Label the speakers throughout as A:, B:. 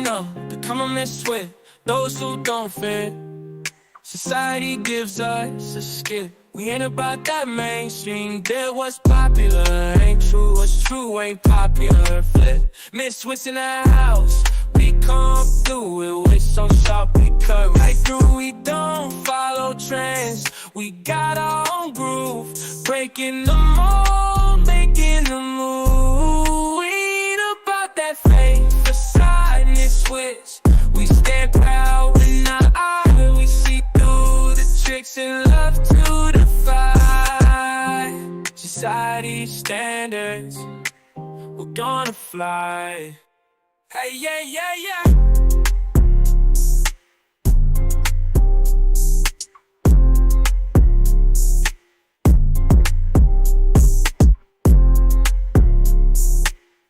A: growing up, become a misfit, those who don't fit. Society gives us a skip. We ain't about that mainstream. There what's popular ain't true. What's true ain't popular. Flip, misfits in the house. We come through it with some sharp. We cut right through. We don't follow trends. We got our own groove. Breaking the mold, making the move. We ain't about that fake facade and switch. We stand proud in our eye. We see through the tricks and love to defy society standards. We're gonna fly. Hey, yeah, yeah, yeah.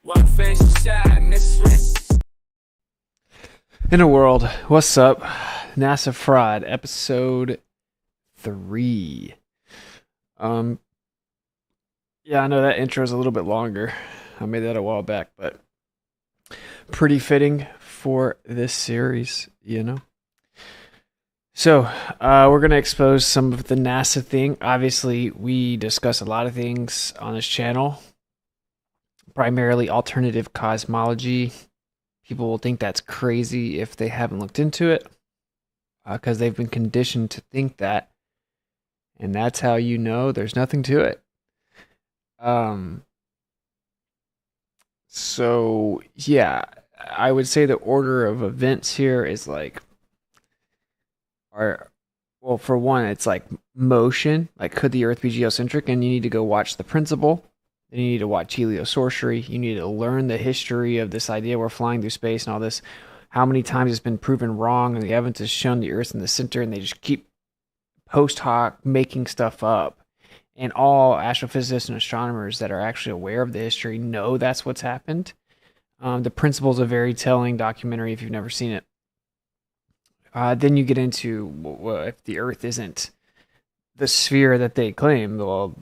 A: One face of sadness.
B: In a world, what's up? NASA Fraud, episode 3. Yeah, I know that intro is a little bit longer. I made that a while back, but pretty fitting for this series, you know? So, we're going to expose some of the NASA thing. Obviously, we discuss a lot of things on this channel, primarily alternative cosmology. People will think that's crazy if they haven't looked into it, because they've been conditioned to think that, and that's how you know there's nothing to it. So yeah, I would say the order of events here is like, well, for one, it's like motion, like could the Earth be geocentric, and you need to go watch The Principle. Then you need to watch heliosorcery. You need to learn the history of this idea we're flying through space and all this. How many times it's been proven wrong, and the evidence has shown the Earth's in the center, and they just keep post hoc making stuff up. And all astrophysicists and astronomers that are actually aware of the history know that's what's happened. The Principle is a very telling documentary if you've never seen it. Then you get into, well, if the Earth isn't the sphere that they claim, well,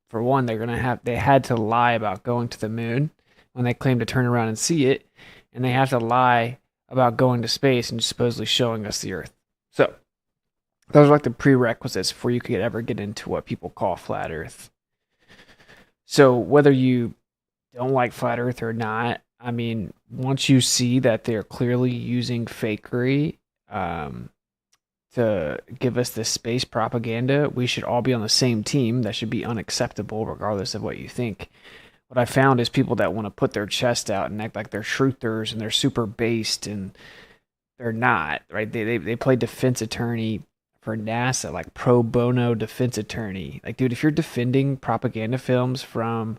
B: for one, they had to lie about going to the moon when they claim to turn around and see it, and they have to lie about going to space and supposedly showing us the Earth. So those are like the prerequisites before you could ever get into what people call flat Earth. So whether you don't like flat Earth or not, I mean, once you see that they're clearly using fakery to give us this space propaganda, we should all be on the same team. That should be unacceptable regardless of what you think. What I found is people that want to put their chest out and act like they're truthers and they're super based, and they're not, right? They play defense attorney for NASA, like pro bono defense attorney. Like, dude, if you're defending propaganda films from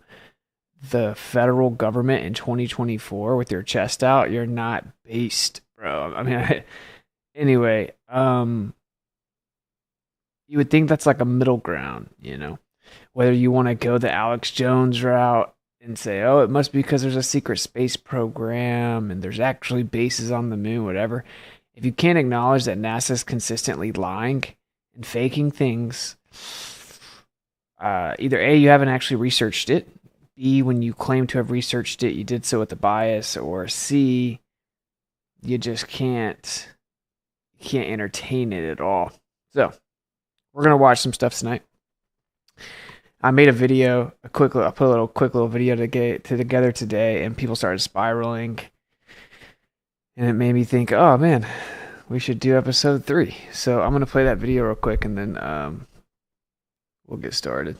B: the federal government in 2024 with your chest out, you're not based, bro. I mean, anyway, you would think that's like a middle ground, you know? Whether you want to go the Alex Jones route and say, oh, it must be because there's a secret space program and there's actually bases on the moon, whatever. If you can't acknowledge that NASA's consistently lying and faking things, either A, you haven't actually researched it, B, when you claim to have researched it, you did so with a bias, or C, you just can't entertain it at all. So we're going to watch some stuff tonight. I made a video, I put a quick little video together today, and people started spiraling. And it made me think, oh man, we should do episode 3. So I'm going to play that video real quick, and then we'll get started.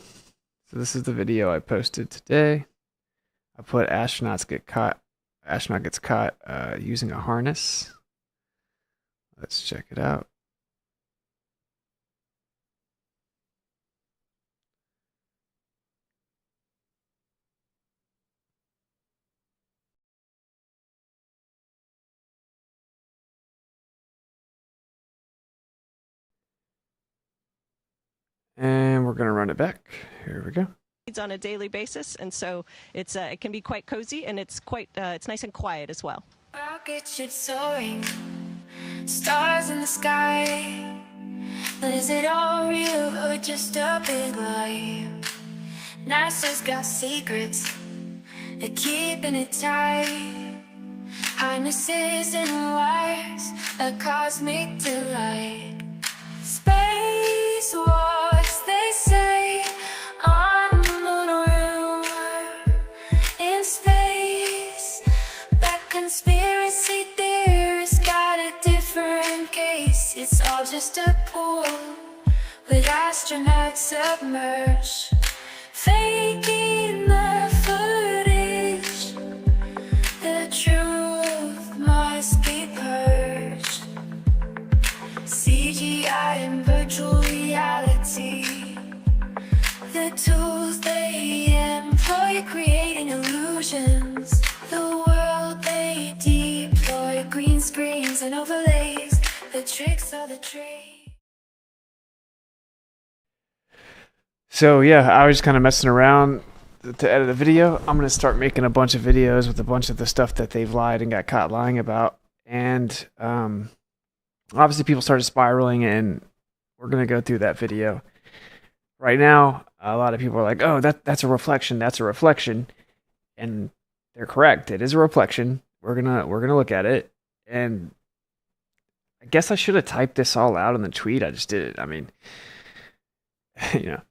B: So this is the video I posted today. I put astronaut gets caught using a harness. Let's check it out. And we're going to run it back. Here we go.
C: On a daily basis, and so it can be quite cozy, and it's nice and quiet as well.
D: Rocket ship soaring, stars in the sky. But is it all real or just a big lie? NASA's got secrets, they're keeping it tight. Harnesses and wires, a cosmic delight. Space wars, they say, on the moon or in space. But conspiracy theorists got a different case. It's all just a pool with astronauts submerged, faking the footage. The truth must be purged. CGI and virtual reality, the tools they employ creating illusions. The world they deploy, green screens and overlays, the tricks of the trade.
B: So yeah, I was just kind of messing around to edit a video. I'm going to start making a bunch of videos with a bunch of the stuff that they've lied and got caught lying about. And obviously people started spiraling, and we're going to go through that video. Right now, a lot of people are like, oh, that's a reflection. That's a reflection. And they're correct. It is a reflection. We're gonna look at it. And I guess I should have typed this all out in the tweet. I just did it. I mean, you know,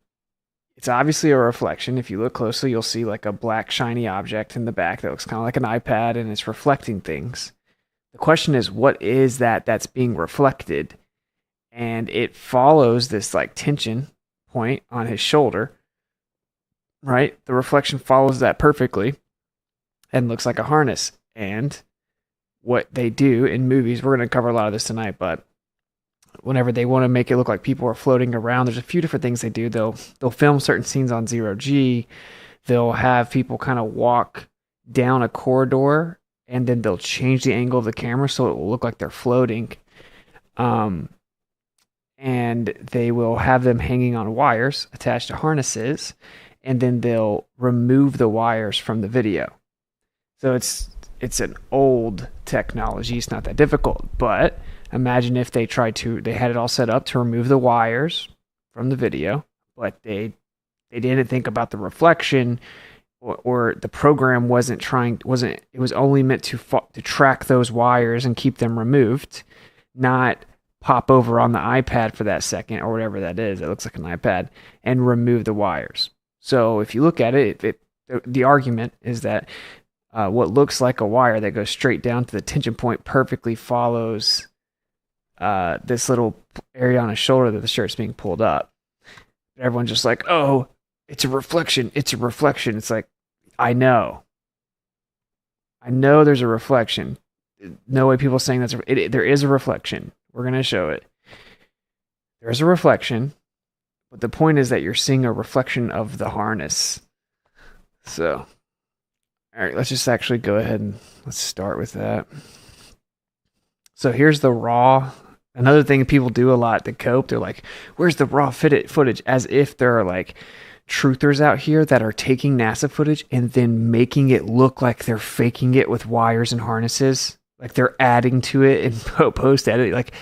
B: it's obviously a reflection. If you look closely, you'll see like a black shiny object in the back that looks kind of like an iPad, and it's reflecting things. The question is, what is that's being reflected? And it follows this like tension point on his shoulder, right? The reflection follows that perfectly and looks like a harness. And what they do in movies, we're going to cover a lot of this tonight, but whenever they want to make it look like people are floating around, there's a few different things they do. They'll film certain scenes on 0G. They'll have people kind of walk down a corridor, and then they'll change the angle of the camera so it will look like they're floating. And they will have them hanging on wires attached to harnesses, and then they'll remove the wires from the video. So it's an old technology. It's not that difficult, but imagine if they had it all set up to remove the wires from the video, but they didn't think about the reflection, or the program it was only meant to track those wires and keep them removed, not pop over on the iPad for that second or whatever that is. It looks like an iPad, and remove the wires. So if you look at it, the argument is that what looks like a wire that goes straight down to the tension point perfectly follows this little area on his shoulder that the shirt's being pulled up. Everyone's just like, oh, it's a reflection. It's a reflection. It's like, I know there's a reflection. No way people saying there is a reflection. We're going to show it. There's a reflection, but the point is that you're seeing a reflection of the harness. So, all right, let's just actually go ahead and let's start with that. So here's the raw. Another thing people do a lot to cope, they're like, where's the raw footage? As if there are like truthers out here that are taking NASA footage and then making it look like they're faking it with wires and harnesses. Like they're adding to it and post editing. Like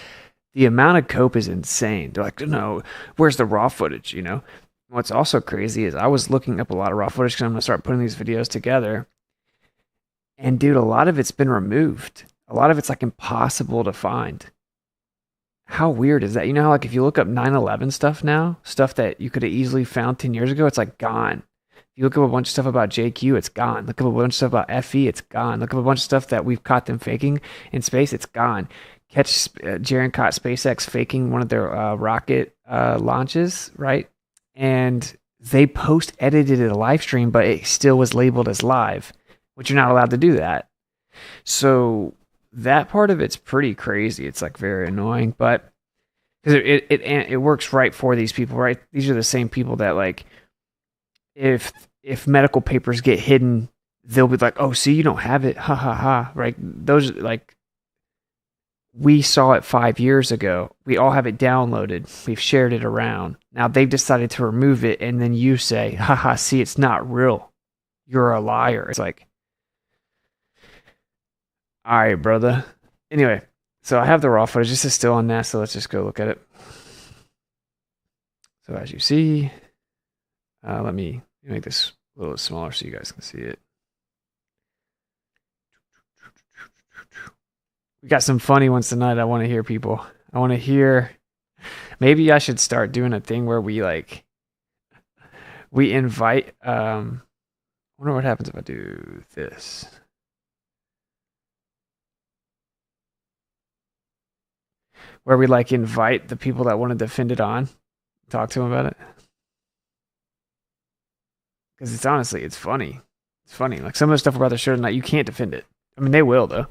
B: the amount of cope is insane. They're like, no, where's the raw footage? You know, what's also crazy is I was looking up a lot of raw footage because I'm going to start putting these videos together. And dude, a lot of it's been removed. A lot of it's like impossible to find. How weird is that? You know how like if you look up 9/11 stuff now, stuff that you could have easily found 10 years ago, it's like gone. If you look up a bunch of stuff about JQ, it's gone. Look up a bunch of stuff about FE, it's gone. Look up a bunch of stuff that we've caught them faking in space, it's gone. Catch Jaron caught SpaceX faking one of their rocket launches, right? And they post-edited a live stream, but it still was labeled as live, which you're not allowed to do that. So that part of it's pretty crazy. It's like very annoying, but because it works right for these people, right? These are the same people that like if medical papers get hidden, they'll be like, oh, see, you don't have it, ha ha ha, right? Those like we saw it 5 years ago. We all have it downloaded. We've shared it around. Now they've decided to remove it, and then you say, haha, see, it's not real. You're a liar. It's like, all right, brother. Anyway, so I have the raw footage. This is still on NASA. Let's just go look at it. So as you see, let me make this a little smaller so you guys can see it. We got some funny ones tonight. I want to hear people. I want to hear. Maybe I should start doing a thing where we invite. I wonder what happens if I do this. Where we invite the people that want to defend it on, talk to them about it. Because it's funny. It's funny. Like some of the stuff about the show tonight, you can't defend it. I mean, they will though.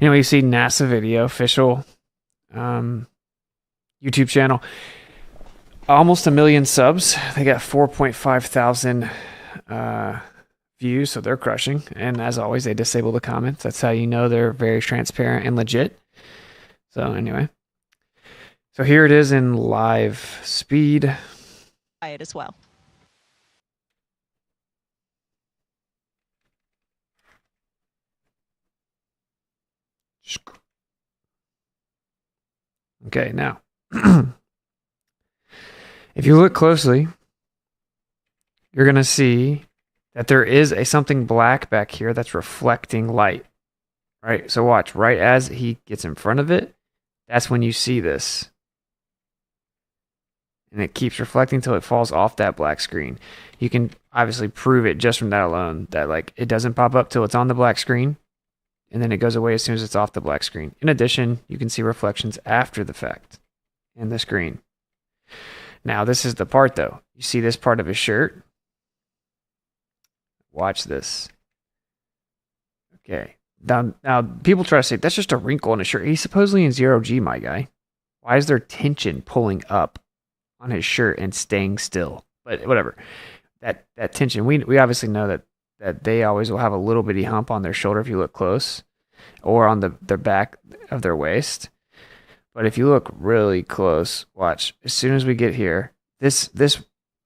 B: Anyway, you see NASA video, official YouTube channel. Almost 1 million subs. They got 4.5 thousand views, so they're crushing. And as always, they disable the comments. That's how you know they're very transparent and legit. So anyway. So here it is in live speed.
C: It as well.
B: Okay, now, if you look closely, you're going to see that there is something black back here that's reflecting light, right? So watch, right as he gets in front of it, that's when you see this. And it keeps reflecting until it falls off that black screen. You can obviously prove it just from that alone, that it doesn't pop up till it's on the black screen. And then it goes away as soon as it's off the black screen. In addition, you can see reflections after the fact in the screen. Now, this is the part, though. You see this part of his shirt? Watch this. Okay. Now people try to say, that's just a wrinkle in his shirt. He's supposedly in 0G, my guy. Why is there tension pulling up on his shirt and staying still? But whatever. That tension, we obviously know that they always will have a little bitty hump on their shoulder if you look close, or on their back of their waist. But if you look really close, watch. As soon as we get here, this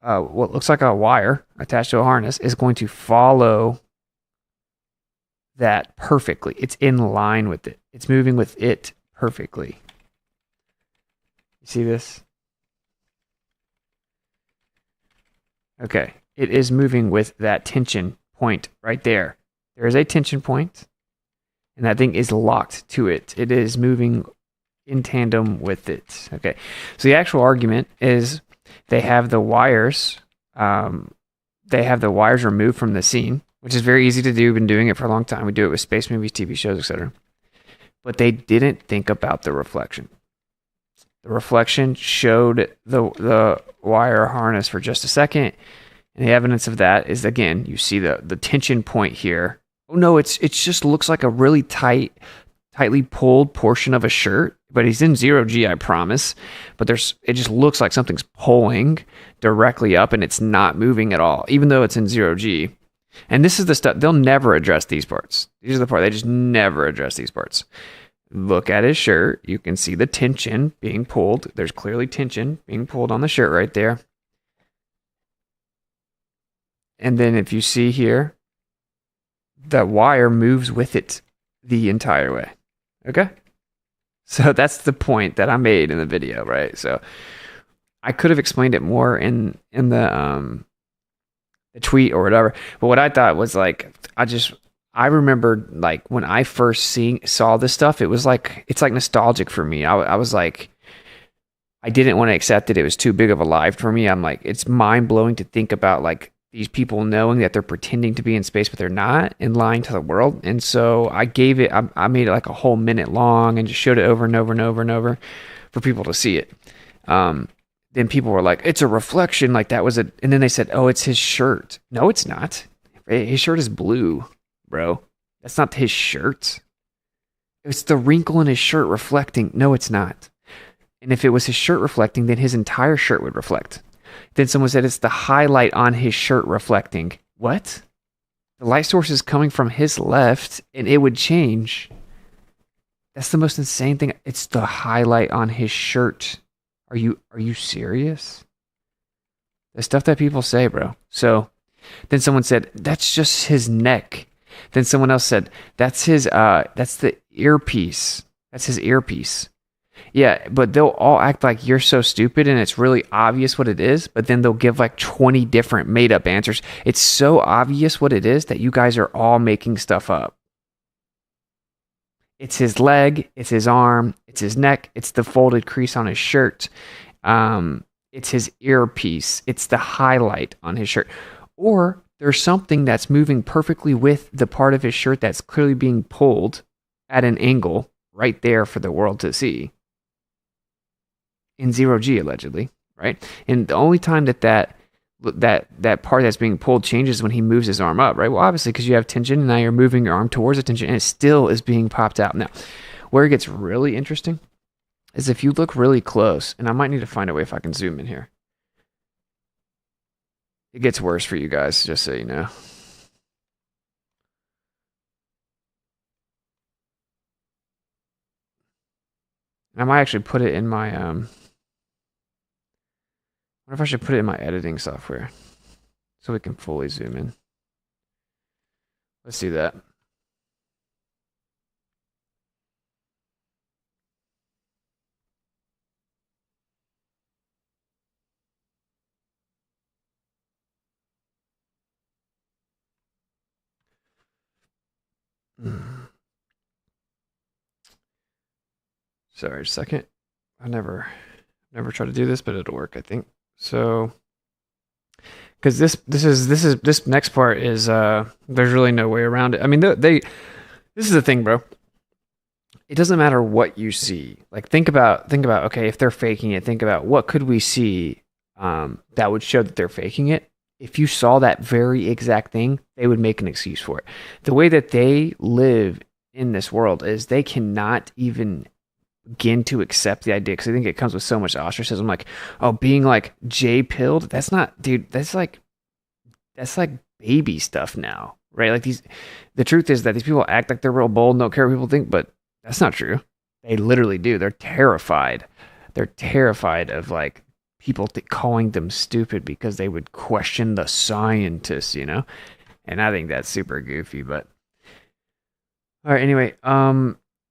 B: what looks like a wire attached to a harness is going to follow that perfectly. It's in line with it. It's moving with it perfectly. You see this? Okay. It is moving with that tension point right there. There is a tension point, and that thing is locked to it. It is moving in tandem with it. Okay. So the actual argument is they have the wires. They have the wires removed from the scene, which is very easy to do. We've been doing it for a long time. We do it with space movies, TV shows, etc. But they didn't think about the reflection. The reflection showed the wire harness for just a second. And the evidence of that is, again, you see the tension point here. Oh no, it just looks like a really tightly pulled portion of a shirt, but he's in 0G, I promise. But it just looks like something's pulling directly up, and it's not moving at all, even though it's in 0G. And this is the stuff, they'll never address these parts. These are the part, they just never address these parts. Look at his shirt. You can see the tension being pulled. There's clearly tension being pulled on the shirt right there. And then if you see here, the wire moves with it the entire way. Okay? So that's the point that I made in the video, right? So I could have explained it more in the tweet or whatever. But what I thought was I remembered when I first saw this stuff, it's nostalgic for me. I was like, I didn't want to accept that it was too big of a lie for me. I'm like, it's mind blowing to think about these people knowing that they're pretending to be in space, but they're not, and lying to the world. And so I made it a whole minute long and just showed it over and over and over and over for people to see it. Then people were like, it's a reflection. And then they said, oh, it's his shirt. No, it's not. His shirt is blue, bro. That's not his shirt. It's the wrinkle in his shirt reflecting. No, it's not. And if it was his shirt reflecting, then his entire shirt would reflect. Then someone said it's the highlight on his shirt reflecting. What? The light source is coming from his left, and it would change. That's the most insane thing. It's the highlight on his shirt. Are you serious? The stuff that people say, bro. So then someone said, that's just his neck. Then someone else said, that's the earpiece. That's his earpiece. Yeah, but they'll all act like you're so stupid and it's really obvious what it is, but then they'll give 20 different made up answers. It's so obvious what it is that you guys are all making stuff up. It's his leg, it's his arm, it's his neck, it's the folded crease on his shirt. It's his earpiece, it's the highlight on his shirt. Or there's something that's moving perfectly with the part of his shirt that's clearly being pulled at an angle right there for the world to see. In 0G, allegedly, right? And the only time that part that's being pulled changes when he moves his arm up, right? Well, obviously, because you have tension, and now you're moving your arm towards the tension, and it still is being popped out. Now, where it gets really interesting is if you look really close, and I might need to find a way if I can zoom in here. It gets worse for you guys, just so you know. I might actually put it in my what if I should put it in my editing software so we can fully zoom in? Let's do that. Sorry, just a second. I never try to do this, but it'll work, I think. So, because this next part is there's really no way around it. I mean, this is the thing, bro. It doesn't matter what you see. Like, think about okay, if they're faking it, think about what could we see that would show that they're faking it. If you saw that very exact thing, they would make an excuse for it. The way that they live in this world is they cannot even begin to accept the idea, because I think it comes with so much ostracism. Like, oh, being like J-pilled, that's not, dude, that's like baby stuff now, right? Like, the truth is that these people act like they're real bold and don't care what people think, but that's not true. They literally do. They're terrified. They're terrified of like people calling them stupid because they would question the scientists, you know? And I think that's super goofy, but all right, anyway,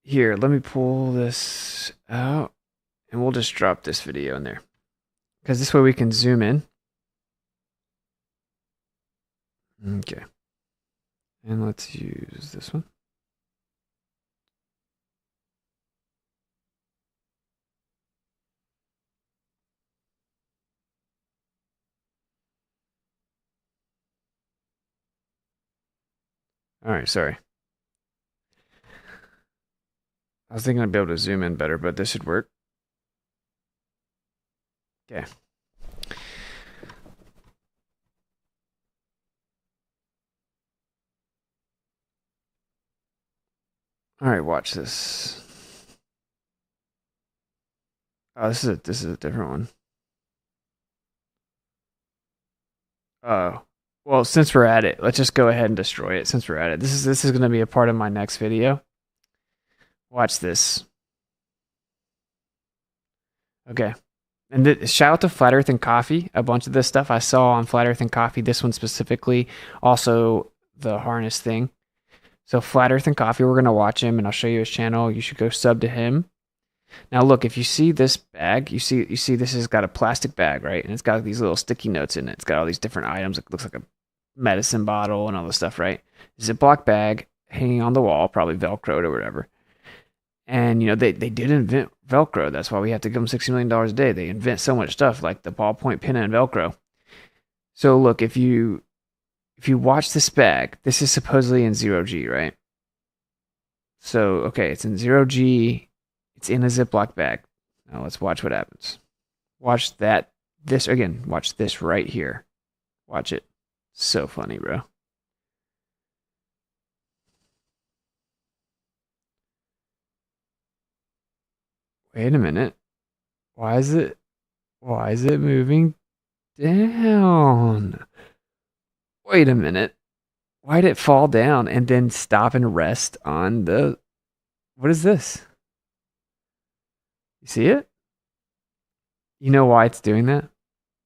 B: here, let me pull this out and we'll just drop this video in there, because this way we can zoom in. Okay. And let's use this one. All right, sorry. I was thinking I'd be able to zoom in better, but this should work. Okay. All right, watch this. Oh, this is a different one. Oh. Well, since we're at it, let's just go ahead and destroy it since we're at it. This is going to be a part of my next video. Watch this. Okay. And shout out to Flat Earth and Coffee. A bunch of this stuff I saw on Flat Earth and Coffee. This one specifically. Also, the harness thing. So Flat Earth and Coffee, we're going to watch him, and I'll show you his channel. You should go sub to him. Now, look, if you see this bag, you see this has got a plastic bag, right? And it's got these little sticky notes in it. It's got all these different items. It looks like a medicine bottle and all this stuff, right? Ziploc bag hanging on the wall, probably Velcroed or whatever. And, you know, they did invent Velcro. That's why we have to give them $60 million a day. They invent so much stuff, like the ballpoint pen and Velcro. So, look, if you watch this bag, this is supposedly in 0G, right? So, okay, it's in 0G. It's in a Ziploc bag. Now, let's watch what happens. Watch that. Watch this right here. Watch it. So funny, bro. Wait a minute. Why is it moving down? Wait a minute. Why did it fall down and then stop and rest on the... What is this? You see it? You know why it's doing that?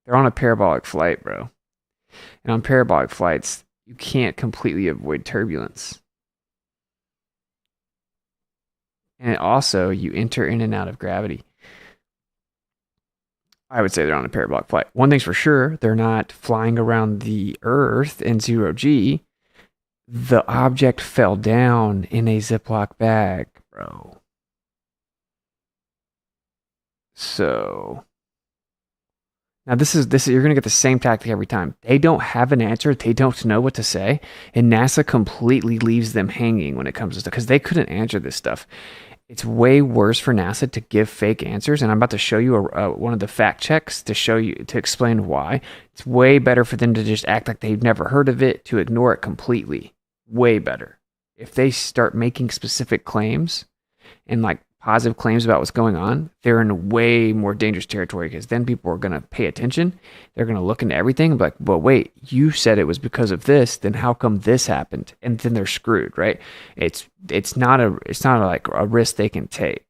B: They're on a parabolic flight, bro. And on parabolic flights, you can't completely avoid turbulence. And also, you enter in and out of gravity. I would say they're on a parabolic flight. One thing's for sure, they're not flying around the Earth in 0G. The object fell down in a Ziploc bag bro. So now this is you're gonna get the same tactic every time. They don't have an answer, they don't know what to say, and NASA completely leaves them hanging when it comes to stuff because they couldn't answer this stuff. It's way worse for NASA to give fake answers, and I'm about to show you one of the fact checks to explain why. It's way better for them to just act like they've never heard of it, to ignore it completely. Way better. If they start making specific claims and like positive claims about what's going on, they're in way more dangerous territory because then people are going to pay attention. They're going to look into everything and be like, well, wait, you said it was because of this, then how come this happened? And then they're screwed, right? It's not like a risk they can take.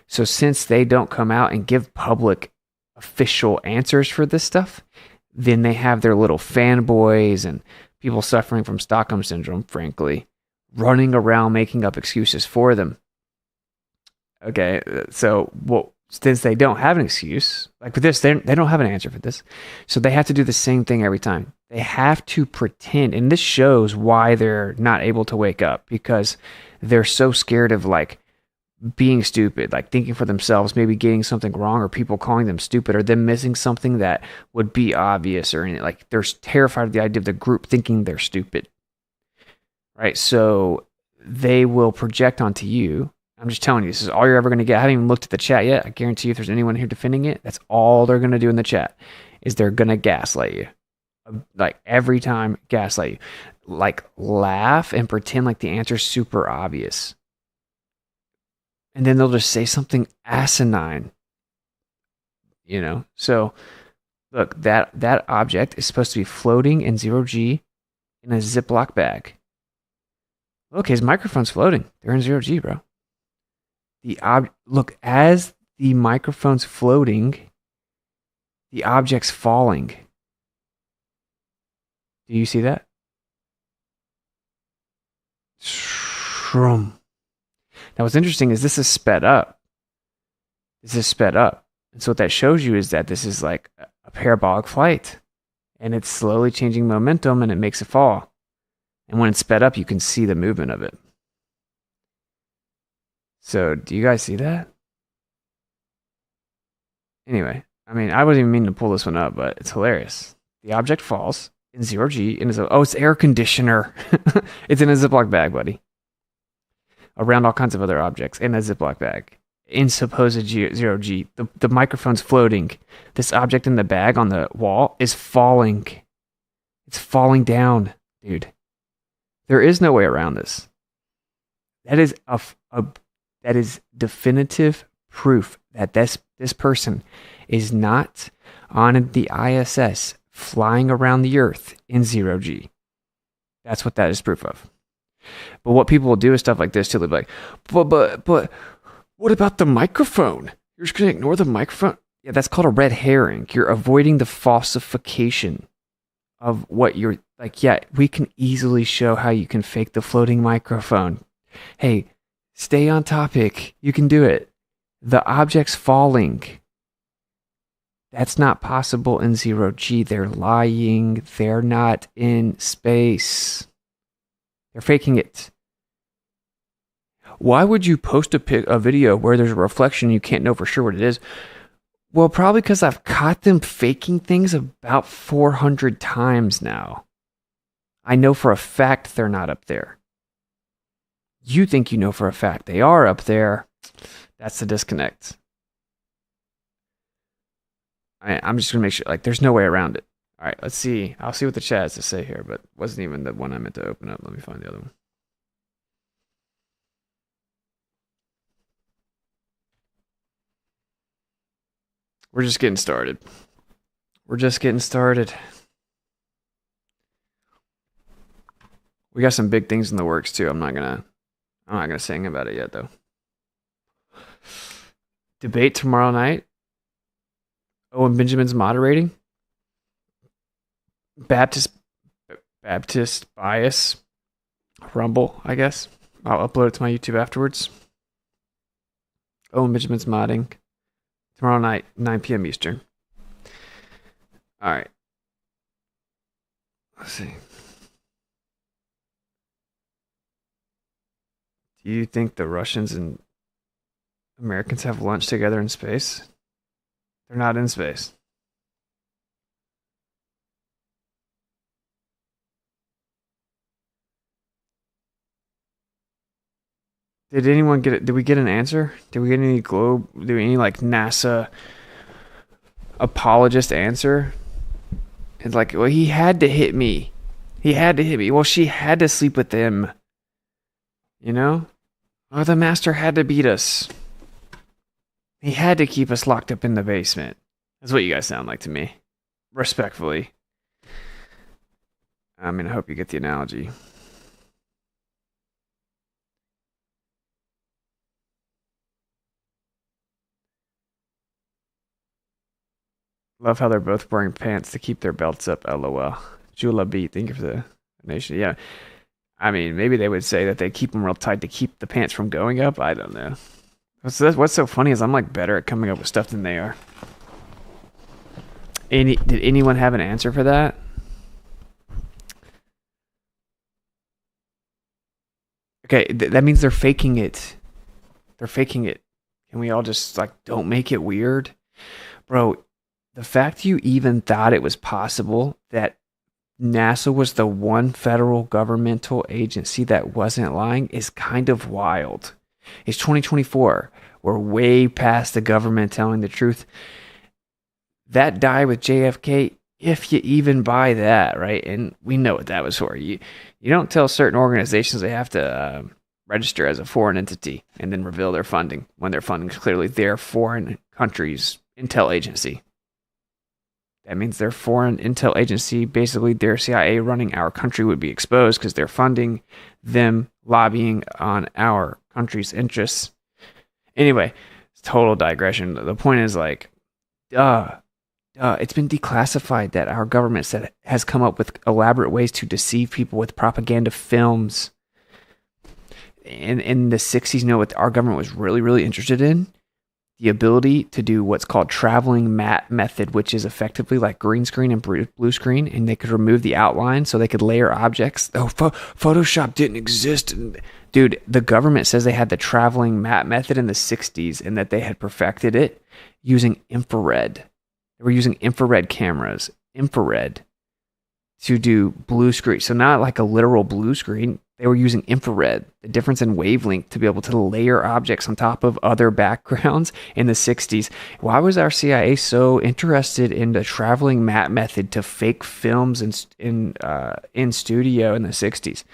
B: So since they don't come out and give public official answers for this stuff, then they have their little fanboys and people suffering from Stockholm syndrome, frankly, running around making up excuses for them. Okay, so since they don't have an excuse, like with this, they don't have an answer for this. So they have to do the same thing every time. They have to pretend, and this shows why they're not able to wake up, because they're so scared of like being stupid, like thinking for themselves, maybe getting something wrong, or people calling them stupid, or them missing something that would be obvious, or anything. Like they're terrified of the idea of the group thinking they're stupid, right? So they will project onto you. I'm just telling you, this is all you're ever going to get. I haven't even looked at the chat yet. I guarantee you, if there's anyone here defending it, that's all they're going to do in the chat, is they're going to gaslight you. Like every time, gaslight you. Like laugh and pretend like the answer's super obvious. And then they'll just say something asinine. You know? So, look, that object is supposed to be floating in 0G in a Ziploc bag. Look, his microphone's floating. They're in 0G, bro. Look, as the microphone's floating, the object's falling. Do you see that? Shroom. Now, what's interesting is this is sped up. This is sped up. And so what that shows you is that this is like a parabolic flight. And it's slowly changing momentum, and it makes it fall. And when it's sped up, you can see the movement of it. So, do you guys see that? Anyway, I mean, I wasn't even meaning to pull this one up, but it's hilarious. The object falls in 0G, and it's air conditioner. It's in a Ziploc bag, buddy. Around all kinds of other objects in a Ziploc bag. In supposed 0G. The microphone's floating. This object in the bag on the wall is falling. It's falling down, dude. There is no way around this. That is that is definitive proof that this person is not on the ISS flying around the Earth in 0G. That's what that is proof of. But what people will do is stuff like this too. They'll be like, but what about the microphone? You're just going to ignore the microphone? Yeah, that's called a red herring. You're avoiding the falsification of what you're like. Yeah, we can easily show how you can fake the floating microphone. Hey, stay on topic. You can do it. The object's falling. That's not possible in 0G. They're lying. They're not in space. They're faking it. Why would you post a video where there's a reflection and you can't know for sure what it is? Well, probably because I've caught them faking things about 400 times now. I know for a fact they're not up there. You think you know for a fact they are up there. That's the disconnect. I'm just going to make sure, like, there's no way around it. All right, let's see. I'll see what the chat has to say here, but it wasn't even the one I meant to open up. Let me find the other one. We're just getting started. We're just getting started. We got some big things in the works too. I'm not gonna say anything about it yet though. Debate tomorrow night. Owen Benjamin's moderating. Baptist bias. Rumble, I guess. I'll upload it to my YouTube afterwards. Owen Benjamin's modding. Tomorrow night, 9 p.m. Eastern. All right. Let's see. Do you think the Russians and Americans have lunch together in space? They're not in space. Did anyone get it? Did we get an answer? Did we get any like NASA apologist answer? It's like, well, he had to hit me. He had to hit me. Well, she had to sleep with him. You know? Oh, the master had to beat us. He had to keep us locked up in the basement. That's what you guys sound like to me. Respectfully. I mean, I hope you get the analogy. Love how they're both wearing pants to keep their belts up. LOL. Jula B, thank you for the donation. Yeah. I mean, maybe they would say that they keep them real tight to keep the pants from going up. I don't know. What's so funny is I'm like better at coming up with stuff than they are. Did anyone have an answer for that? Okay, that means they're faking it. They're faking it. Can we all just like don't make it weird? Bro, the fact you even thought it was possible that NASA was the one federal governmental agency that wasn't lying is kind of wild. It's 2024. We're way past the government telling the truth. That die with JFK, if you even buy that, right? And we know what that was for. You don't tell certain organizations they have to register as a foreign entity and then reveal their funding when their funding is clearly their foreign country's intel agency. That means their foreign intel agency, basically their CIA running our country, would be exposed because they're funding them lobbying on our country's interests. Anyway, total digression. The point is like, it's been declassified that our government has come up with elaborate ways to deceive people with propaganda films. In the 60s, you know what our government was really, really interested in? The ability to do what's called traveling matte method, which is effectively like green screen and blue screen, and they could remove the outline so they could layer objects. Oh, Photoshop didn't exist. Dude, the government says they had the traveling matte method in the 60s and that they had perfected it using infrared. They were using infrared cameras, to do blue screen. So not like a literal blue screen. They were using infrared, the difference in wavelength, to be able to layer objects on top of other backgrounds in the 60s. Why was our CIA so interested in the traveling matte method to fake films in studio in the 60s?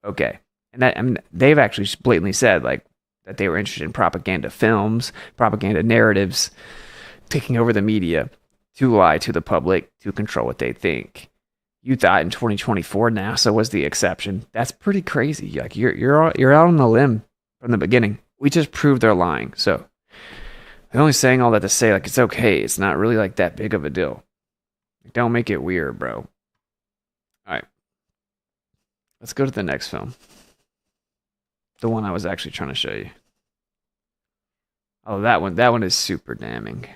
B: Okay. And that, I mean, they've actually blatantly said like that they were interested in propaganda films, propaganda narratives, taking over the media to lie to the public, to control what they think. You thought in 2024 NASA was the exception. That's pretty crazy. Like you're out on a limb from the beginning. We just proved they're lying. So I'm only saying all that to say like it's okay. It's not really like that big of a deal. Don't make it weird, bro. All right. Let's go to the next film. The one I was actually trying to show you. Oh, that one is super damning.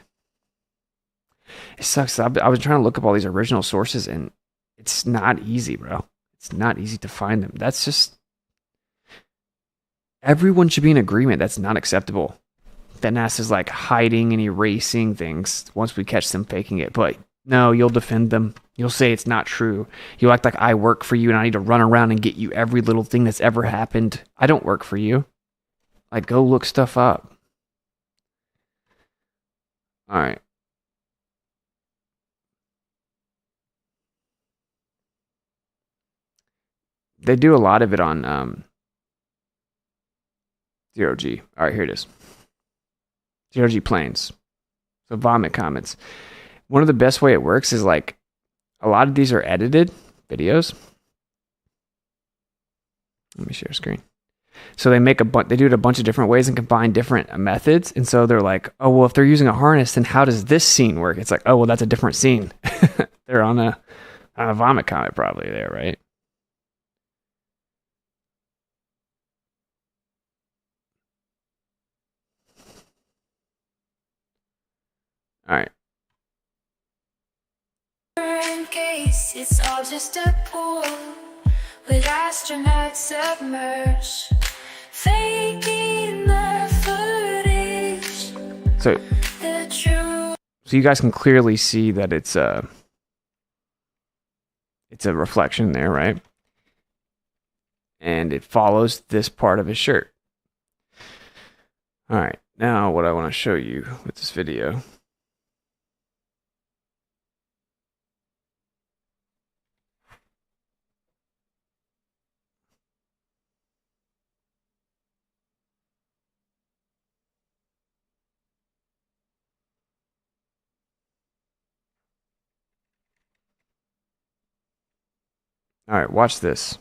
B: It sucks. I was trying to look up all these original sources and it's not easy, bro. It's not easy to find them. That's just... Everyone should be in agreement. That's not acceptable. That NASA's like hiding and erasing things once we catch them faking it. But no, you'll defend them. You'll say it's not true. You act like I work for you and I need to run around and get you every little thing that's ever happened. I don't work for you. Like, go look stuff up. All right. They do a lot of it on 0G. All right, here it is. 0G planes. So vomit comments. One of the best way it works is like a lot of these are edited videos. Let me share screen. So they they do it a bunch of different ways and combine different methods. And so they're like, oh, well, if they're using a harness, then how does this scene work? It's like, oh, well, that's a different scene. They're on a vomit comment probably there, right? All right.
D: In case it's all just a pool with astronauts submerged. faking the footage.
B: So you guys can clearly see that it's a reflection there, right? And it follows this part of his shirt. All right, now what I want to show you with this video. All right, watch this.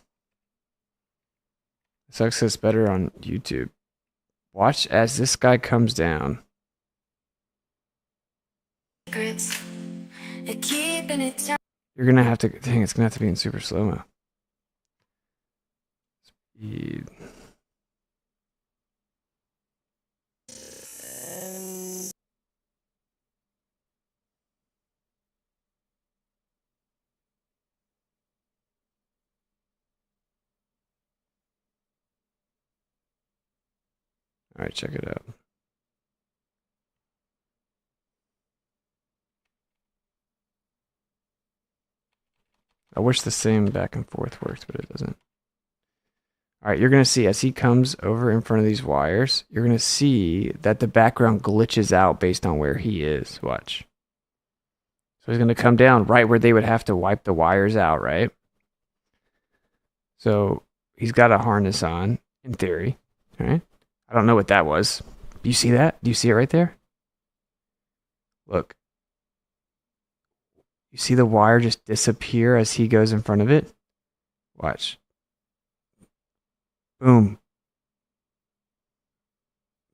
B: This access better on YouTube. Watch as this guy comes down.
D: You're
B: gonna have to, dang, it's gonna have to be in super slow-mo. Speed. All right, check it out. I wish the same back and forth worked, but it doesn't. All right, you're going to see as he comes over in front of these wires, you're going to see that the background glitches out based on where he is. Watch. So he's going to come down right where they would have to wipe the wires out, right? So he's got a harness on, in theory, right? I don't know what that was. Do you see that? Do you see it right there? Look. You see the wire just disappear as he goes in front of it? Watch. Boom.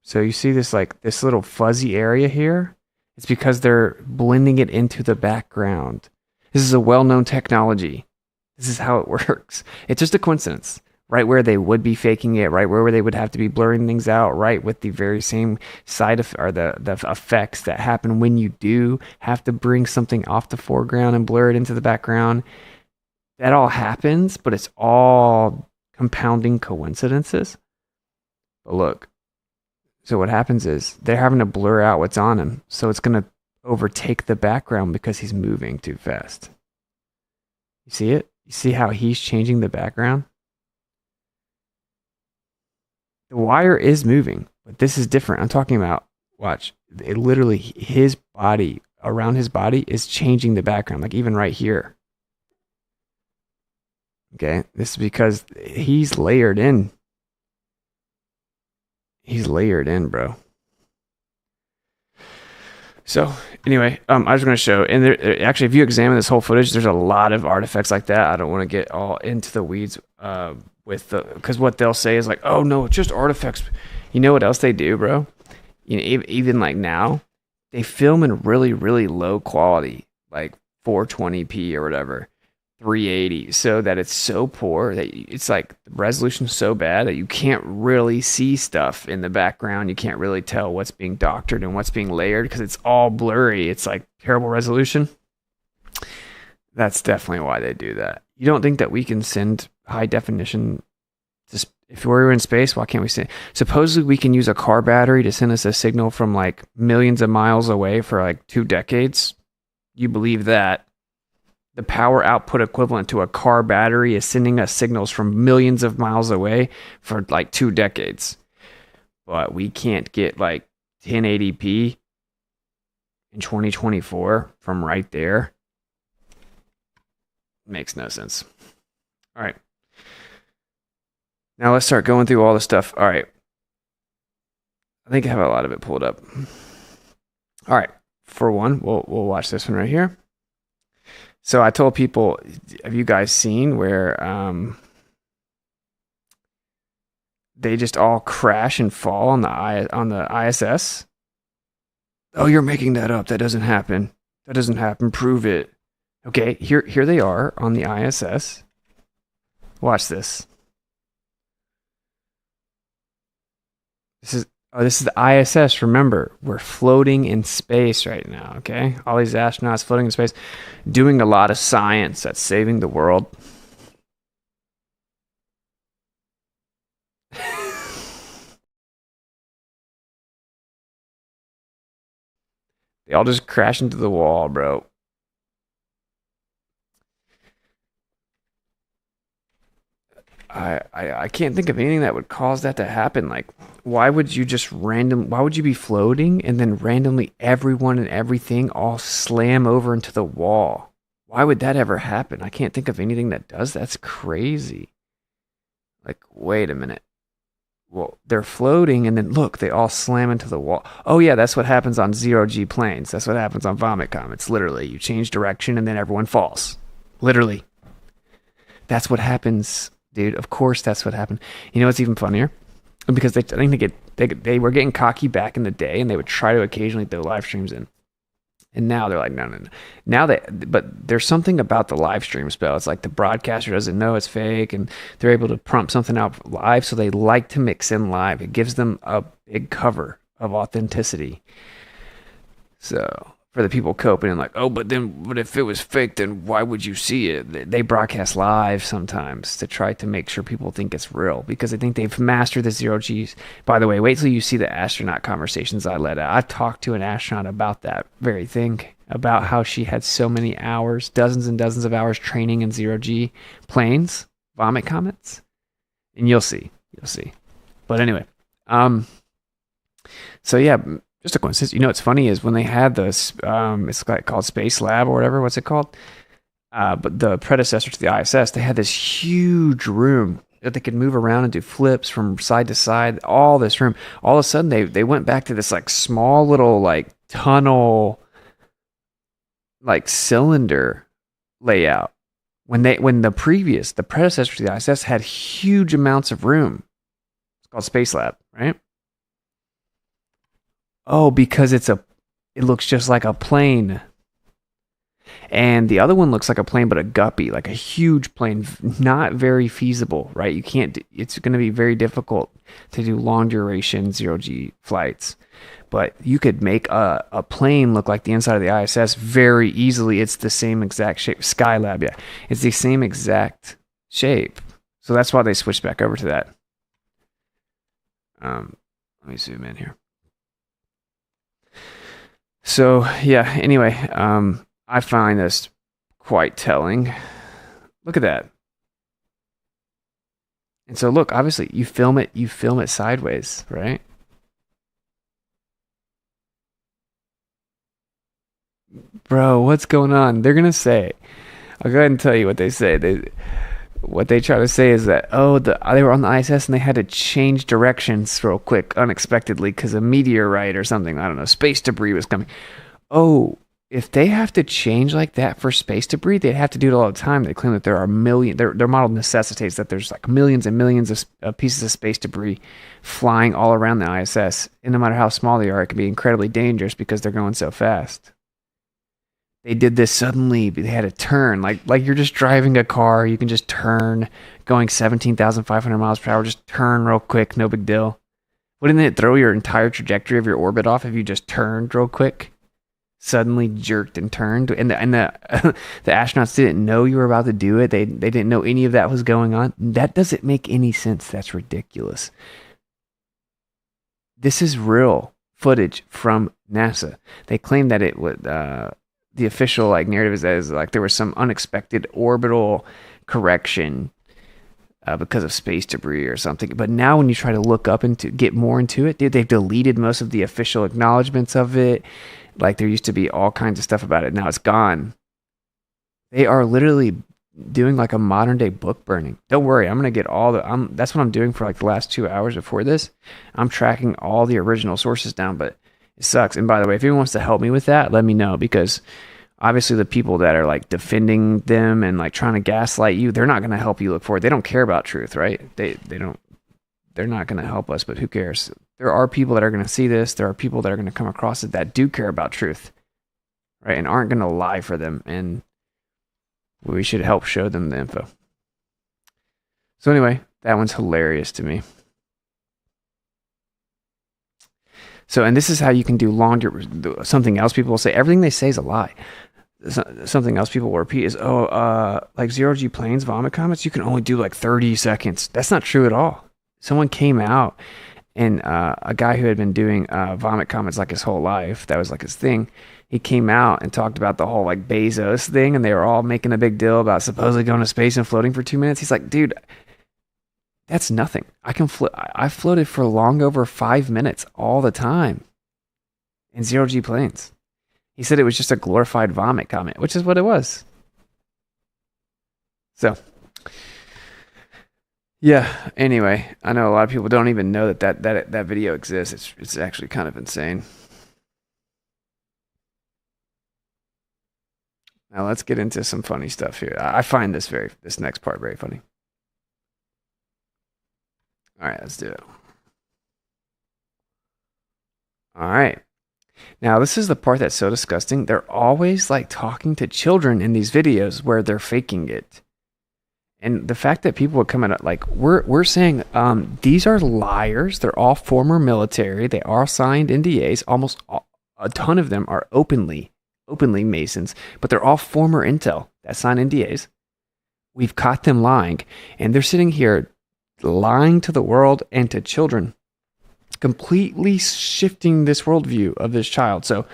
B: So you see this, like, this little fuzzy area here? It's because they're blending it into the background. This is a well-known technology. This is how it works. It's just a coincidence. Right where they would be faking it, right where they would have to be blurring things out, right with the very same or the effects that happen when you do have to bring something off the foreground and blur it into the background. That all happens, but it's all compounding coincidences. But look, so what happens is they're having to blur out what's on him, so it's going to overtake the background because he's moving too fast. You see it? You see how he's changing the background? The wire is moving, but this is different. I'm talking about, watch, it literally, his body, around his body is changing the background, like even right here. Okay, this is because he's layered in. He's layered in, bro. So anyway, I was going to show, and actually, if you examine this whole footage, there's a lot of artifacts like that. I don't want to get all into the weeds because what they'll say is like, oh no, it's just artifacts. You know what else they do, bro? You know, even like now, they film in really, really low quality, like 420p or whatever, 380, so that it's so poor that it's like the resolution's so bad that you can't really see stuff in the background. You can't really tell what's being doctored and what's being layered because it's all blurry. It's like terrible resolution. That's definitely why they do that. You don't think that we can send high definition to if we were in space? Why can't we send? Supposedly we can use a car battery to send us a signal from like millions of miles away for like 2 decades. You believe that? The power output equivalent to a car battery is sending us signals from millions of miles away for like 2 decades. But we can't get like 1080p in 2024 from right there. Makes no sense. All right. Now let's start going through all the stuff. All right. I think I have a lot of it pulled up. All right. For one, we'll watch this one right here. So I told people, have you guys seen where they just all crash and fall on the ISS? Oh, you're making that up. That doesn't happen. That doesn't happen. Prove it. Okay, here they are on the ISS. Watch this. This is the ISS. Remember, we're floating in space right now, okay? All these astronauts floating in space, doing a lot of science that's saving the world. They all just crash into the wall, bro. I can't think of anything that would cause that to happen. Like, why would you why would you be floating and then randomly everyone and everything all slam over into the wall? Why would that ever happen? I can't think of anything that does. That's crazy. Like, wait a minute. Well, they're floating and then look, they all slam into the wall. Oh yeah, that's what happens on 0G planes. That's what happens on Vomit Comets. Literally, you change direction and then everyone falls. Literally. That's what happens. Dude, of course that's what happened. You know what's even funnier? Because I think they were getting cocky back in the day, and they would try to occasionally throw live streams in. And now they're like, no. Now but there's something about the live stream spell. It's like the broadcaster doesn't know it's fake, and they're able to prompt something out live, so they like to mix in live. It gives them a big cover of authenticity. So for the people coping and like, oh, but if it was fake, then why would you see it? They broadcast live sometimes to try to make sure people think it's real, because I think they've mastered the 0Gs. By the way, wait till you see the astronaut conversations I let out. I talked to an astronaut about that very thing, about how she had so many hours, dozens and dozens of hours training in 0G planes, Vomit Comets, and you'll see. But anyway, so yeah, just a coincidence. You know what's funny is when they had this, it's like called Space Lab or whatever. What's it called? But the predecessor to the ISS, they had this huge room that they could move around and do flips from side to side. All this room. All of a sudden, they went back to this like small little like tunnel, like cylinder layout. When the predecessor to the ISS had huge amounts of room. It's called Space Lab, right? Oh, because it looks just like a plane. And the other one looks like a plane, but a guppy, like a huge plane, not very feasible, right? It's going to be very difficult to do long duration 0G flights. But you could make a plane look like the inside of the ISS very easily. It's the same exact shape. Skylab, yeah. It's the same exact shape. So that's why they switched back over to that. Let me zoom in here. So yeah, anyway, I find this quite telling. Look at that. And so look, obviously you film it sideways, right? Bro, what's going on? They're gonna say, I'll go ahead and tell you what they say. What they try to say is that, they were on the ISS and they had to change directions real quick, unexpectedly, because a meteorite or something, I don't know, space debris was coming. Oh, if they have to change like that for space debris, they'd have to do it all the time. They claim that there are their model necessitates that there's like millions and millions of pieces of space debris flying all around the ISS. And no matter how small they are, it can be incredibly dangerous because they're going so fast. They did this suddenly. They had to turn like you're just driving a car. You can just turn, going 17,500 miles per hour. Just turn real quick, no big deal. Wouldn't it throw your entire trajectory of your orbit off if you just turned real quick? Suddenly jerked and turned, and the the astronauts didn't know you were about to do it. They didn't know any of that was going on. That doesn't make any sense. That's ridiculous. This is real footage from NASA. They claim that it would. The official narrative is like there was some unexpected orbital correction because of space debris or something. But now when you try to get more into it, dude, they've deleted most of the official acknowledgments of it. Like there used to be all kinds of stuff about it. Now it's gone. They are literally doing like a modern day book burning. Don't worry, I'm gonna get that's what I'm doing for like the last 2 hours before this. I'm tracking all the original sources down, but it sucks. And by the way, if anyone wants to help me with that, let me know, because obviously the people that are like defending them and like trying to gaslight you, they're not going to help you look forward. They don't care about truth, right? They're not going to help us, but who cares? There are people that are going to see this. There are people that are going to come across it that do care about truth, right? And aren't going to lie for them. And we should help show them the info. So anyway, that one's hilarious to me. So, and this is how you can do something else people will say. Everything they say is a lie. Something else people will repeat is, like 0G planes, Vomit Comets, you can only do like 30 seconds. That's not true at all. Someone came out And a guy who had been doing vomit comments like his whole life, that was like his thing, he came out and talked about the whole like Bezos thing, and they were all making a big deal about supposedly going to space and floating for 2 minutes. He's like, dude, that's nothing. I floated for long over 5 minutes all the time in zero-G planes. He said it was just a glorified vomit comment, which is what it was. So, yeah, anyway, I know a lot of people don't even know that video exists. It's actually kind of insane. Now let's get into some funny stuff here. I find this next part very funny. All right, let's do it. All right. Now, this is the part that's so disgusting. They're always like talking to children in these videos where they're faking it. And the fact that people would come at like, we're saying these are liars. They're all former military. They all signed NDAs. Almost a ton of them are openly Masons, but they're all former intel that signed NDAs. We've caught them lying, and they're sitting here lying to the world and to children, completely shifting this worldview of this child. So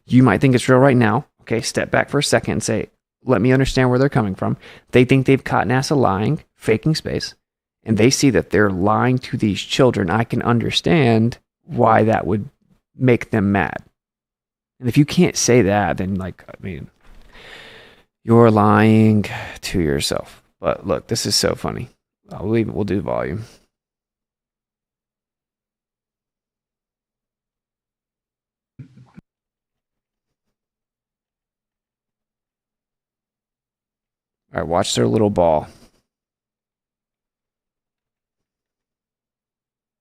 B: you might think it's real right now. Okay, step back for a second and say, let me understand where they're coming from. They think they've caught NASA lying, faking space, and they see that they're lying to these children. I can understand why that would make them mad. And if you can't say that, then like, I mean, you're lying to yourself. But look, this is so funny. We'll do volume. All right, watch their little ball.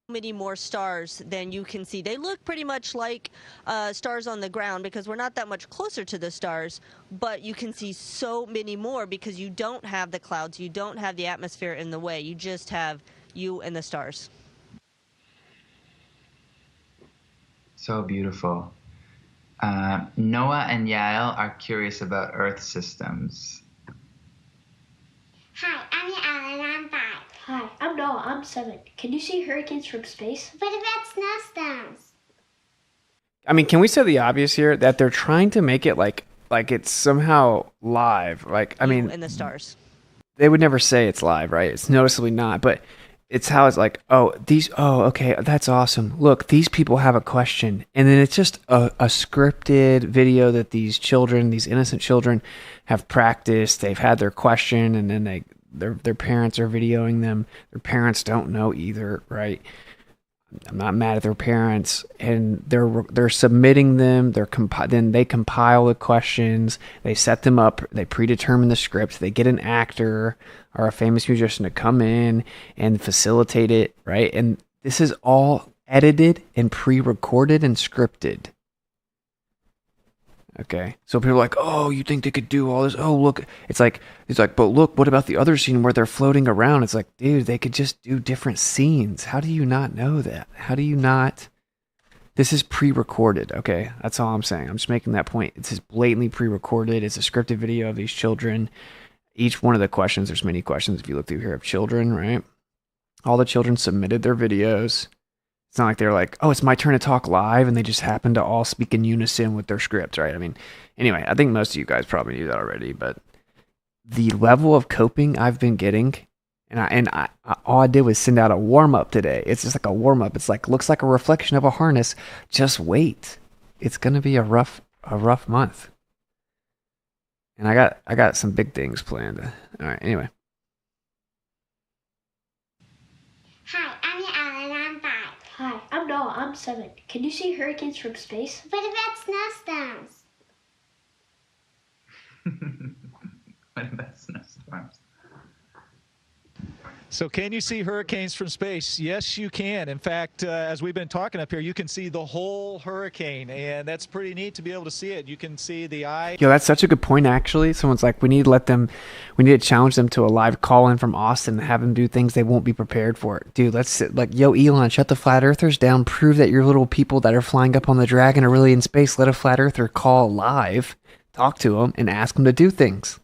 E: Many more stars than you can see. They look pretty much like stars on the ground because we're not that much closer to the stars, but you can see so many more because you don't have the clouds, you don't have the atmosphere in the way, you just have you and the stars.
F: So beautiful. Noah and Yael are curious about Earth systems.
G: Hi, I'm Yael and I'm 5.
H: Hi, I'm Noah, I'm 7. Can you see hurricanes from space?
G: What about snowstorms?
B: I mean, can we say the obvious here that they're trying to make it like it's somehow live? Like, I mean,
E: and the stars.
B: They would never say it's live, right? It's noticeably not, but it's how it's like, okay, that's awesome. Look, these people have a question. And then it's just a scripted video that these children, these innocent children, have practiced. They've had their question, and then their parents are videoing them. Their parents don't know either, right? I'm not mad at their parents, and they're submitting them. Then they compile the questions. They set them up. They predetermine the script. They get an actor or a famous musician to come in and facilitate it, right? And this is all edited and pre-recorded and scripted. Okay, so people are like, oh, you think they could do all this? Oh, look, it's like, but look, what about the other scene where they're floating around? It's like, dude, they could just do different scenes. How do you not know that? How do you not? This is pre-recorded, okay? That's all I'm saying. I'm just making that point. It's just blatantly pre-recorded. It's a scripted video of these children. Each one of the questions, there's many questions if you look through here of children, right? All the children submitted their videos. It's not like they're like, oh, it's my turn to talk live, and they just happen to all speak in unison with their scripts, right? I mean, anyway, I think most of you guys probably knew that already, but the level of coping I've been getting, and I all I did was send out a warm-up today. It's just like a warm-up. It's like, looks like a reflection of a harness. Just wait. It's going to be a rough month. And I got some big things planned. All right, anyway.
G: Hi, I'm Yael and I'm 5.
H: Hi, I'm Noah, I'm 7. Can you see hurricanes from space?
G: What about snowstorms?
F: What about snowstorms?
I: So can you see hurricanes from space? Yes, you can. In fact, as we've been talking up here, you can see the whole hurricane, and that's pretty neat to be able to see it. You can see the eye.
B: Yo, that's such a good point, actually. Someone's like, we need to challenge them to a live call-in from Austin and have them do things they won't be prepared for. Dude, yo, Elon, shut the flat earthers down. Prove that your little people that are flying up on the Dragon are really in space. Let a flat earther call live, talk to them, and ask them to do things.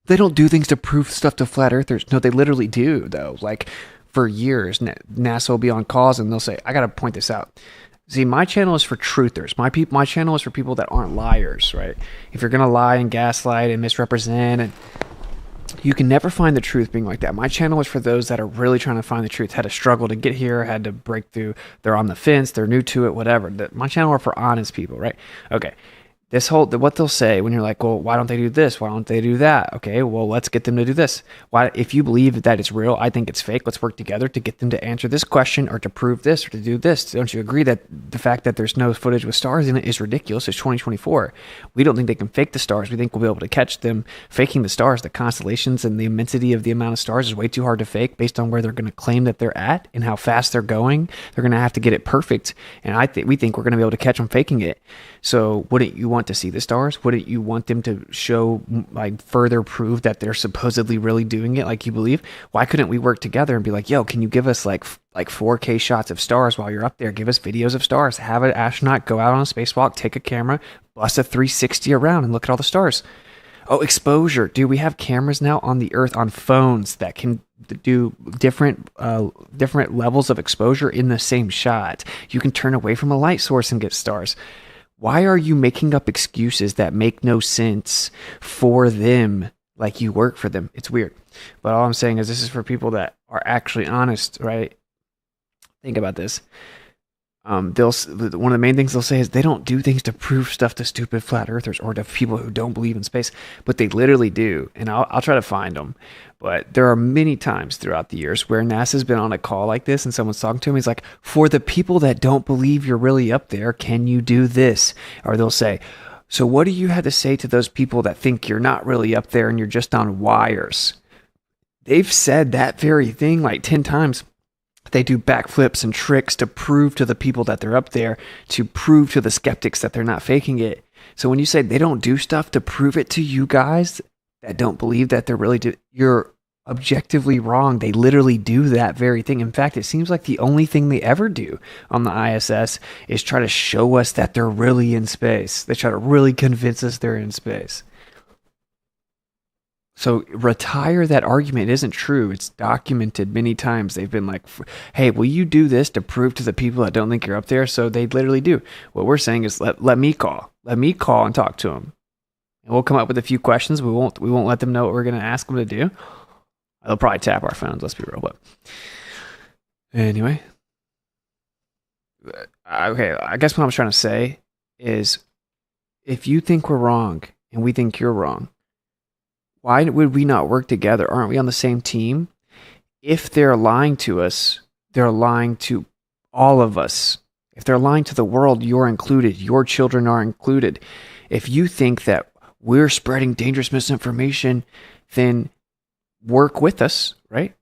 B: They don't do things to prove stuff to flat earthers. No, they literally do, though. Like, for years, NASA will be on calls and they'll say, I got to point this out. See, my channel is for truthers. My channel is for people that aren't liars, right? If you're going to lie and gaslight and misrepresent, and you can never find the truth being like that. My channel is for those that are really trying to find the truth, had to struggle to get here, had to break through, they're on the fence, they're new to it, whatever. My channel are for honest people, right? Okay. What they'll say when you're like, well, why don't they do this? Why don't they do that? Okay, well, let's get them to do this. Why, if you believe that it's real, I think it's fake. Let's work together to get them to answer this question or to prove this or to do this. Don't you agree that the fact that there's no footage with stars in it is ridiculous? It's 2024. We don't think they can fake the stars. We think we'll be able to catch them faking the stars. The constellations and the immensity of the amount of stars is way too hard to fake based on where they're going to claim that they're at and how fast they're going. They're going to have to get it perfect. And we think we're going to be able to catch them faking it. So wouldn't you want to see the stars? Wouldn't you want them to show, like, further prove that they're supposedly really doing it like you believe? Why couldn't we work together and be like, yo, can you give us like 4K shots of stars while you're up there? Give us videos of stars. Have an astronaut go out on a spacewalk, take a camera, bust a 360 around and look at all the stars. Oh, exposure. Dude, we have cameras now on the Earth on phones that can do different levels of exposure in the same shot. You can turn away from a light source and get stars. Why are you making up excuses that make no sense for them like you work for them? It's weird. But all I'm saying is this is for people that are actually honest, right? Think about this. One of the main things they'll say is they don't do things to prove stuff to stupid flat earthers or to people who don't believe in space, but they literally do. And I'll try to find them. But there are many times throughout the years where NASA's been on a call like this and someone's talking to him. He's like, for the people that don't believe you're really up there, can you do this? Or they'll say, so what do you have to say to those people that think you're not really up there and you're just on wires? They've said that very thing like 10 times. They do backflips and tricks to prove to the people that they're up there, to prove to the skeptics that they're not faking it. So when you say they don't do stuff to prove it to you guys that don't believe that they're really you're objectively wrong. They literally do that very thing. In fact, it seems like the only thing they ever do on the ISS is try to show us that they're really in space. They try to really convince us they're in space. So retire that argument. It isn't true. It's documented many times. They've been like, hey, will you do this to prove to the people that don't think you're up there? So they literally do. What we're saying is let me call. Let me call and talk to them. And we'll come up with a few questions. We won't let them know what we're going to ask them to do. They'll probably tap our phones, let's be real. But anyway. Okay, I guess what I'm trying to say is if you think we're wrong and we think you're wrong, why would we not work together? Aren't we on the same team? If they're lying to us, they're lying to all of us. If they're lying to the world, you're included. Your children are included. If you think that we're spreading dangerous misinformation, then work with us, right?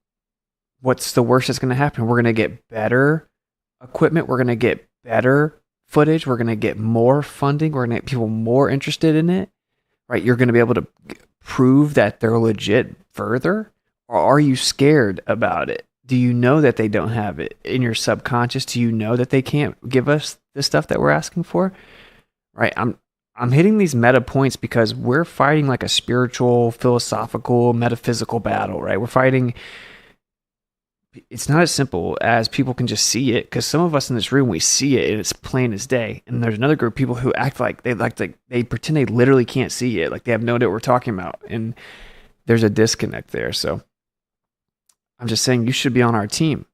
B: What's the worst that's going to happen? We're going to get better equipment. We're going to get better footage. We're going to get more funding. We're going to get people more interested in it, right? You're going to be able to prove that they're legit further? Or are you scared about it? Do you know that they don't have it in your subconscious? Do you know that they can't give us the stuff that we're asking for? Right? I'm hitting these meta points because we're fighting like a spiritual, philosophical, metaphysical battle, right? We're fighting. It's not as simple as people can just see it, because some of us in this room, we see it and it's plain as day. And there's another group of people who act like they pretend they literally can't see it, like they have no idea what we're talking about. And there's a disconnect there. So I'm just saying you should be on our team.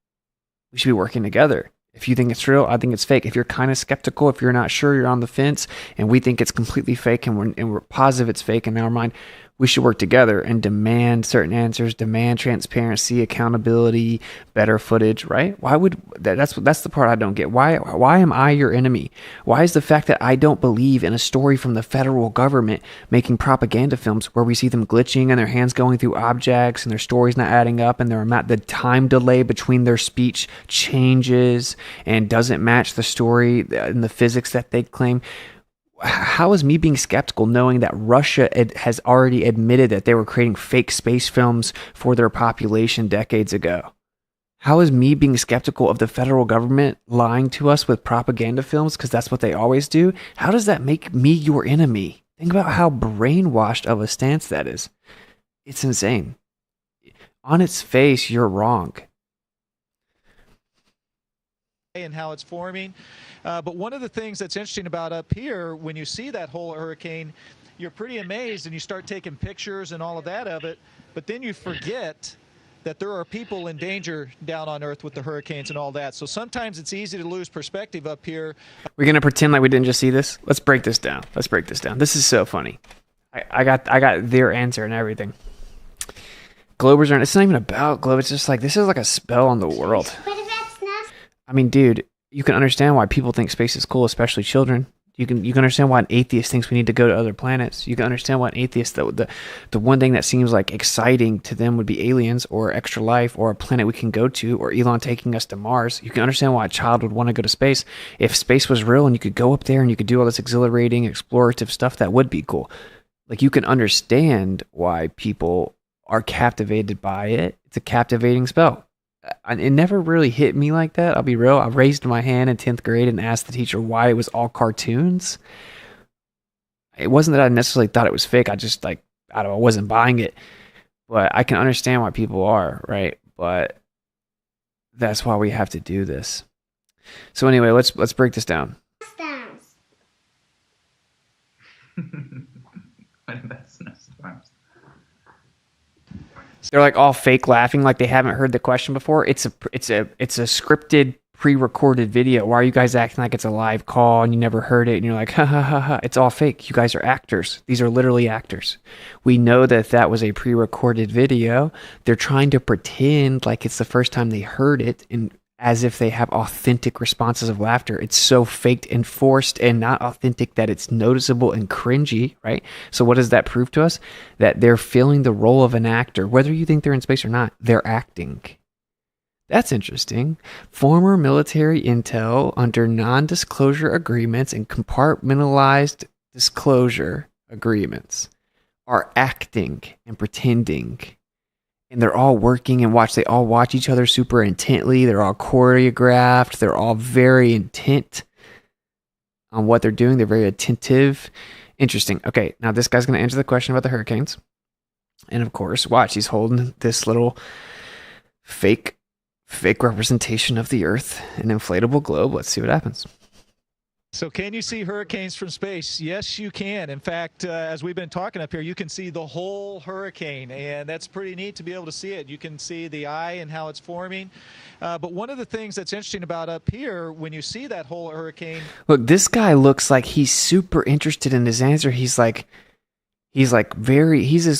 B: We should be working together. If you think it's real, I think it's fake. If you're kind of skeptical, if you're not sure, you're on the fence, and we think it's completely fake and we're positive it's fake in our mind, we should work together and demand certain answers, demand transparency, accountability, better footage, right? Why would that's the part I don't get. Why am I your enemy? Why is the fact that I don't believe in a story from the federal government making propaganda films where we see them glitching and their hands going through objects and their stories not adding up and the time delay between their speech changes and doesn't match the story and the physics that they claim? How is me being skeptical knowing that Russia has already admitted that they were creating fake space films for their population decades ago? How is me being skeptical of the federal government lying to us with propaganda films, because that's what they always do? How does that make me your enemy? Think about how brainwashed of a stance that is. It's insane. On its face, you're wrong.
I: and how it's forming. But one of the things that's interesting about up here, when you see that whole hurricane, you're pretty amazed and you start taking pictures and all of that of it, but then you forget that there are people in danger down on Earth with the hurricanes and all that. So sometimes it's easy to lose perspective up here.
B: We're going to pretend like we didn't just see this? Let's break this down. Let's break this down. This is so funny. I got their answer and everything. Globers aren't, it's not even about globe. It's just like, this is like a spell on the world.
G: What about snow?
B: I mean, dude, you can understand why people think space is cool, especially children. You can understand why an atheist thinks we need to go to other planets. You can understand why an atheist, the one thing that seems like exciting to them would be aliens or extra life or a planet we can go to or Elon taking us to Mars. You can understand why a child would want to go to space. If space was real and you could go up there and you could do all this exhilarating, explorative stuff, that would be cool. Like, you can understand why people are captivated by it. It's a captivating spell. It never really hit me like that. I'll be real. I raised my hand in 10th grade and asked the teacher why it was all cartoons. It wasn't that I necessarily thought it was fake. I just I wasn't buying it. But I can understand why people are, right? But that's why we have to do this. So anyway, let's break this down.
G: Snowstorms.
F: What about snowstorms?
B: They're like all fake laughing, like they haven't heard the question before. It's a scripted, pre-recorded video. Why are you guys acting like it's a live call and you never heard it? And you're like, ha ha ha ha. It's all fake. You guys are actors. These are literally actors. We know that was a pre-recorded video. They're trying to pretend like it's the first time they heard it, and as if they have authentic responses of laughter. It's so faked and forced and not authentic that it's noticeable and cringy, right? So what does that prove to us? That they're filling the role of an actor. Whether you think they're in space or not, they're acting. That's interesting. Former military intel under non-disclosure agreements and compartmentalized disclosure agreements are acting and pretending. And they're all working and they all watch each other super intently. They're all choreographed. They're all very intent on what they're doing. They're very attentive. Interesting. Okay, now this guy's going to answer the question about the hurricanes. And of course, watch, he's holding this little fake representation of the Earth, an inflatable globe. Let's see what happens.
I: So can you see hurricanes from space? Yes, you can. In fact, as we've been talking up here, you can see the whole hurricane, and that's pretty neat to be able to see it. You can see the eye and how it's forming. But one of the things that's interesting about up here, when you see that whole hurricane...
B: Look, this guy looks like he's super interested in his answer. He's as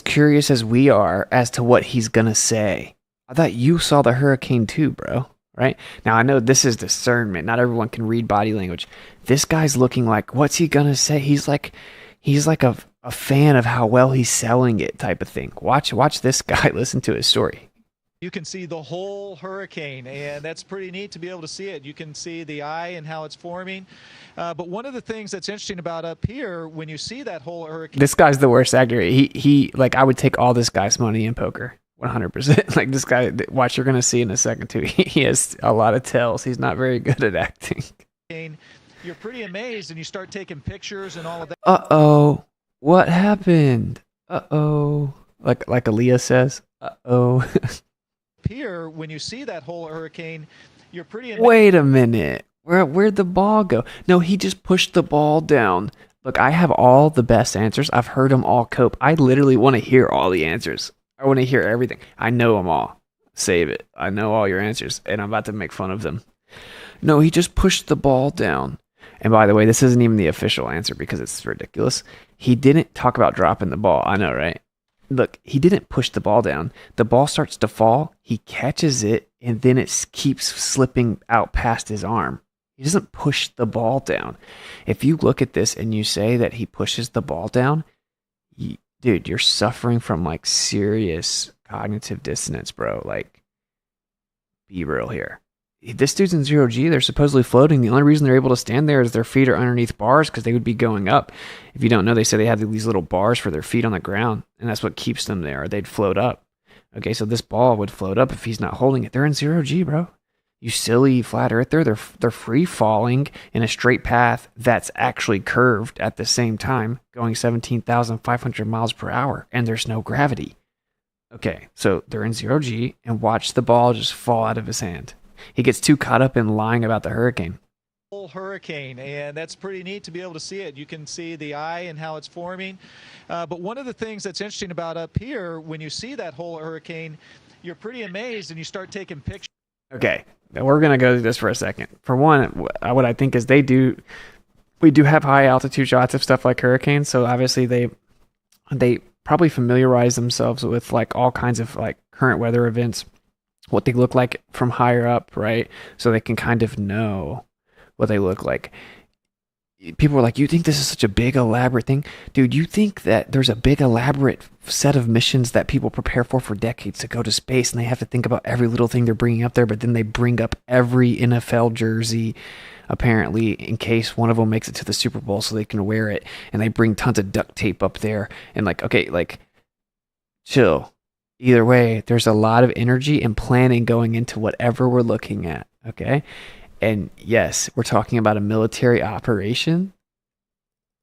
B: curious as we are as to what he's going to say. I thought you saw the hurricane too, bro. Right? Now, I know this is discernment. Not everyone can read body language. This guy's looking like, what's he going to say? He's like a fan of how well he's selling it type of thing. Watch this guy. Listen to his story.
I: You can see the whole hurricane, and that's pretty neat to be able to see it. You can see the eye and how it's forming. But one of the things that's interesting about up here, when you see that whole hurricane...
B: This guy's the worst actor. He I would take all this guy's money in poker. 100%. Like this guy, watch, you're going to see in a second too. He has a lot of tells. He's not very good at acting.
I: You're pretty amazed and you start taking pictures and all of that.
B: Uh-oh. What happened? Uh-oh. Like Aaliyah says, uh-oh.
I: Here, when you see that whole hurricane, you're pretty amazed.
B: Wait a minute. Where'd the ball go? No, he just pushed the ball down. Look, I have all the best answers. I've heard them all cope. I literally want to hear all the answers. I want to hear everything. I know them all. Save it. I know all your answers, and I'm about to make fun of them. No, he just pushed the ball down. And by the way, this isn't even the official answer because it's ridiculous. He didn't talk about dropping the ball. I know, right? Look, he didn't push the ball down. The ball starts to fall. He catches it, and then it keeps slipping out past his arm. He doesn't push the ball down. If you look at this and you say that he pushes the ball down, dude, you're suffering from like serious cognitive dissonance, bro. Like, be real here. This dude's in 0G. They're supposedly floating. The only reason they're able to stand there is their feet are underneath bars because they would be going up. If you don't know, they say they have these little bars for their feet on the ground, and that's what keeps them there. They'd float up. Okay, so this ball would float up if he's not holding it. They're in 0G, bro. You silly flat earther. They're free falling in a straight path that's actually curved at the same time, going 17,500 miles per hour, and there's no gravity. Okay, so they're in 0G, and watch the ball just fall out of his hand. He gets too caught up in lying about the hurricane.
I: Whole hurricane, and that's pretty neat to be able to see it. You can see the eye and how it's forming. But one of the things that's interesting about up here, when you see that whole hurricane, you're pretty amazed and you start taking pictures.
B: Okay, we're going to go through this for a second. For one, what I think is we do have high altitude shots of stuff like hurricanes, so obviously they probably familiarize themselves with like all kinds of like current weather events, what they look like from higher up, right? So they can kind of know what they look like. People are like, you think this is such a big elaborate thing? Dude, you think that there's a big elaborate set of missions that people prepare for decades to go to space, and they have to think about every little thing they're bringing up there, but then they bring up every NFL jersey apparently in case one of them makes it to the Super Bowl so they can wear it, and they bring tons of duct tape up there, and like, okay, like, chill. Either way, there's a lot of energy and planning going into whatever we're looking at, okay? And yes, we're talking about a military operation.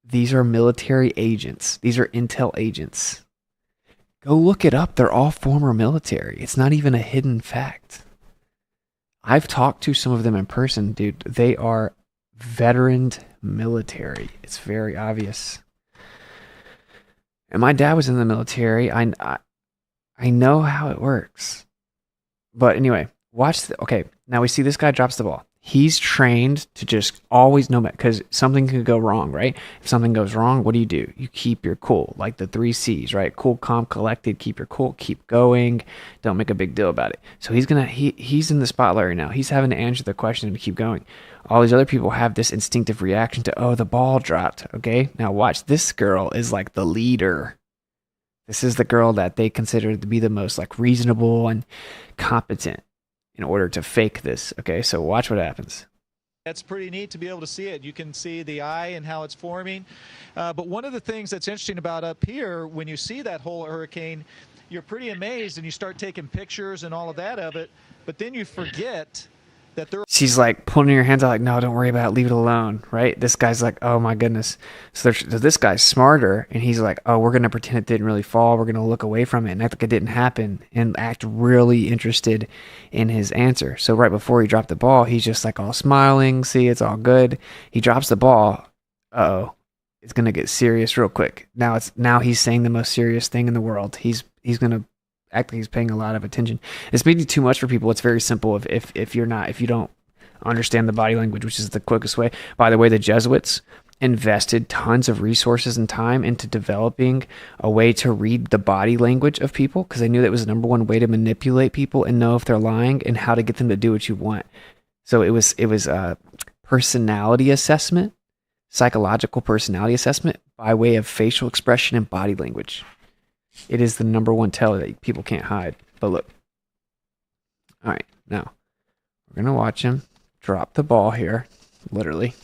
B: These are military agents. These are intel agents. Go look it up. They're all former military. It's not even a hidden fact. I've talked to some of them in person, dude. They are veteran military. It's very obvious. And my dad was in the military. I know how it works. But anyway, okay, now we see this guy drops the ball. He's trained to just always know, because something could go wrong, right? If something goes wrong, what do? You keep your cool, like the 3 C's, right? Cool, calm, collected, keep your cool, keep going, don't make a big deal about it. So he's in the spotlight right now. He's having to answer the question and keep going. All these other people have this instinctive reaction to, oh, the ball dropped, okay? Now watch, this girl is like the leader. This is the girl that they consider to be the most like reasonable and competent in order to fake this. Okay, so watch what happens.
I: That's pretty neat to be able to see it. You can see the eye and how it's forming. But one of the things that's interesting about up here, when you see that whole hurricane, you're pretty amazed and you start taking pictures and all of that of it. But then you forget that there.
B: She's like pulling her hands out like, no, don't worry about it, leave it alone, right? This guy's like, oh my goodness. So this guy's smarter, and he's like, oh, we're going to pretend it didn't really fall. We're going to look away from it and act like it didn't happen and act really interested in his answer. So right before he dropped the ball, he's just like all smiling. See, it's all good. He drops the ball. Uh-oh. It's going to get serious real quick. Now he's saying the most serious thing in the world. He's going to act like he's paying a lot of attention. It's maybe too much for people. It's very simple if you don't understand the body language, which is the quickest way. By the way, the Jesuits invested tons of resources and time into developing a way to read the body language of people, because they knew that was the number one way to manipulate people and know if they're lying and how to get them to do what you want. So it was a personality assessment, psychological personality assessment by way of facial expression and body language. It is the number one tell that people can't hide. But look. All right, now we're going to watch him drop the ball here, literally.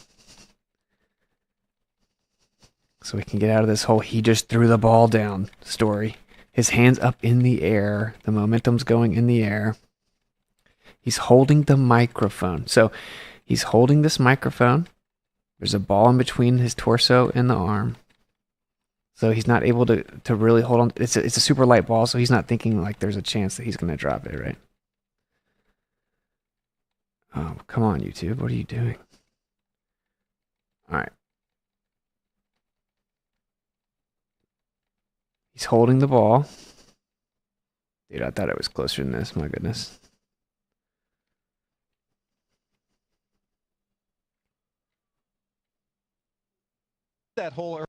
B: So we can get out of this whole he just threw the ball down story. His hands up in the air. The momentum's going in the air. He's holding the microphone. So he's holding this microphone. There's a ball in between his torso and the arm. So he's not able to really hold on. It's a super light ball, so he's not thinking like there's a chance that he's going to drop it, right? Oh, come on, YouTube. What are you doing? All right. He's holding the ball. Dude, I thought it was closer than this. My goodness.
I: That whole.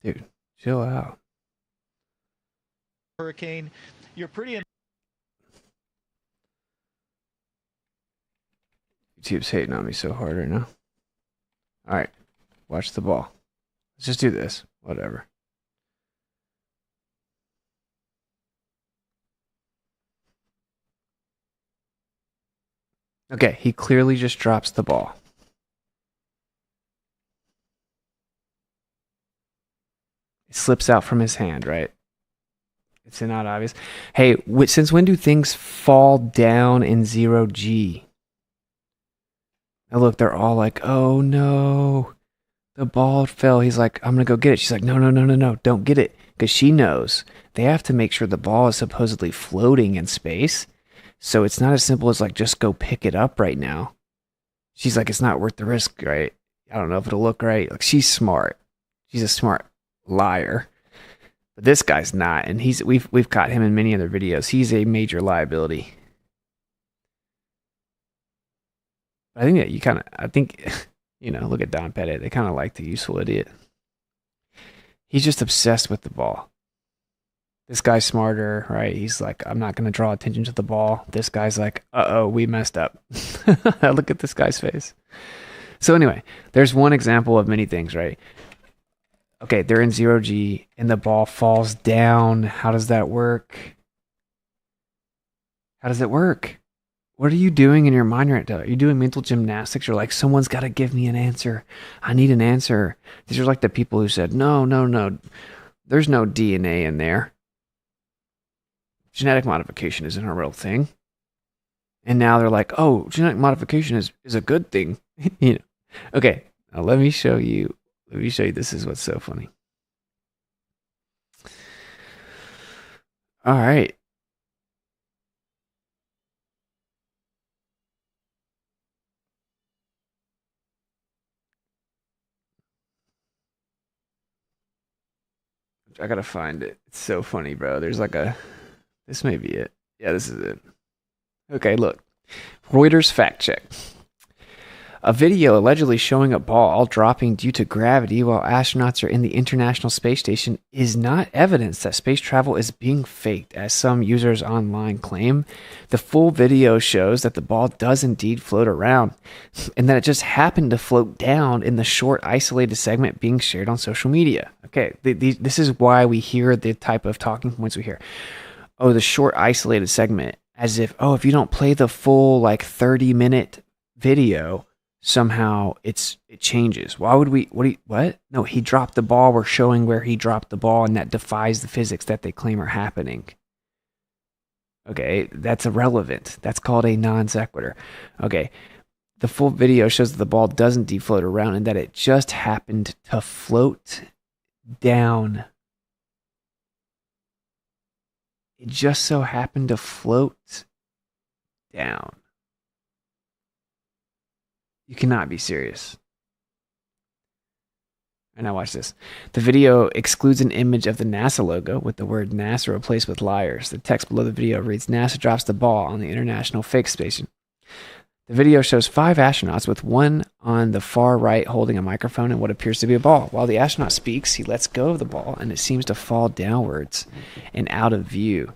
B: Dude, chill out.
I: Hurricane, you're pretty.
B: YouTube's hating on me so hard right now. All right, watch the ball. Let's just do this. Whatever. Okay, he clearly just drops the ball. It slips out from his hand, right? It's not obvious. Hey, since when do things fall down in 0G? Now look, they're all like, oh no, the ball fell. He's like, I'm going to go get it. She's like, no, don't get it. Because she knows they have to make sure the ball is supposedly floating in space. So it's not as simple as like, just go pick it up right now. She's like, it's not worth the risk, right? I don't know if it'll look right. Like, she's smart. She's a smart liar. But this guy's not, and we've caught him in many other videos. He's a major liability. I think that look at Don Pettit. They kind of like the useful idiot. He's just obsessed with the ball. This guy's smarter, right? He's like, I'm not going to draw attention to the ball. This guy's like, uh-oh, we messed up. Look at this guy's face. So anyway, there's one example of many things, right? Okay, they're in 0G and the ball falls down. How does that work? How does it work? What are you doing in your mind right now? Are you doing mental gymnastics? You're like, someone's got to give me an answer. I need an answer. These are like the people who said, no. There's no DNA in there. Genetic modification isn't a real thing. And now they're like, oh, genetic modification is a good thing. Okay, now let me show you. This is what's so funny. All right. I gotta find it. It's so funny, bro. There's like this may be it. Yeah, this is it. Okay, look. Reuters fact check. A video allegedly showing a ball dropping due to gravity while astronauts are in the International Space Station is not evidence that space travel is being faked, as some users online claim. The full video shows that the ball does indeed float around, and that it just happened to float down in the short, isolated segment being shared on social media. Okay, this is why we hear the type of talking points we hear. Oh, the short, isolated segment, as if, if you don't play the full, 30-minute video, somehow it changes. Why would we? What? No, he dropped the ball. We're showing where he dropped the ball, and that defies the physics that they claim are happening. Okay, that's irrelevant. That's called a non sequitur. Okay, the full video shows that the ball doesn't defloat around, and that it just happened to float down. It just so happened to float down. You cannot be serious. And now watch this. The video excludes an image of the NASA logo with the word NASA replaced with liars. The text below the video reads, NASA drops the ball on the International Fake Station. The video shows 5 astronauts with one on the far right holding a microphone and what appears to be a ball. While the astronaut speaks, he lets go of the ball and it seems to fall downwards and out of view.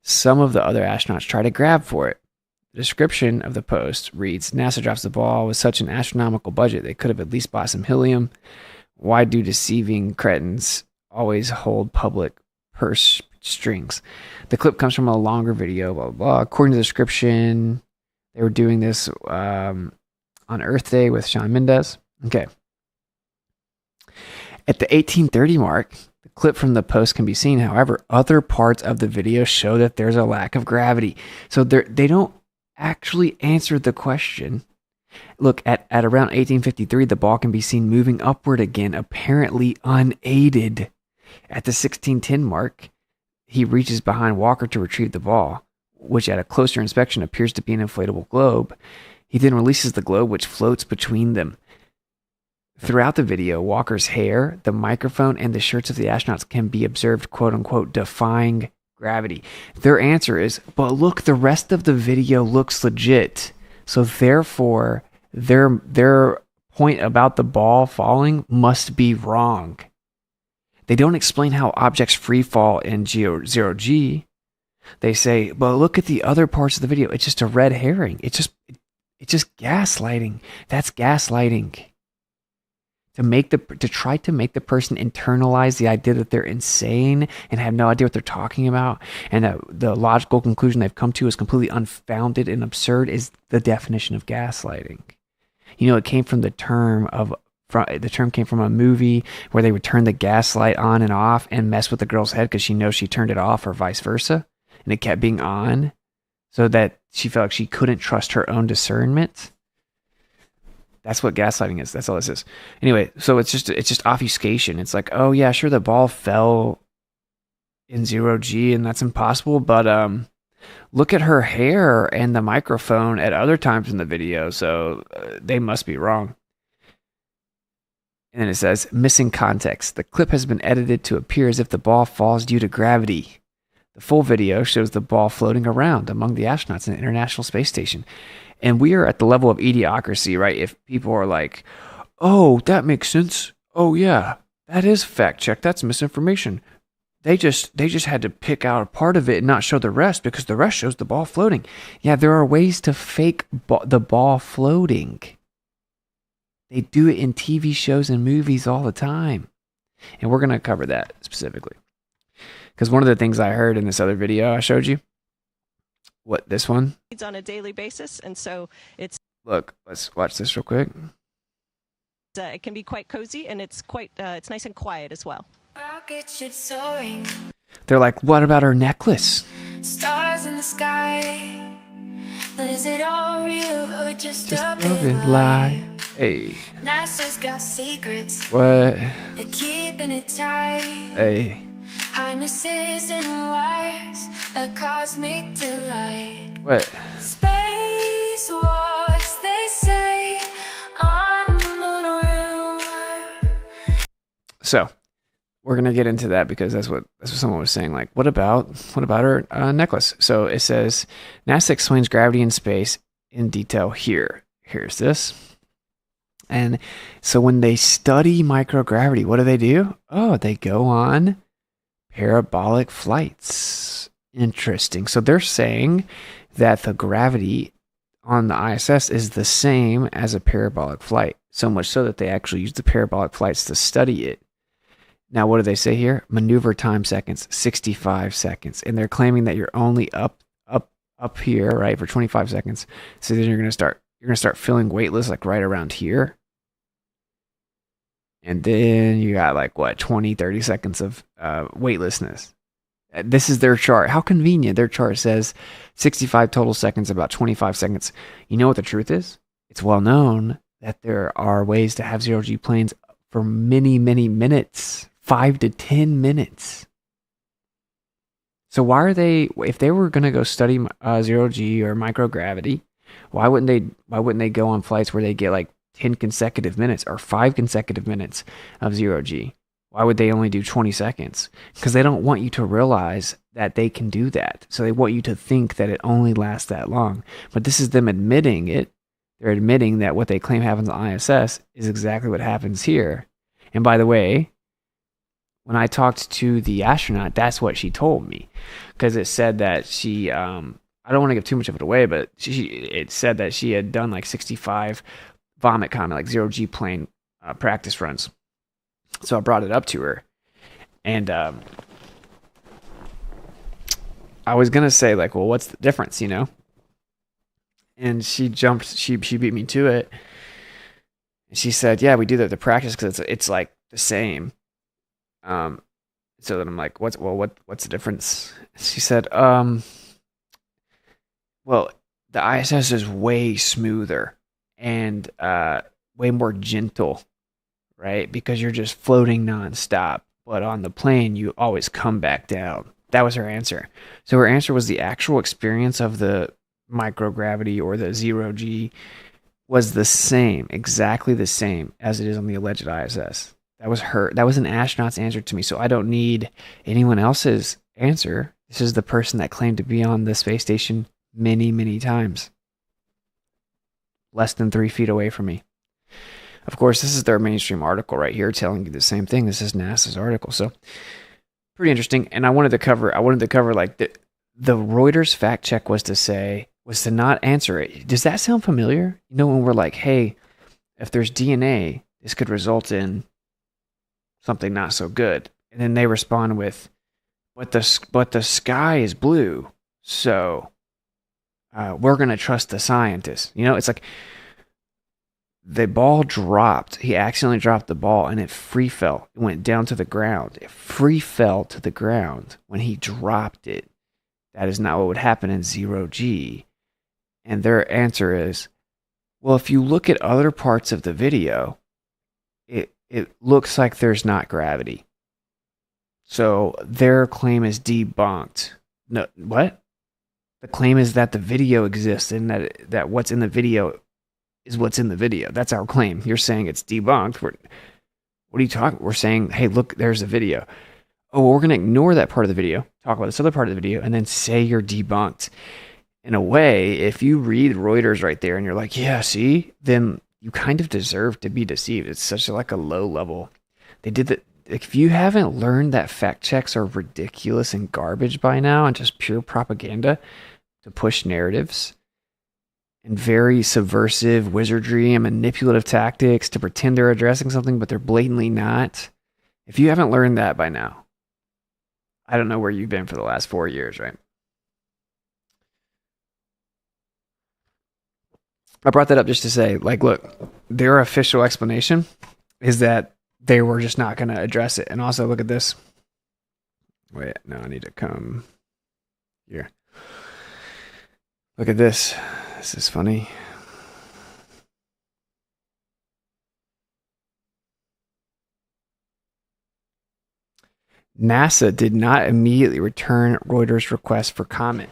B: Some of the other astronauts try to grab for it. The description of the post reads, NASA drops the ball with such an astronomical budget they could have at least bought some helium. Why do deceiving cretins always hold public purse strings? The clip comes from a longer video, blah, blah, blah. According to the description, they were doing this on Earth Day with Shawn Mendes. Okay. At the 1830 mark, the clip from the post can be seen. However, other parts of the video show that there's a lack of gravity. So they don't actually answered the question. Look, at around 1853, the ball can be seen moving upward again, apparently unaided. At the 1610 mark, he reaches behind Walker to retrieve the ball, which at a closer inspection appears to be an inflatable globe. He then releases the globe, which floats between them. Throughout the video, Walker's hair, the microphone, and the shirts of the astronauts can be observed, quote-unquote, defying gravity. Their answer is, but look, the rest of the video looks legit. So therefore, their point about the ball falling must be wrong. They don't explain how objects free fall in 0G. They say, but look at the other parts of the video. It's just a red herring. It's just gaslighting. That's gaslighting. To try to make the person internalize the idea that they're insane and have no idea what they're talking about, and the logical conclusion they've come to is completely unfounded and absurd, is the definition of gaslighting. It came from the term came from a movie where they would turn the gaslight on and off and mess with the girl's head because she knows she turned it off, or vice versa, and it kept being on, so that she felt like she couldn't trust her own discernment. That's what gaslighting is. That's all this is. Anyway, so it's just obfuscation. It's like, oh yeah, sure, the ball fell in 0G and that's impossible, but Look at her hair and the microphone at other times in the video, so they must be wrong. And then it says, missing context. The clip has been edited to appear as if the ball falls due to gravity. The full video shows the ball floating around among the astronauts in the International Space Station. And we are at the level of idiocracy, right? If people are like, oh, that makes sense. Oh, yeah, that is fact check. That's misinformation. They just had to pick out a part of it and not show the rest because the rest shows the ball floating. Yeah, there are ways to fake the ball floating. They do it in TV shows and movies all the time. And we're going to cover that specifically. Because one of the things I heard in this other video I showed you, what, this one?
C: It's on a daily basis, and so it's...
B: Look, let's watch this real quick.
C: It can be quite cozy, and it's nice and quiet as well.
D: Rocket ship soaring,
B: They're like, what about her necklace?
D: stars in the sky. But is it all real or just
B: Just
D: a
B: a
D: big
B: big
D: lie?
B: lie. Hey,
D: NASA's got secrets,
B: what?
D: they're keeping it tight.
B: Hey,
D: Harnesses and wires, a cosmic delight.
B: what?
D: Space wars, they say, on the moon or
B: So we're gonna get into that because that's what someone was saying. Like, what about her necklace? So it says NASA explains gravity in space in detail here. Here's this. And so when they study microgravity, what do? Oh, they go on parabolic flights. Interesting. So they're saying that the gravity on the ISS is the same as a parabolic flight, so much so that they actually use the parabolic flights to study it. Now, what do they say here? Maneuver time seconds, 65 seconds. And they're claiming that you're only up here, right, for 25 seconds. So then you're going to start feeling weightless like right around here. And then you got like what, 20, 30 seconds of weightlessness. This is their chart. How convenient. Their chart says 65 total seconds, about 25 seconds. You know what the truth is? It's well known that there are ways to have zero-G planes for many, many minutes, 5 to 10 minutes. So why are they, if they were going to go study zero-G or microgravity, why wouldn't they go on flights where they get like 10 consecutive minutes or 5 consecutive minutes of zero-G? Why would they only do 20 seconds? Because they don't want you to realize that they can do that. So they want you to think that it only lasts that long. But this is them admitting it. They're admitting that what they claim happens on ISS is exactly what happens here. And by the way, when I talked to the astronaut, that's what she told me. Because it said that she, I don't want to give too much of it away, but it said that she had done like 65 vomit comment, like zero-G plane practice runs. So I brought it up to her, and I was gonna say like, well, what's the difference, you know? And she beat me to it, and she said, yeah, we do that to practice because it's like the same. So then I'm like, what's the difference? She said, well, the ISS is way smoother and way more gentle. Right? Because you're just floating nonstop. But on the plane, you always come back down. That was her answer. So her answer was the actual experience of the microgravity or the zero-G was the same, exactly the same as it is on the alleged ISS. That was an astronaut's answer to me. So I don't need anyone else's answer. This is the person that claimed to be on the space station many, many times. Less than 3 feet away from me. Of course, this is their mainstream article right here telling you the same thing. This is NASA's article. So pretty interesting. And I wanted to cover like the Reuters fact check was to not answer it. Does that sound familiar? You know, when we're like, hey, if there's DNA, this could result in something not so good. And then they respond with, but the sky is blue. So we're going to trust the scientists. You know, it's like, the ball dropped. He accidentally dropped the ball and it free fell. It went down to the ground. It free fell to the ground when he dropped it. That is not what would happen in zero-G. And their answer is, well, if you look at other parts of the video, it looks like there's not gravity. So their claim is debunked. No, what? The claim is that the video exists and that what's in the video is what's in the video. That's our claim. You're saying it's debunked. What are you talking? We're saying, hey, look, there's a video. Oh, well, we're going to ignore that part of the video, talk about this other part of the video, and then say you're debunked. In a way, if you read Reuters right there and you're like, yeah, see, then you kind of deserve to be deceived. It's such like a low level. They did that. If you haven't learned that fact checks are ridiculous and garbage by now and just pure propaganda to push narratives and very subversive wizardry and manipulative tactics to pretend they're addressing something, but they're blatantly not. If you haven't learned that by now, I don't know where you've been for the last 4 years, right? I brought that up just to say, like, look, their official explanation is that they were just not going to address it. And also, look at this. Wait, no, I need to come here. Look at this. This is funny. NASA did not immediately return Reuters' request for comment.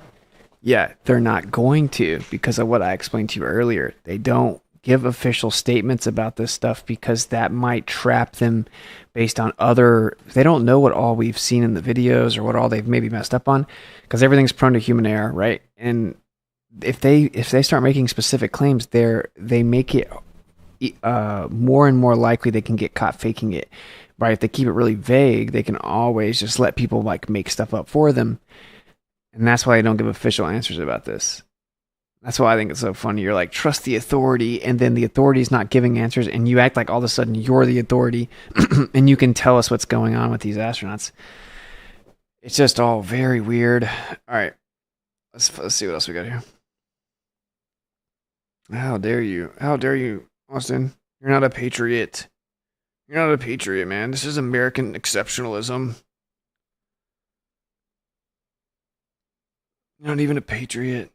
B: Yeah, they're not going to because of what I explained to you earlier. They don't give official statements about this stuff because that might trap them based on other... They don't know what all we've seen in the videos or what all they've maybe messed up on because everything's prone to human error, right? And if they start making specific claims, they make it more and more likely they can get caught faking it, right? If they keep it really vague, they can always just let people like make stuff up for them. And that's why I don't give official answers about this. That's why I think it's so funny. You're like, trust the authority, and then the authority is not giving answers, and you act like all of a sudden you're the authority, and you can tell us what's going on with these astronauts. It's just all very weird. All right, let's see what else we got here. How dare you? How dare you, Austin? You're not a patriot. You're not a patriot, man. This is American exceptionalism. You're not even a patriot.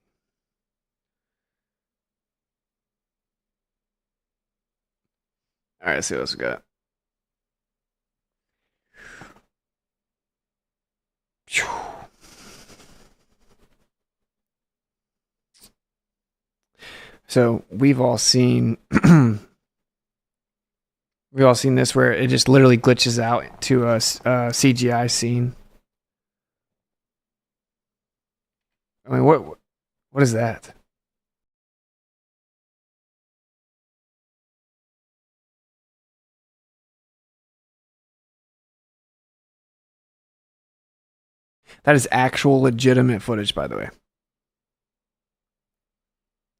B: All right, let's see what else we got. So we've all seen this where it just literally glitches out to a CGI scene. I mean, what is that? That is actual legitimate footage, by the way.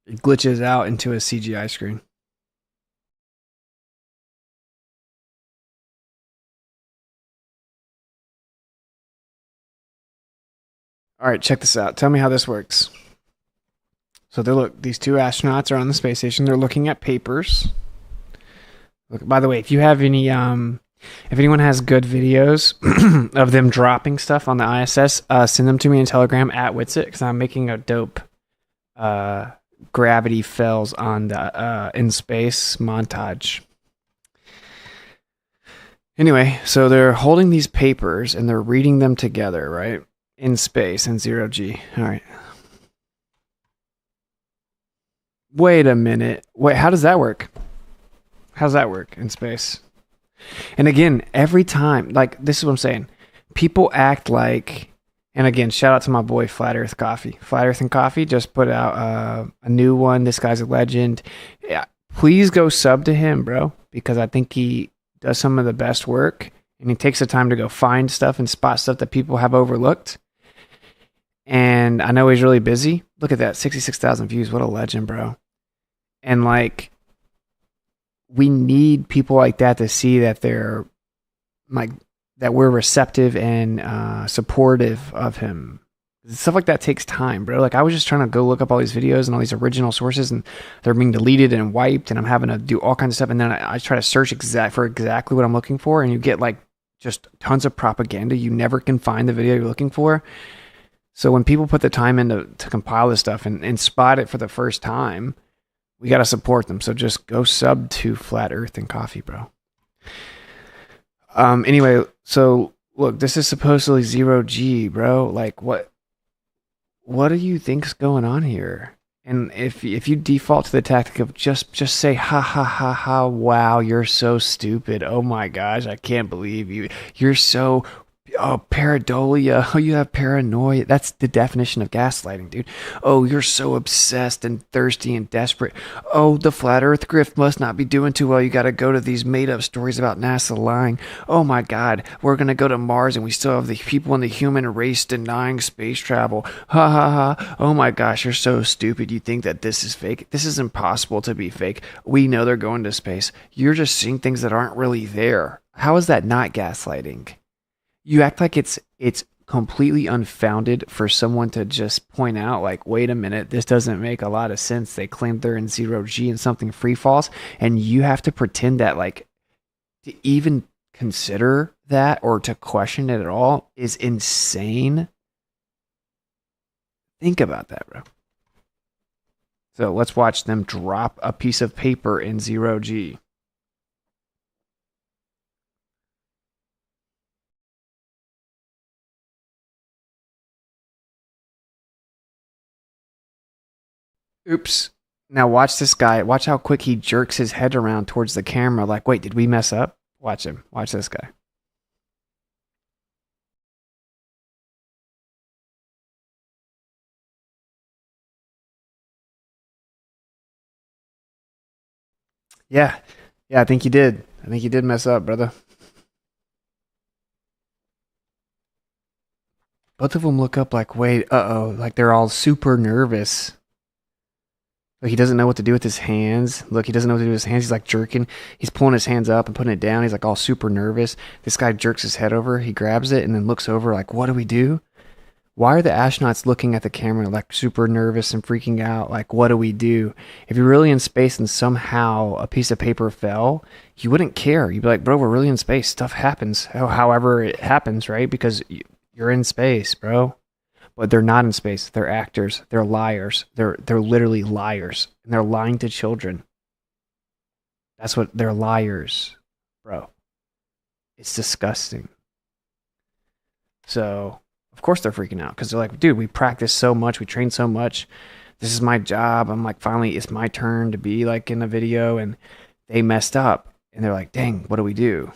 B: It glitches out into a CGI screen. All right, check this out. Tell me how this works. So these two astronauts are on the space station. They're looking at papers. Look, by the way, if you have any, if anyone has good videos of them dropping stuff on the ISS, send them to me in Telegram at Witsit because I'm making a dope gravity fells on the in space montage. Anyway, so they're holding these papers and they're reading them together, right? In space in 0G. All right. Wait a minute. Wait, how does that work? How's that work in space? And again, every time, like, this is what I'm saying. People act like, and again, shout out to my boy Flat Earth Coffee. Flat Earth and Coffee just put out a new one. This guy's a legend. Yeah, please go sub to him, bro, because I think he does some of the best work, and he takes the time to go find stuff and spot stuff that people have overlooked. And I know he's really busy. Look at that, 66,000 views. What a legend, bro. And like, we need people like that to see that they're like, that we're receptive and supportive of him. Stuff like that takes time, bro. Like, I was just trying to go look up all these videos and all these original sources, and they're being deleted and wiped, and I'm having to do all kinds of stuff. And then I try to search for exactly what I'm looking for, and you get like just tons of propaganda. You never can find the video you're looking for. So when people put the time in to compile this stuff and spot it for the first time, we got to support them. So just go sub to Flat Earth and Coffee, bro. Anyway, so look, this is supposedly 0G, bro. Like, what what do you think's going on here? And if you default to the tactic of just say ha ha ha ha, wow, you're so stupid. Oh my gosh, I can't believe you. You're so pareidolia. Oh, you have paranoia. That's the definition of gaslighting, dude. Oh, you're so obsessed and thirsty and desperate. Oh, the flat earth grift must not be doing too well. You got to go to these made up stories about NASA lying. Oh my God, we're going to go to Mars and we still have the people in the human race denying space travel. Ha ha ha. Oh my gosh, you're so stupid. You think that this is fake. This is impossible to be fake. We know they're going to space. You're just seeing things that aren't really there. How is that not gaslighting? You act like it's completely unfounded for someone to just point out, like, wait a minute, this doesn't make a lot of sense. They claim they're in 0G and something free falls, and you have to pretend that, like, to even consider that or to question it at all is insane. Think about that, bro. So let's watch them drop a piece of paper in 0G. Oops. Now watch this guy. Watch how quick he jerks his head around towards the camera. Like, wait, did we mess up? Watch him. Watch this guy. Yeah. Yeah, I think you did. I think you did mess up, brother. Both of them look up like, wait, uh-oh. Like they're all super nervous. Like he doesn't know what to do with his hands. Look, he doesn't know what to do with his hands. He's like jerking. He's pulling his hands up and putting it down. He's like all super nervous. This guy jerks his head over. He grabs it and then looks over like, what do we do? Why are the astronauts looking at the camera like super nervous and freaking out? Like, what do we do? If you're really in space and somehow a piece of paper fell, you wouldn't care. You'd be like, bro, we're really in space. Stuff happens. However it happens, right? Because you're in space, bro. But they're not in space. They're actors. They're liars. They're literally liars. And they're lying to children. That's what they're liars, bro. It's disgusting. So, of course they're freaking out because they're like, dude, we practice so much. We train so much. This is my job. I'm like, finally, it's my turn to be like in a video. And they messed up. And they're like, dang, what do we do?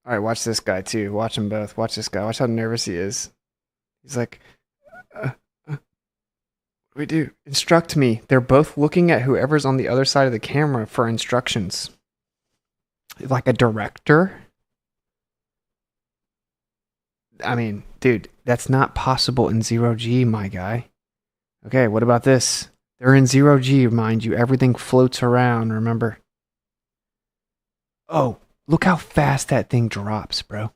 B: All right, watch this guy too. Watch them both. Watch this guy. Watch how nervous he is. He's like, what do we do? Instruct me. They're both looking at whoever's on the other side of the camera for instructions. Like a director? I mean, dude, that's not possible in 0G, my guy. Okay, what about this? They're in 0G, mind you. Everything floats around, remember? Oh, look how fast that thing drops, bro.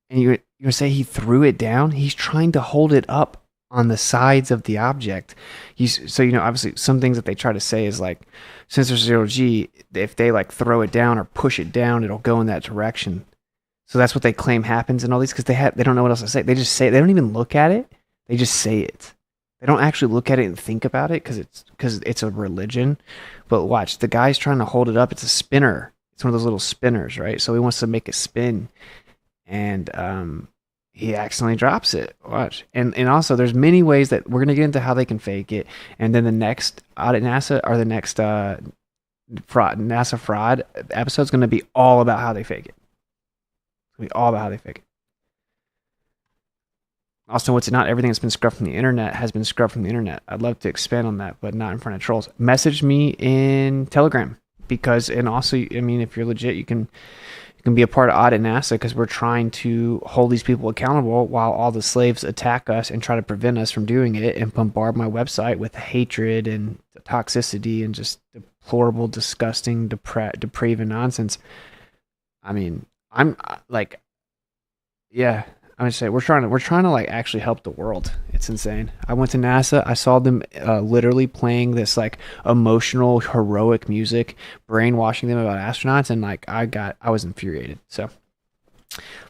B: And you're going to say he threw it down? He's trying to hold it up on the sides of the object. So, obviously some things that they try to say is like, since there's 0G, if they like throw it down or push it down, it'll go in that direction. So that's what they claim happens in all these because they don't know what else to say. They just say it. They don't even look at it. They just say it. They don't actually look at it and think about it because it's a religion. But watch, the guy's trying to hold it up. It's a spinner. It's one of those little spinners, right? So he wants to make it spin, and he accidentally drops it. Watch, and also there's many ways that we're gonna get into how they can fake it, and then the next audit NASA or the next NASA fraud episode is gonna be all about how they fake it. It's gonna be all about how they fake it. Also, what's not everything that's been scrubbed from the internet has been scrubbed from the internet. I'd love to expand on that, but not in front of trolls. Message me in Telegram. And also, I mean, if you're legit, you can be a part of Audit NASA because we're trying to hold these people accountable while all the slaves attack us and try to prevent us from doing it and bombard my website with hatred and toxicity and just deplorable, disgusting, depraved nonsense. I mean, I'm like, yeah, I'm gonna say we're trying to like actually help the world. It's insane. I went to NASA. I saw them literally playing this like emotional, heroic music, brainwashing them about astronauts, and like I was infuriated. So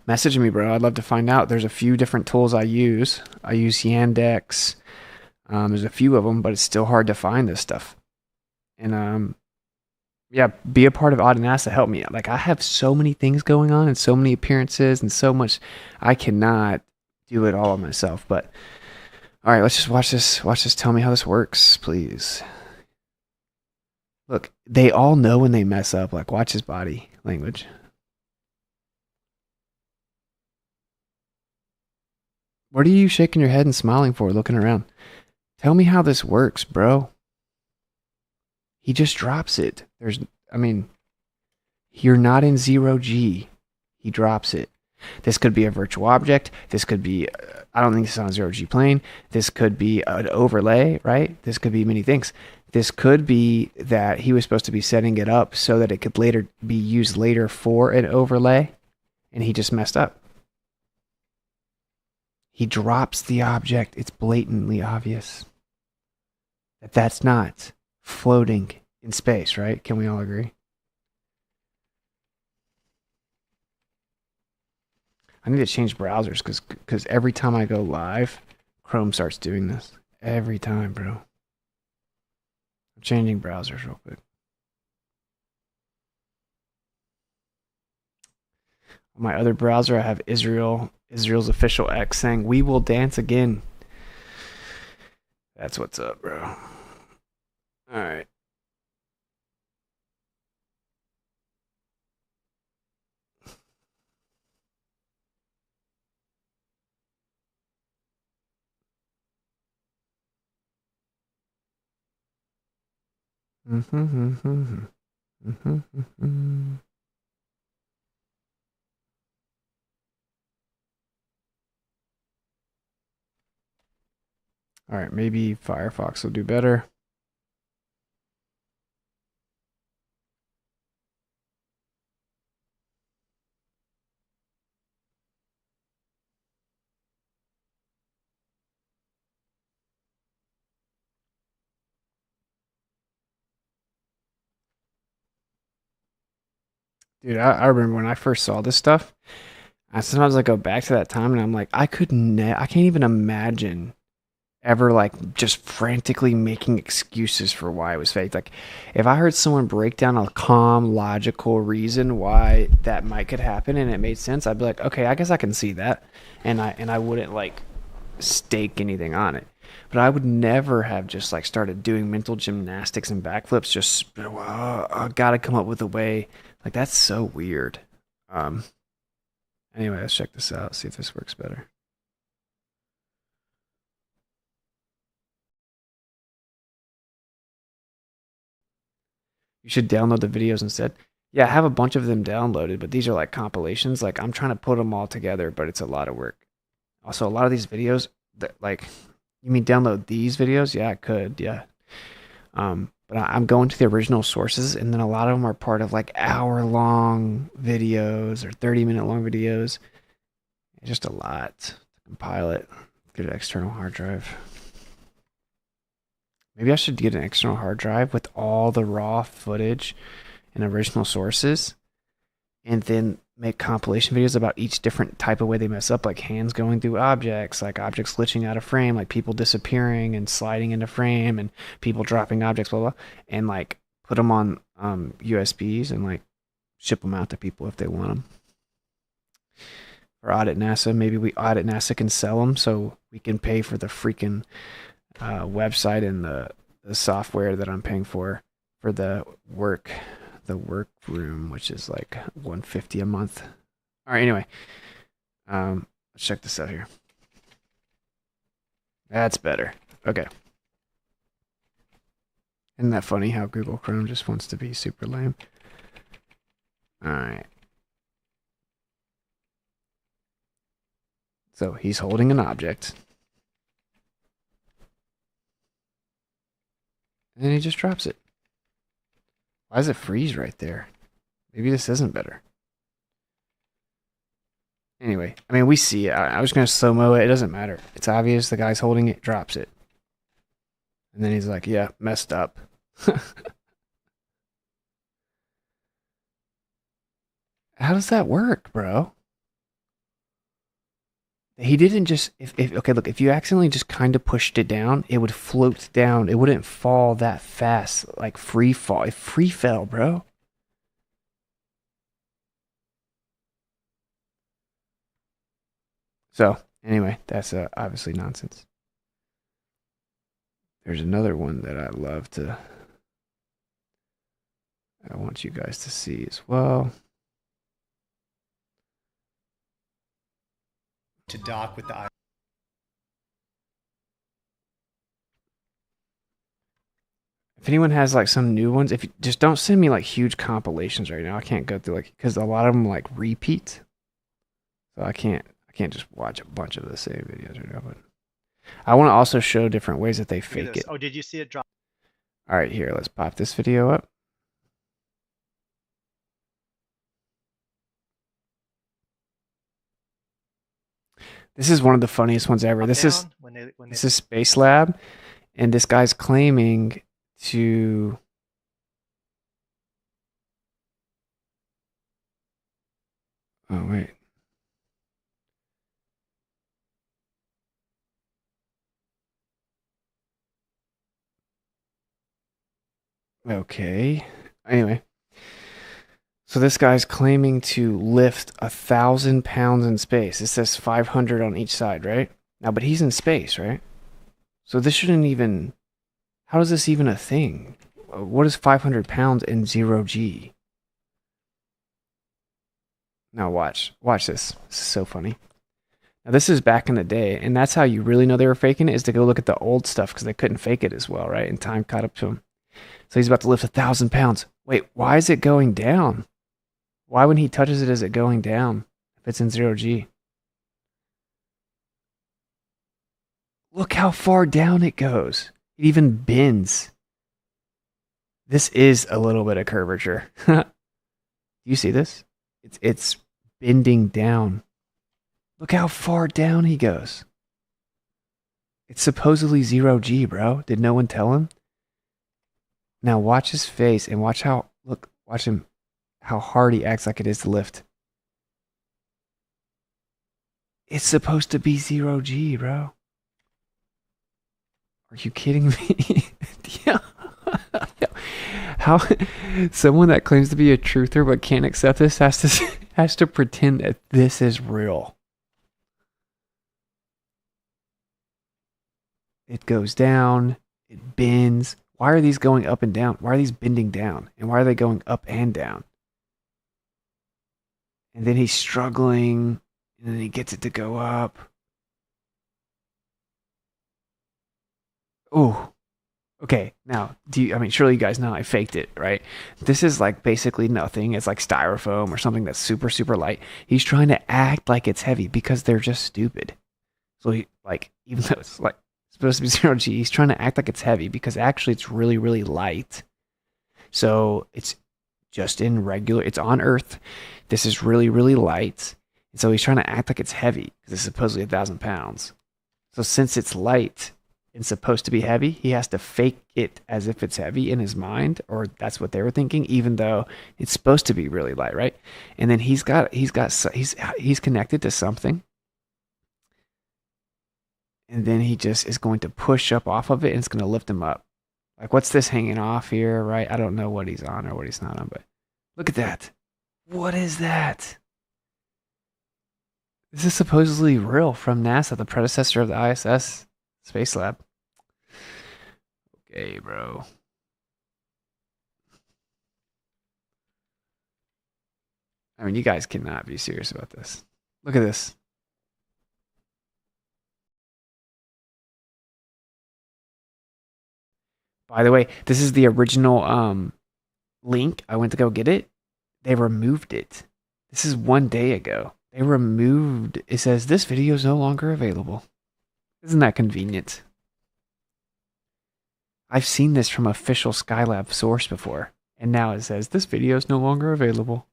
B: message me, bro. I'd love to find out. There's a few different tools I use. I use Yandex. There's a few of them, but it's still hard to find this stuff. And yeah, be a part of Odd NASA. Help me. Like I have so many things going on and so many appearances and so much. I cannot do it all myself. But all right, let's just watch this. Watch this. Tell me how this works, please. Look, they all know when they mess up. Like watch his body language. What are you shaking your head and smiling for, looking around? Tell me how this works, bro. He just drops it. I mean, you're not in 0G. He drops it. This could be a virtual object. This could be, I don't think this is on a 0G plane. This could be an overlay, right? This could be many things. This could be that he was supposed to be setting it up so that it could later be used later for an overlay, and he just messed up. He drops the object. It's blatantly obvious that that's not floating in space, right? Can we all agree? I need to change browsers because every time I go live, Chrome starts doing this. Every time, bro. I'm changing browsers real quick. On my other browser, I have Israel's official X saying, "We will dance again." That's what's up, bro. All right. All right, maybe Firefox will do better. Dude, I remember when I first saw this stuff. Sometimes I go back to that time and I'm like, I can't even imagine ever like just frantically making excuses for why it was fake. Like if I heard someone break down a calm, logical reason why that might could happen and it made sense, I'd be like, okay, I guess I can see that. And I wouldn't like stake anything on it. But I would never have just like started doing mental gymnastics and backflips. Just I gotta come up with a way. Like that's so weird. Anyway, let's check this out. See if this works better. You should download the videos instead. Yeah, I have a bunch of them downloaded, but these are like compilations. Like I'm trying to put them all together, but it's a lot of work. Also, a lot of these videos, like, you mean download these videos? Yeah, I could. Yeah. But I'm going to the original sources, and then a lot of them are part of like hour-long videos or 30-minute long videos. It's just a lot to compile it. Get an external hard drive. Maybe I should get an external hard drive with all the raw footage and original sources, and then make compilation videos about each different type of way they mess up, like hands going through objects, like objects glitching out of frame, like people disappearing and sliding into frame, and people dropping objects, blah, blah, and like put them on USBs and like ship them out to people if they want them. Or Audit NASA, maybe Audit NASA can sell them so we can pay for the freaking website and the software that I'm paying for the work room, which is like $150 a month. All right, anyway, let's check this out here. That's better. Okay. Isn't that funny how Google Chrome just wants to be super lame? All right. So he's holding an object. And then he just drops it. Why does it freeze right there? Maybe this isn't better. Anyway, I mean, we see it. I was going to slow-mo it. It doesn't matter. It's obvious. The guy's holding it, drops it. And then he's like, yeah, messed up. How does that work, bro? He didn't just, okay, look, if you accidentally just kind of pushed it down, it would float down. It wouldn't fall that fast, like free fall. It free fell, bro. So, anyway, that's obviously nonsense. There's another one that I want you guys to see as well.
J: To dock with the
B: If anyone has like some new ones, if you just don't send me like huge compilations right now. I can't go through like because a lot of them like repeat, so I can't just watch a bunch of the same videos right now. But I want to also show different ways that they fake it.
J: Oh, did you see it drop?
B: All right, here, let's pop this video up. This is one of the funniest ones ever. This is Space Lab, and this guy's claiming to oh wait. Okay. Anyway. So this guy's claiming to lift 1,000 pounds in space. It says 500 on each side, right? Now, but he's in space, right? So this shouldn't even... How is this even a thing? What is 500 pounds in 0G? Now watch. Watch this. This is so funny. Now this is back in the day, and that's how you really know they were faking it, is to go look at the old stuff, because they couldn't fake it as well, right? And time caught up to him. So he's about to lift 1,000 pounds. Wait, why is it going down? Why when he touches it is it going down if it's in 0G? Look how far down it goes. It even bends. This is a little bit of curvature. Do you see this? It's bending down. Look how far down he goes. It's supposedly 0G, bro. Did no one tell him? Now watch his face and watch how, watch him, how hard he acts like it is to lift. It's supposed to be 0G, bro. Are you kidding me? Yeah. How someone that claims to be a truther but can't accept this has to pretend that this is real. It goes down, it bends. Why are these going up and down? Why are these bending down? And why are they going up and down? And then he's struggling, and then he gets it to go up. Oh, okay. Now, I mean, surely you guys know I faked it, right? This is like basically nothing. It's like styrofoam or something that's super, super light. He's trying to act like it's heavy because they're just stupid. So he, like, even though it's like supposed to be 0G, he's trying to act like it's heavy because actually it's really, really light. So it's just in regular, it's on Earth. This is really, really light. And so he's trying to act like it's heavy because it's supposedly 1,000 pounds. So since it's light and supposed to be heavy, he has to fake it as if it's heavy in his mind, or that's what they were thinking, even though it's supposed to be really light, right? And then he's connected to something. And then he just is going to push up off of it and it's going to lift him up. Like, what's this hanging off here, right? I don't know what he's on or what he's not on, but look at that. What is that? This is supposedly real from NASA, the predecessor of the ISS Space Lab. Okay, bro. I mean, you guys cannot be serious about this. Look at this. By the way, this is the original link. I went to go get it. They removed it. This is 1 day ago. They removed, it says this video is no longer available. Isn't that convenient? I've seen this from official Skylab source before, and now it says this video is no longer available.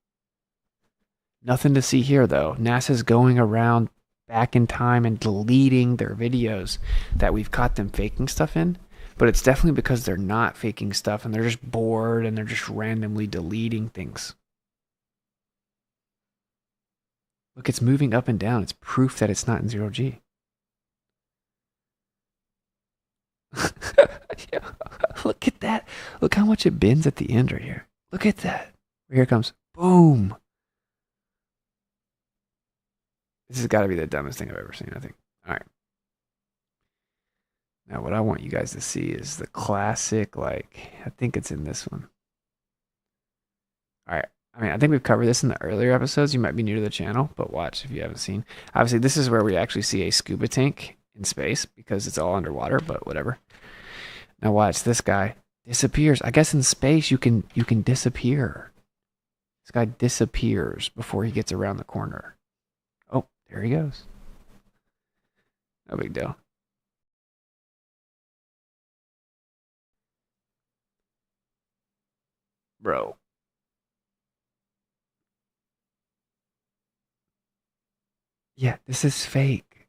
B: Nothing to see here, though. NASA's going around back in time and deleting their videos that we've caught them faking stuff in. But it's definitely because they're not faking stuff and they're just bored and they're just randomly deleting things. Look, it's moving up and down. It's proof that it's not in 0G. Yeah, look at that. Look how much it bends at the end right here. Look at that. Here it comes. Boom. This has got to be the dumbest thing I've ever seen, I think. All right. Now, what I want you guys to see is the classic, like, I think it's in this one. All right. I mean, I think we've covered this in the earlier episodes. You might be new to the channel, but watch if you haven't seen. Obviously, this is where we actually see a scuba tank in space because it's all underwater, but whatever. Now watch, this guy disappears. I guess in space you can disappear. This guy disappears before he gets around the corner. Oh, there he goes. No big deal. Bro. Yeah, this is fake,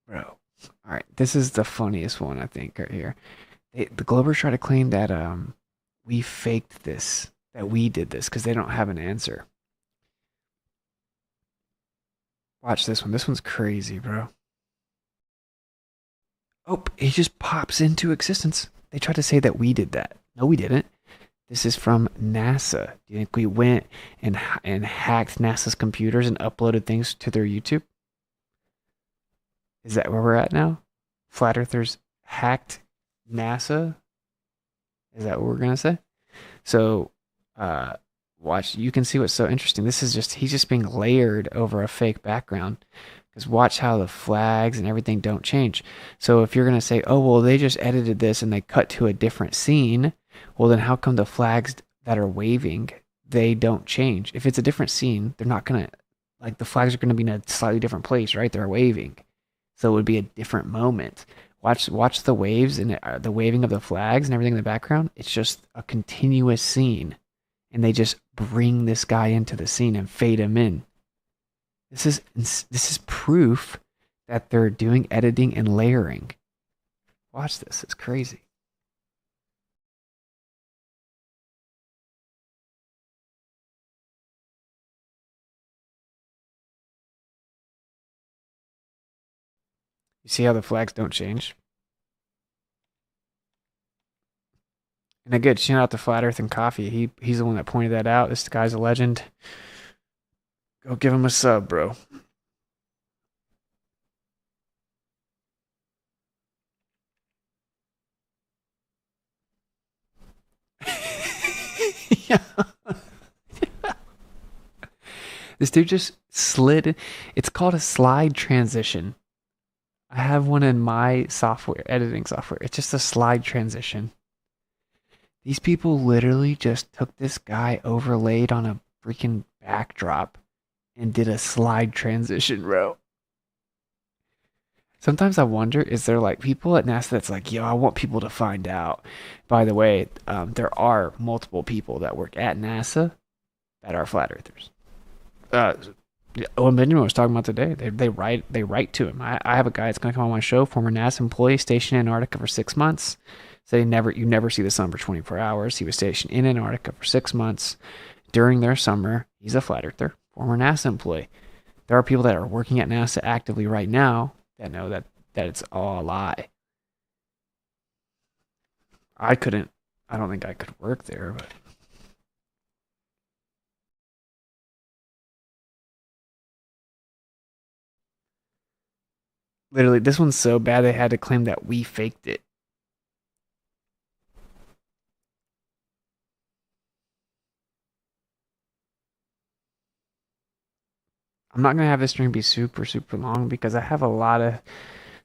B: bro. All right, this is the funniest one, I think, right here. The Globers try to claim that we faked this, that we did this, because they don't have an answer. Watch this one. This one's crazy, bro. Oh, it just pops into existence. They try to say that we did that. No, we didn't. This is from NASA. Do you think we went and hacked NASA's computers and uploaded things to their YouTube? Is that where we're at now? Flat Earthers hacked NASA? Is that what we're going to say? So, watch. You can see what's so interesting. This is just, he's just being layered over a fake background. Because watch how the flags and everything don't change. So if you're going to say, oh, well, they just edited this and they cut to a different scene, well, then how come the flags that are waving, they don't change? If it's a different scene, they're not going to, like, the flags are going to be in a slightly different place, right? They're waving. So it would be a different moment. Watch the waves and the waving of the flags and everything in the background. It's just a continuous scene. And they just bring this guy into the scene and fade him in. This is proof that they're doing editing and layering. Watch this. It's crazy. You see how the flags don't change? And a good shout out to Flat Earth and Coffee. He's the one that pointed that out. This guy's a legend. Go give him a sub, bro. Yeah. This dude just slid. It's called a slide transition. I have one in my software, editing software. It's just a slide transition. These people literally just took this guy, overlaid on a freaking backdrop, and did a slide transition, bro. Sometimes I wonder, is there like people at NASA that's like, yo, I want people to find out. By the way, there are multiple people that work at NASA that are flat earthers. Owen Benjamin was talking about today. They write to him. I have a guy that's going to come on my show, former NASA employee stationed in Antarctica for 6 months. So you never see the sun for 24 hours. He was stationed in Antarctica for 6 months during their summer. He's a flat earther, former NASA employee. There are people that are working at NASA actively right now that know that it's all a lie. I don't think I could work there, but literally, this one's so bad they had to claim that we faked it. I'm not going to have this stream be super, super long because I have a lot of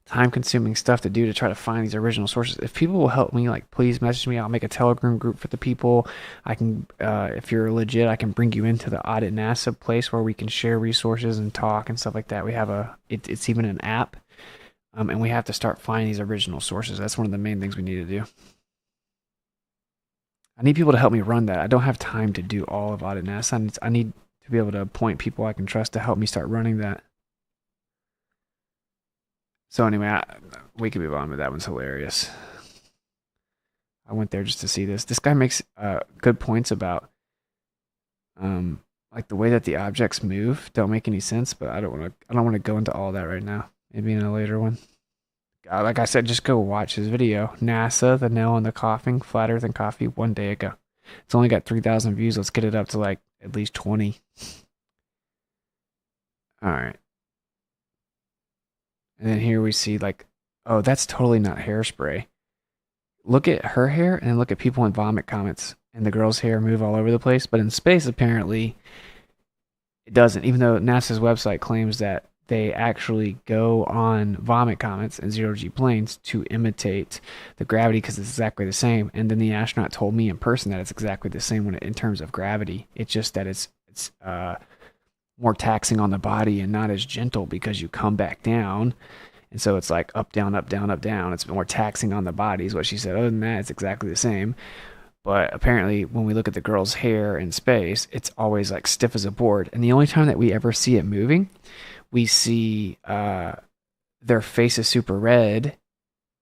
B: time-consuming stuff to do to try to find these original sources. If people will help me, like, please message me. I'll make a Telegram group for the people. I can, if you're legit, I can bring you into the Audit NASA place where we can share resources and talk and stuff like that. We have it's even an app, and we have to start finding these original sources. That's one of the main things we need to do. I need people to help me run that. I don't have time to do all of Audit NASA. I need to be able to appoint people I can trust to help me start running that. So anyway, we could move on, but that one's hilarious. I went there just to see this. This guy makes good points about like the way that the objects move don't make any sense, but I don't want to go into all that right now. Maybe in a later one. Like I said, just go watch his video. NASA, the nail in the coffin, flat earth and coffee, 1 day ago. It's only got 3,000 views. Let's get it up to like at least 20. All right. And then here we see like, oh, that's totally not hairspray. Look at her hair and then look at people in vomit comments. And the girl's hair move all over the place. But in space, apparently, it doesn't. Even though NASA's website claims that they actually go on vomit comments in zero-G planes to imitate the gravity because it's exactly the same. And then the astronaut told me in person that it's exactly the same in terms of gravity. It's just that it's more taxing on the body and not as gentle because you come back down. And so it's like up, down, up, down, up, down. It's more taxing on the body is what she said. Other than that, it's exactly the same. But apparently when we look at the girl's hair in space, it's always like stiff as a board. And the only time that we ever see it moving, we see their face is super red,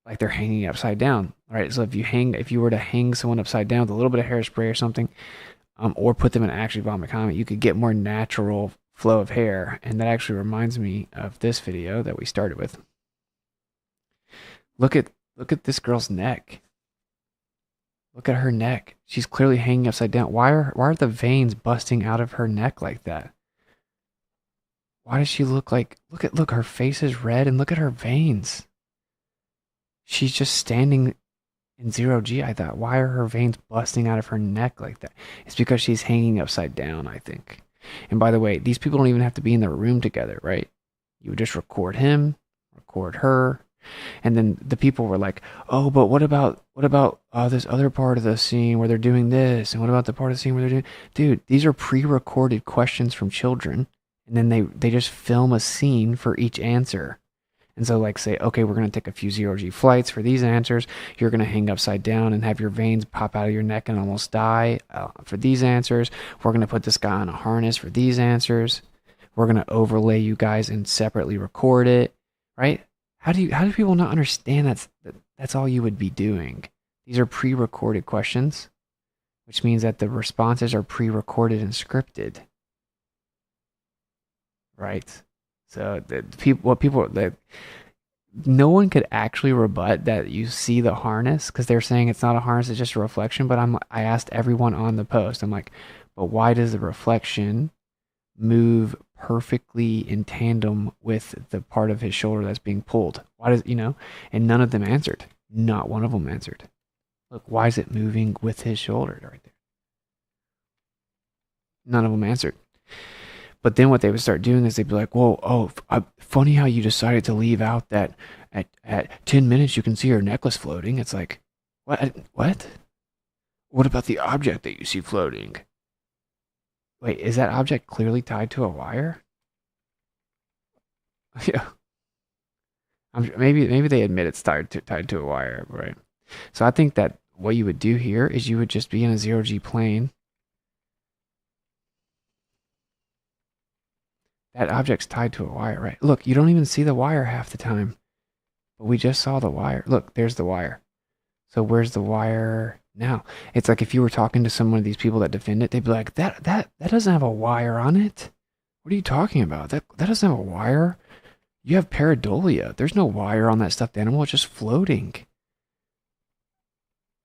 B: like they're hanging upside down. Right? So if you were to hang someone upside down with a little bit of hairspray or something, or put them in actually vomit comment, you could get more natural flow of hair. And that actually reminds me of this video that we started with. Look at this girl's neck. Look at her neck. She's clearly hanging upside down. Why are the veins busting out of her neck like that? Why does she look like, look, her face is red and look at her veins. She's just standing in zero-G, I thought. Why are her veins busting out of her neck like that? It's because she's hanging upside down, I think. And by the way, these people don't even have to be in the room together, right? You would just record him, record her. And then the people were like, oh, but what about this other part of the scene where they're doing this? And what about the part of the scene where they're doing... Dude, these are pre-recorded questions from children. And then they just film a scene for each answer. And so like say, okay, we're going to take a few zero-G flights for these answers. You're going to hang upside down and have your veins pop out of your neck and almost die for these answers. We're going to put this guy on a harness for these answers. We're going to overlay you guys and separately record it, right? How do people not understand that's all you would be doing? These are pre-recorded questions, which means that the responses are pre-recorded and scripted, right? So no one could actually rebut that you see the harness because they're saying it's not a harness, it's just a reflection. But I asked everyone on the post, I'm like, but why does the reflection move perfectly in tandem with the part of his shoulder that's being pulled? Why does, and none of them answered. Not one of them answered. Look, why is it moving with his shoulder right there? None of them answered. But then what they would start doing is they'd be like, whoa, funny how you decided to leave out that at 10 minutes you can see her necklace floating. It's like, what? What about the object that you see floating? Wait, is that object clearly tied to a wire? Yeah. Maybe they admit it's tied to a wire, right? So I think that what you would do here is you would just be in a zero-G plane. That object's tied to a wire, right? Look, you don't even see the wire half the time. But we just saw the wire. Look, there's the wire. So where's the wire now? It's like if you were talking to some of these people that defend it, they'd be like, that doesn't have a wire on it. What are you talking about? That doesn't have a wire. You have pareidolia. There's no wire on that stuffed animal. It's just floating.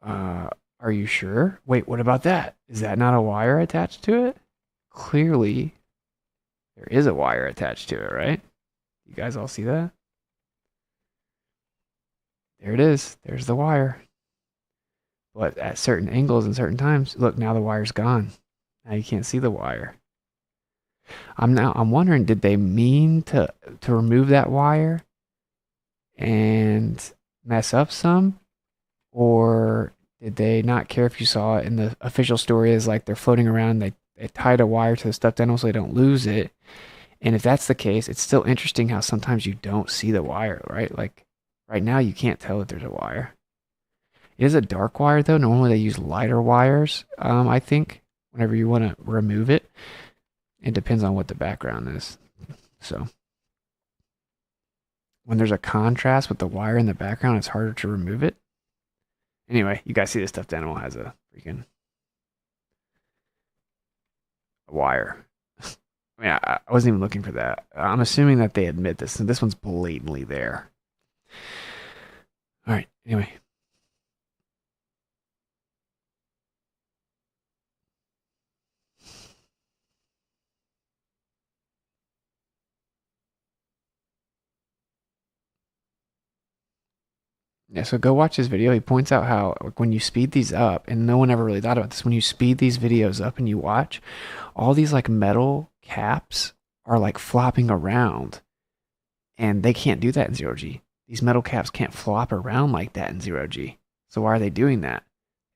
B: Are you sure? Wait, what about that? Is that not a wire attached to it? Clearly, there is a wire attached to it, right? You guys all see that? There it is. There's the wire. But at certain angles and certain times, look, now the wire's gone. Now you can't see the wire. I'm wondering, did they mean to remove that wire and mess up some? Or did they not care if you saw it? And the official story is like they're floating around, they tied a wire to the stuffed animal so they don't lose it. And if that's the case, it's still interesting how sometimes you don't see the wire, right? Like right now you can't tell that there's a wire. It is a dark wire though. Normally they use lighter wires, I think, whenever you want to remove it. It depends on what the background is. So when there's a contrast with the wire in the background, it's harder to remove it. Anyway, you guys see this stuffed animal has a freaking wire. I mean, I wasn't even looking for that. I'm assuming that they admit this, and this one's blatantly there. All right, anyway. Yeah, so go watch this video. He points out how like, when you speed these up, and no one ever really thought about this, when you speed these videos up and you watch, all these like metal caps are like flopping around, and they can't do that in 0G. These metal caps can't flop around like that in 0G. So why are they doing that?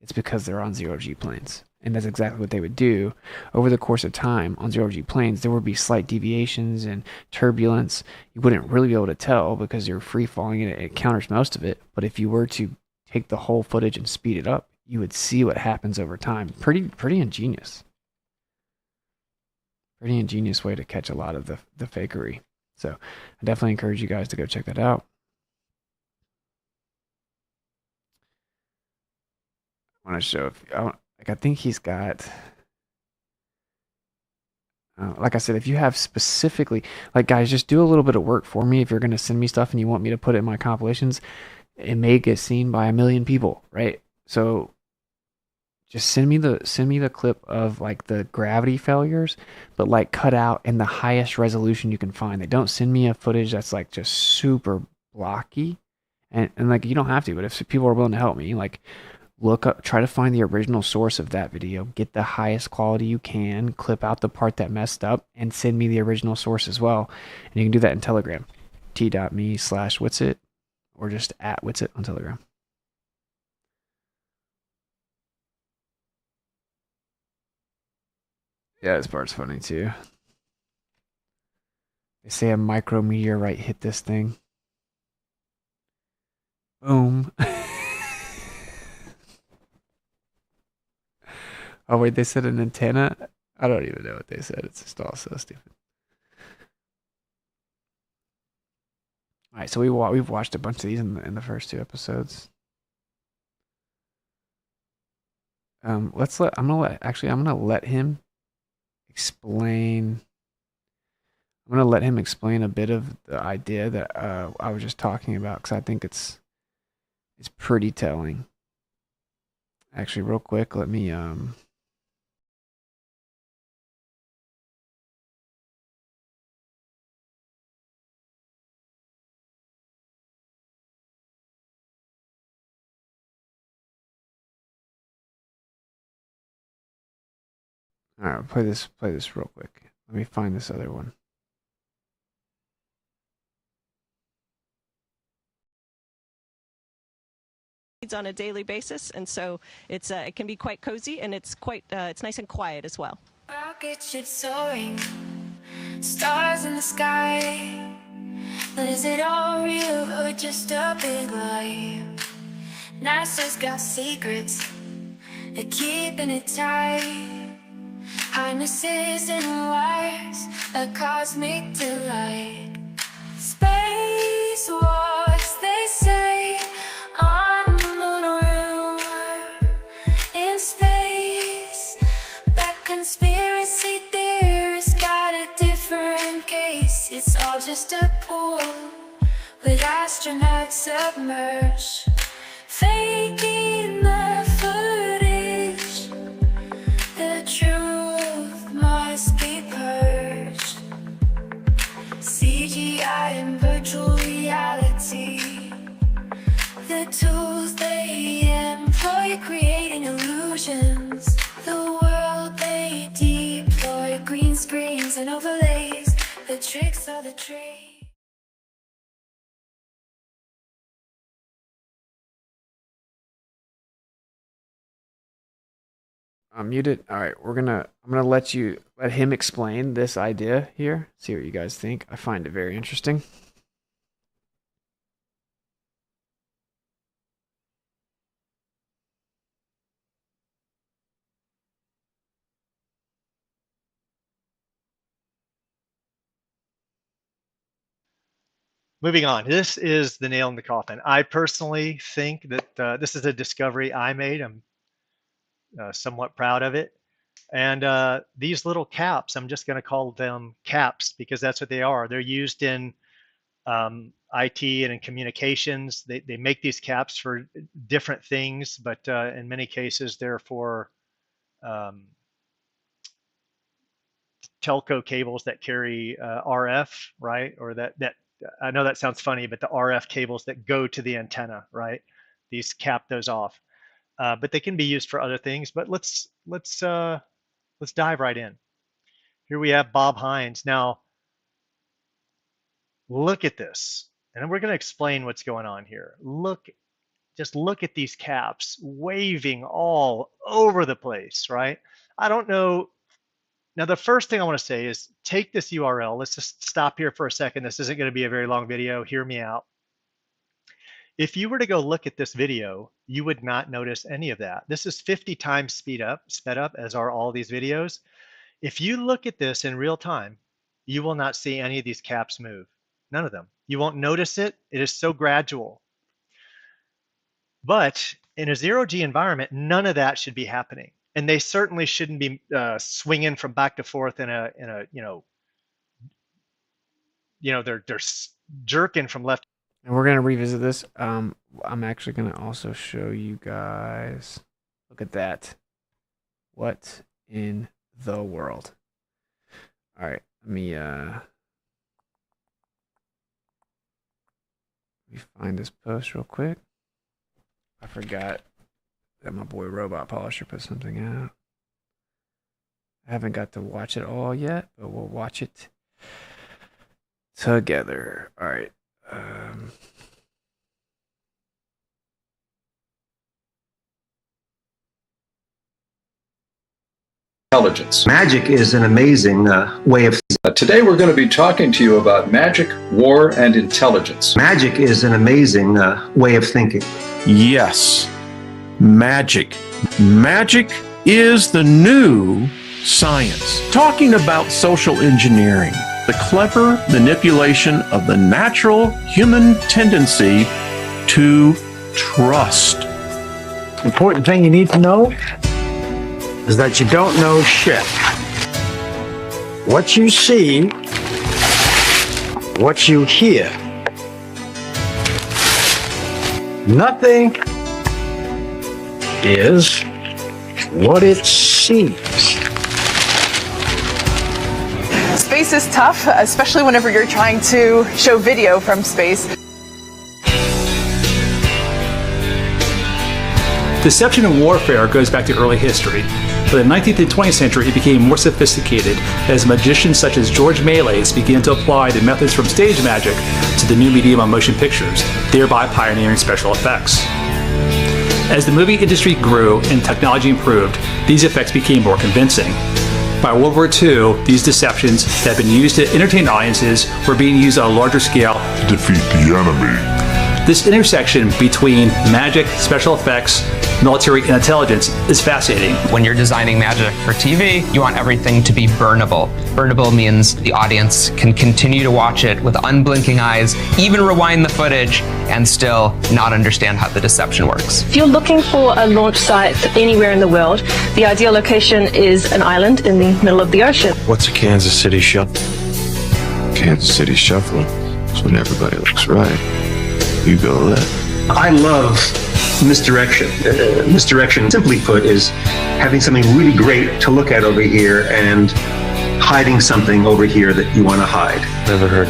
B: It's because they're on 0G planes. And that's exactly what they would do. Over the course of time on 0G planes, there would be slight deviations and turbulence. You wouldn't really be able to tell because you're free falling and it counters most of it. But if you were to take the whole footage and speed it up, you would see what happens over time. Pretty ingenious. Pretty ingenious way to catch a lot of the fakery. So I definitely encourage you guys to go check that out. I want to show if like I think he's got like I said, if you have specifically like guys, just do a little bit of work for me. If you're going to send me stuff and you want me to put it in my compilations, it may get seen by 1 million people, right? So just send me the clip of like the gravity failures, but like cut out in the highest resolution you can find. They don't send me a footage that's like just super blocky, and like you don't have to, but if people are willing to help me, like look up, try to find the original source of that video, get the highest quality you can, clip out the part that messed up, and send me the original source as well. And you can do that in Telegram, t.me/Witsit, or just @Witsit on Telegram. Yeah, this part's funny too. They say a micrometeorite hit this thing. Boom. Oh wait, they said an antenna? I don't even know what they said. It's just all so stupid. All right, so we've watched a bunch of these in the first 2 episodes. I'm gonna let him explain. I'm gonna let him explain a bit of the idea that I was just talking about because I think it's pretty telling. Actually, real quick, let me all right, play this real quick. Let me find this other one.
C: On a daily basis, and so it can be quite cozy, and it's nice and quiet as well.
D: Rocket ship soaring, stars in the sky. Is it all real or just a big lie? NASA's got secrets, they're keeping it tight. Harnesses and wires, a cosmic delight. Space wars, they say, on the moon or in space. But conspiracy theorists got a different case. It's all just a pool with astronauts submerged, faking the footage. The truth must be purged. CGI and virtual reality, the tools they employ creating illusions. The world they deploy, green screens and overlays. The tricks are the trade.
B: I'm muted. All right, I'm gonna let him explain this idea here. See what you guys think. I find it very interesting.
J: moving on. This is the nail in the coffin. I personally think that this is a discovery I made. I'm somewhat proud of it. And these little caps, I'm just going to call them caps because that's what they are. They're used in IT and in communications. They make these caps for different things, but in many cases they're for telco cables that carry RF, right? Or that I know that sounds funny, but the RF cables that go to the antenna, right? These cap those off, but they can be used for other things. But let's dive right in. Here we have Bob Hines. Now, look at this, and we're going to explain what's going on here. Just look at these caps waving all over the place, right? I don't know. Now, the first thing I want to say is take this URL. Let's just stop here for a second. This isn't going to be a very long video. Hear me out. If you were to go look at this video, you would not notice any of that. This is 50 times sped up, as are all these videos. If you look at this in real time, you will not see any of these caps move. None of them. You won't notice it. It is so gradual. But in a zero-G environment, none of that should be happening. And they certainly shouldn't be swinging from back to forth they're jerking from left.
B: And we're going to revisit this. I'm actually going to also show you guys. Look at that. What in the world? All right, let me find this post real quick. I forgot that my boy Robot Polisher put something out. I haven't got to watch it all yet, but we'll watch it together. All right.
K: Intelligence.
L: Magic is an amazing way of...
K: Today we're going to be talking to you about magic, war, and intelligence.
L: Magic is an amazing way of thinking.
M: Yes, magic. Magic is the new science. Talking about social engineering, the clever manipulation of the natural human tendency to trust.
N: The important thing you need to know is that you don't know shit. What you see, what you hear, nothing is what it seems.
O: Space is tough, especially whenever you're trying to show video from space.
P: Deception and warfare goes back to early history, but in the 19th and 20th century it became more sophisticated as magicians such as George Méliès began to apply the methods from stage magic to the new medium of motion pictures, thereby pioneering special effects. As the movie industry grew and technology improved, these effects became more convincing. By World War II, these deceptions that had been used to entertain audiences were being used on a larger scale to defeat the enemy. This intersection between magic, special effects, military, and intelligence is fascinating.
Q: When you're designing magic for TV, you want everything to be burnable. Burnable means the audience can continue to watch it with unblinking eyes, even rewind the footage, and still not understand how the deception works.
R: If you're looking for a launch site anywhere in the world, the ideal location is an island in the middle of the ocean.
S: What's a Kansas City shuffle? Kansas City shuffle is when everybody looks right. You go left.
L: I love misdirection. Misdirection, simply put, is having something really great to look at over here and hiding something over here that you want to hide.
S: Never heard.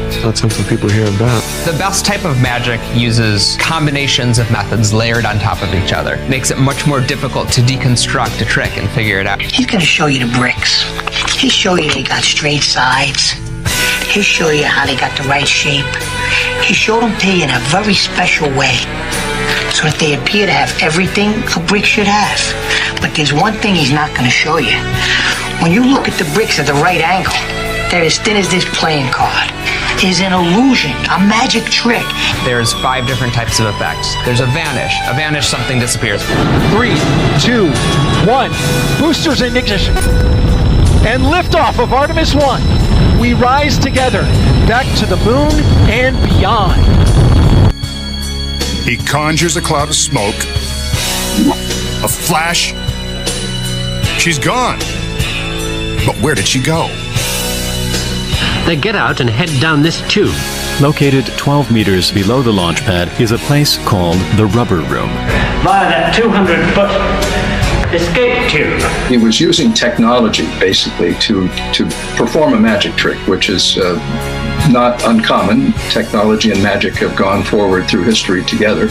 S: It's not something people hear about.
Q: The best type of magic uses combinations of methods layered on top of each other. Makes it much more difficult to deconstruct a trick and figure it out.
T: He's going to show you the bricks. He'll show you they got straight sides. He'll show you how they got the right shape. He showed them to you in a very special way, so that they appear to have everything a brick should have. But there's one thing he's not going to show you. When you look at the bricks at the right angle, they're as thin as this playing card. Is an illusion, a magic trick.
Q: There's 5 different types of effects. There's a vanish. A vanish, something disappears.
N: 3, 2, 1. Boosters in ignition. And liftoff of Artemis 1.
I: we rise together back to the moon and beyond.
U: He conjures a cloud of smoke, a flash. She's gone. But where did she go?
V: They get out and head down this tube.
W: Located 12 meters below the launch pad is a place called the Rubber Room.
V: Via that 200-foot escape tube.
K: He was using technology, basically, to perform a magic trick, which is not uncommon. Technology and magic have gone forward through history together.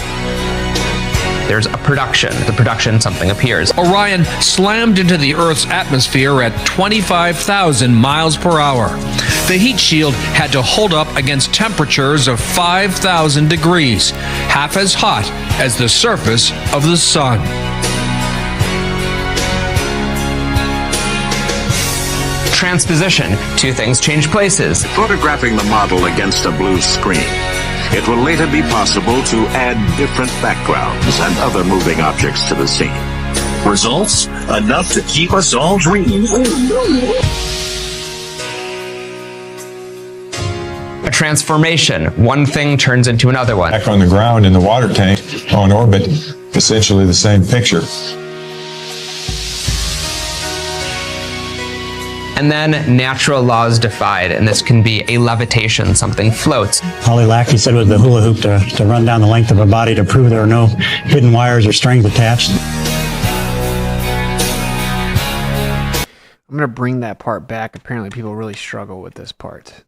Q: There's a production. The production, something appears.
A: Orion slammed into the Earth's atmosphere at 25,000 miles per hour. The heat shield had to hold up against temperatures of 5,000 degrees, half as hot as the surface of the sun.
Q: Transposition. Two things change places.
X: Photographing the model against a blue screen. It will later be possible to add different backgrounds and other moving objects to the scene. Results? Enough to keep us all dreaming.
Q: A transformation. One thing turns into another one.
S: Back on the ground in the water tank on orbit, essentially the same picture.
Q: And then natural laws defied, and this can be a levitation, something floats.
N: All he lacked, he said, was the hula hoop to run down the length of a body to prove there are no hidden wires or strings attached.
B: I'm going to bring that part back. Apparently people really struggle with this part.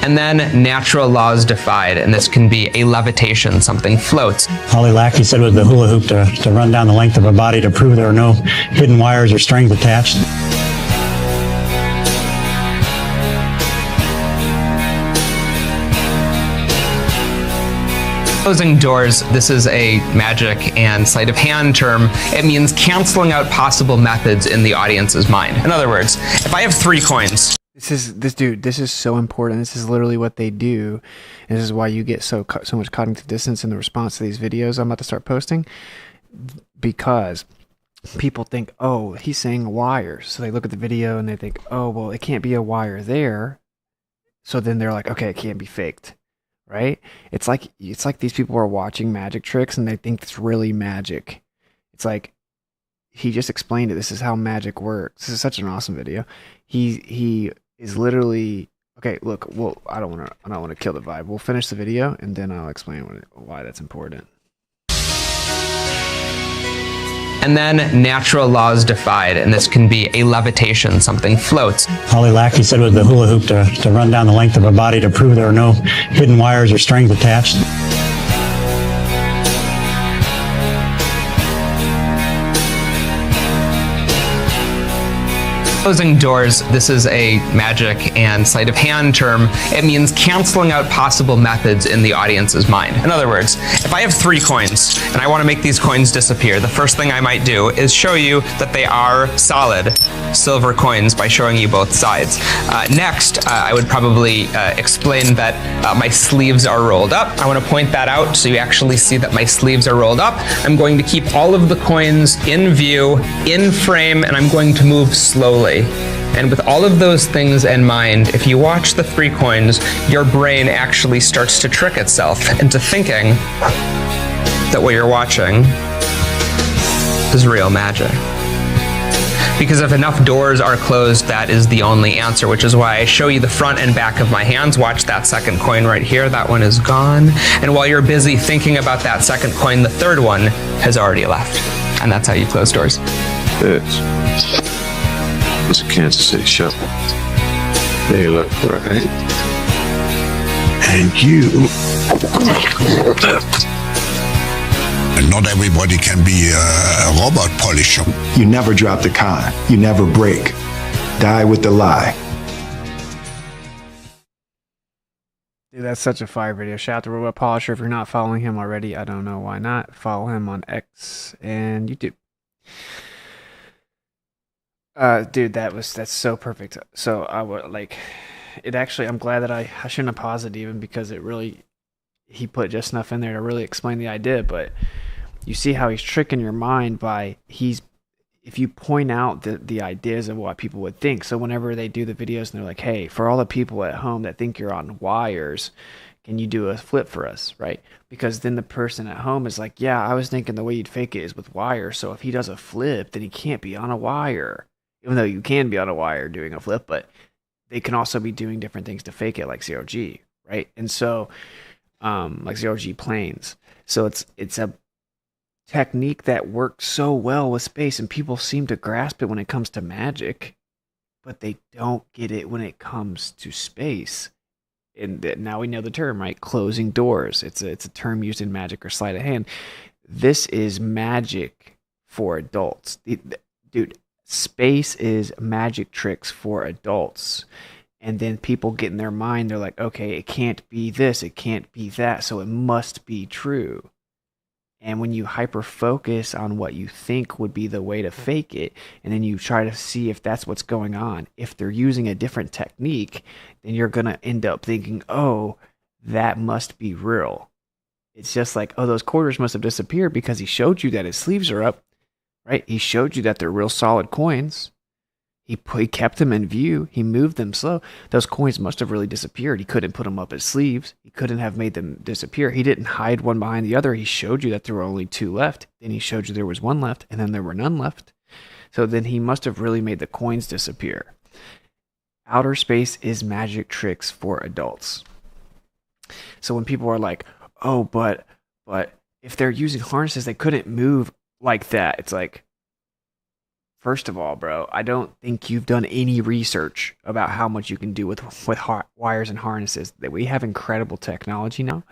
Q: And then natural laws defied, and this can be a levitation, something floats.
N: All he lacked, he said, was the hula hoop to run down the length of a body to prove there are no hidden wires or strings attached.
Q: Closing doors. This is a magic and sleight of hand term. It means canceling out possible methods in the audience's mind. In other words, if I have 3 coins.
B: This is so important. This is literally what they do. And this is why you get so much cognitive dissonance in the response to these videos I'm about to start posting. Because people think, oh, he's saying wires. So they look at the video and they think, oh, well, it can't be a wire there. So then they're like, okay, it can't be faked. Right? It's like these people are watching magic tricks and they think it's really magic. It's like he just explained it. This is how magic works. This is such an awesome video. He is literally okay. Look, well, I don't want to kill the vibe. We'll finish the video and then I'll explain why that's important.
Q: And then natural laws defied, and this can be a levitation, something floats.
N: All he lacked, he said, was the hula hoop to run down the length of a body to prove there are no hidden wires or strings attached.
Q: Closing doors. This is a magic and sleight of hand term. It means canceling out possible methods in the audience's mind. In other words, if I have 3 coins and I want to make these coins disappear, the first thing I might do is show you that they are solid silver coins by showing you both sides. Next, I would probably explain that my sleeves are rolled up. I want to point that out so you actually see that my sleeves are rolled up. I'm going to keep all of the coins in view, in frame, and I'm going to move slowly. And with all of those things in mind, if you watch the 3 coins, your brain actually starts to trick itself into thinking that what you're watching is real magic. Because if enough doors are closed, that is the only answer, which is why I show you the front and back of my hands. Watch that second coin right here. That one is gone. And while you're busy thinking about that second coin, the third one has already left. And that's how you close doors.
S: It was a Kansas City Shuffle. They look right. And you.
U: And not everybody can be a robot polisher.
Y: You never drop the con. You never break. Die with the lie.
B: Dude, that's such a fire video. Shout out to Robot Polisher. If you're not following him already, I don't know why not. Follow him on X and YouTube. Dude, that's so perfect. So I would like it. Actually, I'm glad that I shouldn't have paused it even, because it really, he put just enough in there to really explain the idea. But you see how he's tricking your mind by if you point out the ideas of what people would think, so whenever they do the videos and they're like, hey, for all the people at home that think you're on wires, can you do a flip for us, right? Because then the person at home is like, yeah, I was thinking the way you'd fake it is with wires, so if he does a flip, then he can't be on a wire. Even though you can be on a wire doing a flip, but they can also be doing different things to fake it, like zero-G, right? And so, like zero-G planes. So it's a technique that works so well with space, and people seem to grasp it when it comes to magic, but they don't get it when it comes to space. And now we know the term, right? Closing doors. It's a term used in magic or sleight of hand. This is magic for adults. Dude, space is magic tricks for adults. And then people get in their mind, they're like, okay, it can't be this, it can't be that, so it must be true. And when you hyper focus on what you think would be the way to fake it, and then you try to see if that's what's going on, if they're using a different technique, then you're going to end up thinking, oh, that must be real. It's just like, oh, those quarters must have disappeared because he showed you that his sleeves are up, right? He showed you that they're real solid coins. He kept them in view. He moved them slow. Those coins must have really disappeared. He couldn't put them up his sleeves. He couldn't have made them disappear. He didn't hide one behind the other. He showed you that there were only two left. Then he showed you there was one left, and then there were none left. So then he must have really made the coins disappear. Outer space is magic tricks for adults. So when people are like, oh, but if they're using harnesses, they couldn't move like that. It's like, first of all, bro, I don't think you've done any research about how much you can do with wires and harnesses. That we have incredible technology now.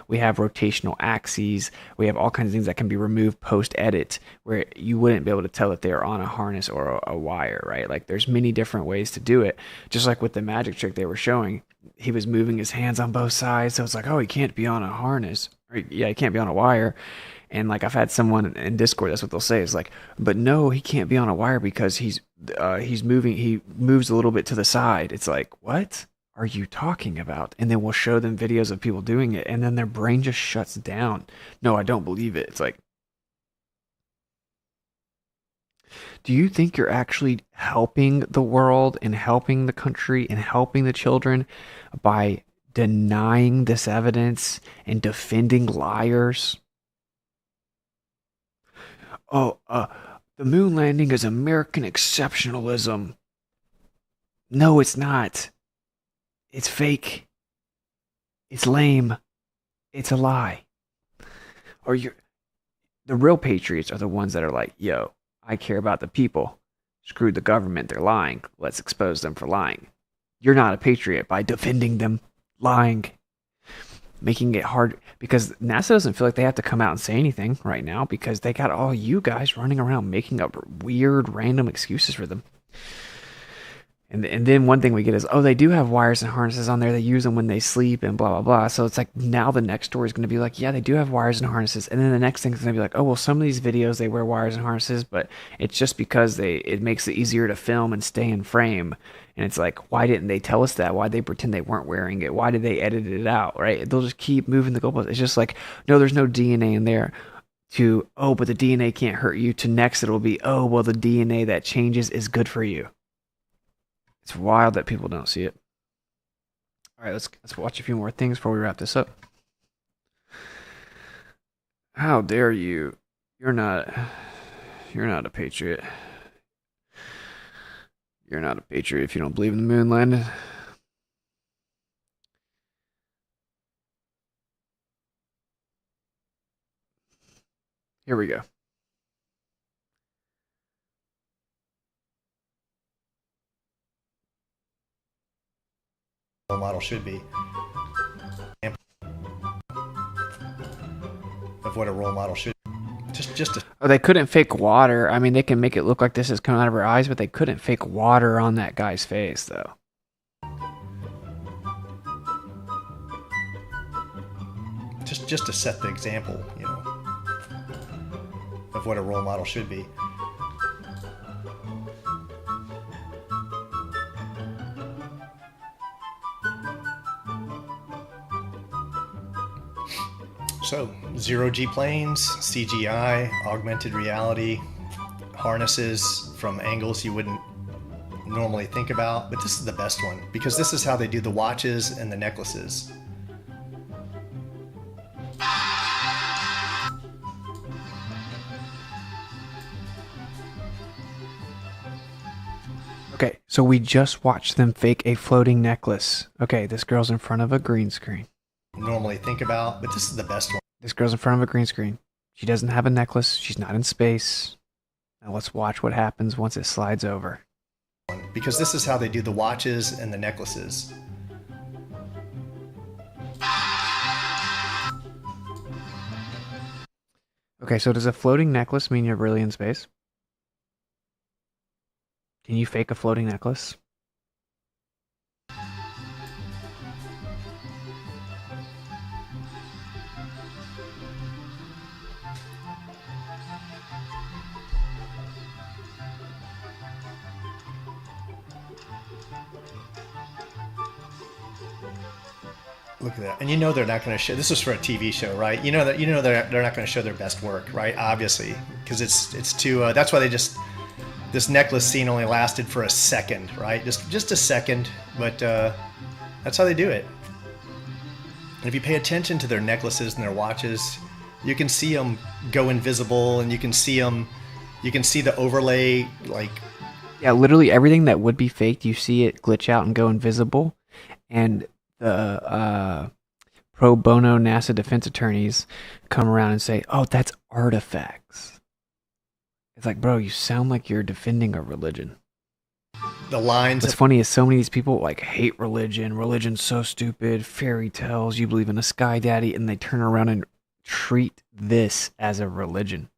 B: We have rotational axes. We have all kinds of things that can be removed post-edit where you wouldn't be able to tell if they're on a harness or a wire, right? Like there's many different ways to do it. Just like with the magic trick they were showing, he was moving his hands on both sides. So it's like, oh, he can't be on a harness. Or, yeah, he can't be on a wire. And like I've had someone in Discord, that's what they'll say. Is like, but no, he can't be on a wire because he's moving. He moves a little bit to the side. It's like, what are you talking about? And then we'll show them videos of people doing it, and then their brain just shuts down. No, I don't believe it. It's like, do you think you're actually helping the world and helping the country and helping the children by denying this evidence and defending liars? Oh, the moon landing is American exceptionalism. No, it's not. It's fake. It's lame. It's a lie. Or the real patriots are the ones that are like, yo, I care about the people. Screw the government, they're lying. Let's expose them for lying. You're not a patriot by defending them lying. Making it hard because NASA doesn't feel like they have to come out and say anything right now because they got all you guys running around making up weird random excuses for them. And then one thing we get is, oh, they do have wires and harnesses on there. They use them when they sleep and blah, blah, blah. So it's like now the next story is going to be like, yeah, they do have wires and harnesses. And then the next thing is going to be like, oh, well, some of these videos, they wear wires and harnesses, but it's just because it makes it easier to film and stay in frame. And it's like, why didn't they tell us that? Why'd they pretend they weren't wearing it? Why did they edit it out, right? They'll just keep moving the goalposts. It's just like, no, there's no DNA in there. To, oh, but the DNA can't hurt you. To next, it'll be, oh, well, the DNA that changes is good for you. It's wild that people don't see it. All right, let's watch a few more things before we wrap this up. How dare you? You're not a patriot. You're not a patriot if you don't believe in the moon landing. Here we go.
J: Role model should be. Of what a role model should be. Just
B: Oh, they couldn't fake water. I mean, they can make it look like this is coming out of her eyes, but they couldn't fake water on that guy's face, though.
J: Just to set the example, you know, of what a role model should be. So, zero-G planes, CGI, augmented reality, harnesses from angles you wouldn't normally think about, but this is the best one because this is how they do the watches and the necklaces.
B: Okay, so we just watched them fake a floating necklace. Okay, this girl's in front of a green screen.
J: Normally think about, but this is the best one.
B: This girl's in front of a green screen. She doesn't have a necklace. She's not in space. Now let's watch what happens once it slides over.
J: Because this is how they do the watches and the necklaces.
B: Okay, so does a floating necklace mean you're really in space? Can you fake a floating necklace?
J: Look at that. And you know they're not going to show, this is for a TV show, right? You know they're not going to show their best work, right? Obviously, because it's too, that's why they just, this necklace scene only lasted for a second, right? Just a second, but that's how they do it. And if you pay attention to their necklaces and their watches, you can see them go invisible, and you can see the overlay, like...
B: Yeah, literally everything that would be faked, you see it glitch out and go invisible. And the pro bono NASA defense attorneys come around and say, oh, that's artifacts. It's like, bro, you sound like you're defending a religion.
J: The lines...
B: What's funny is so many of these people like hate religion. Religion's so stupid. Fairy tales. You believe in a sky daddy. And they turn around and treat this as a religion,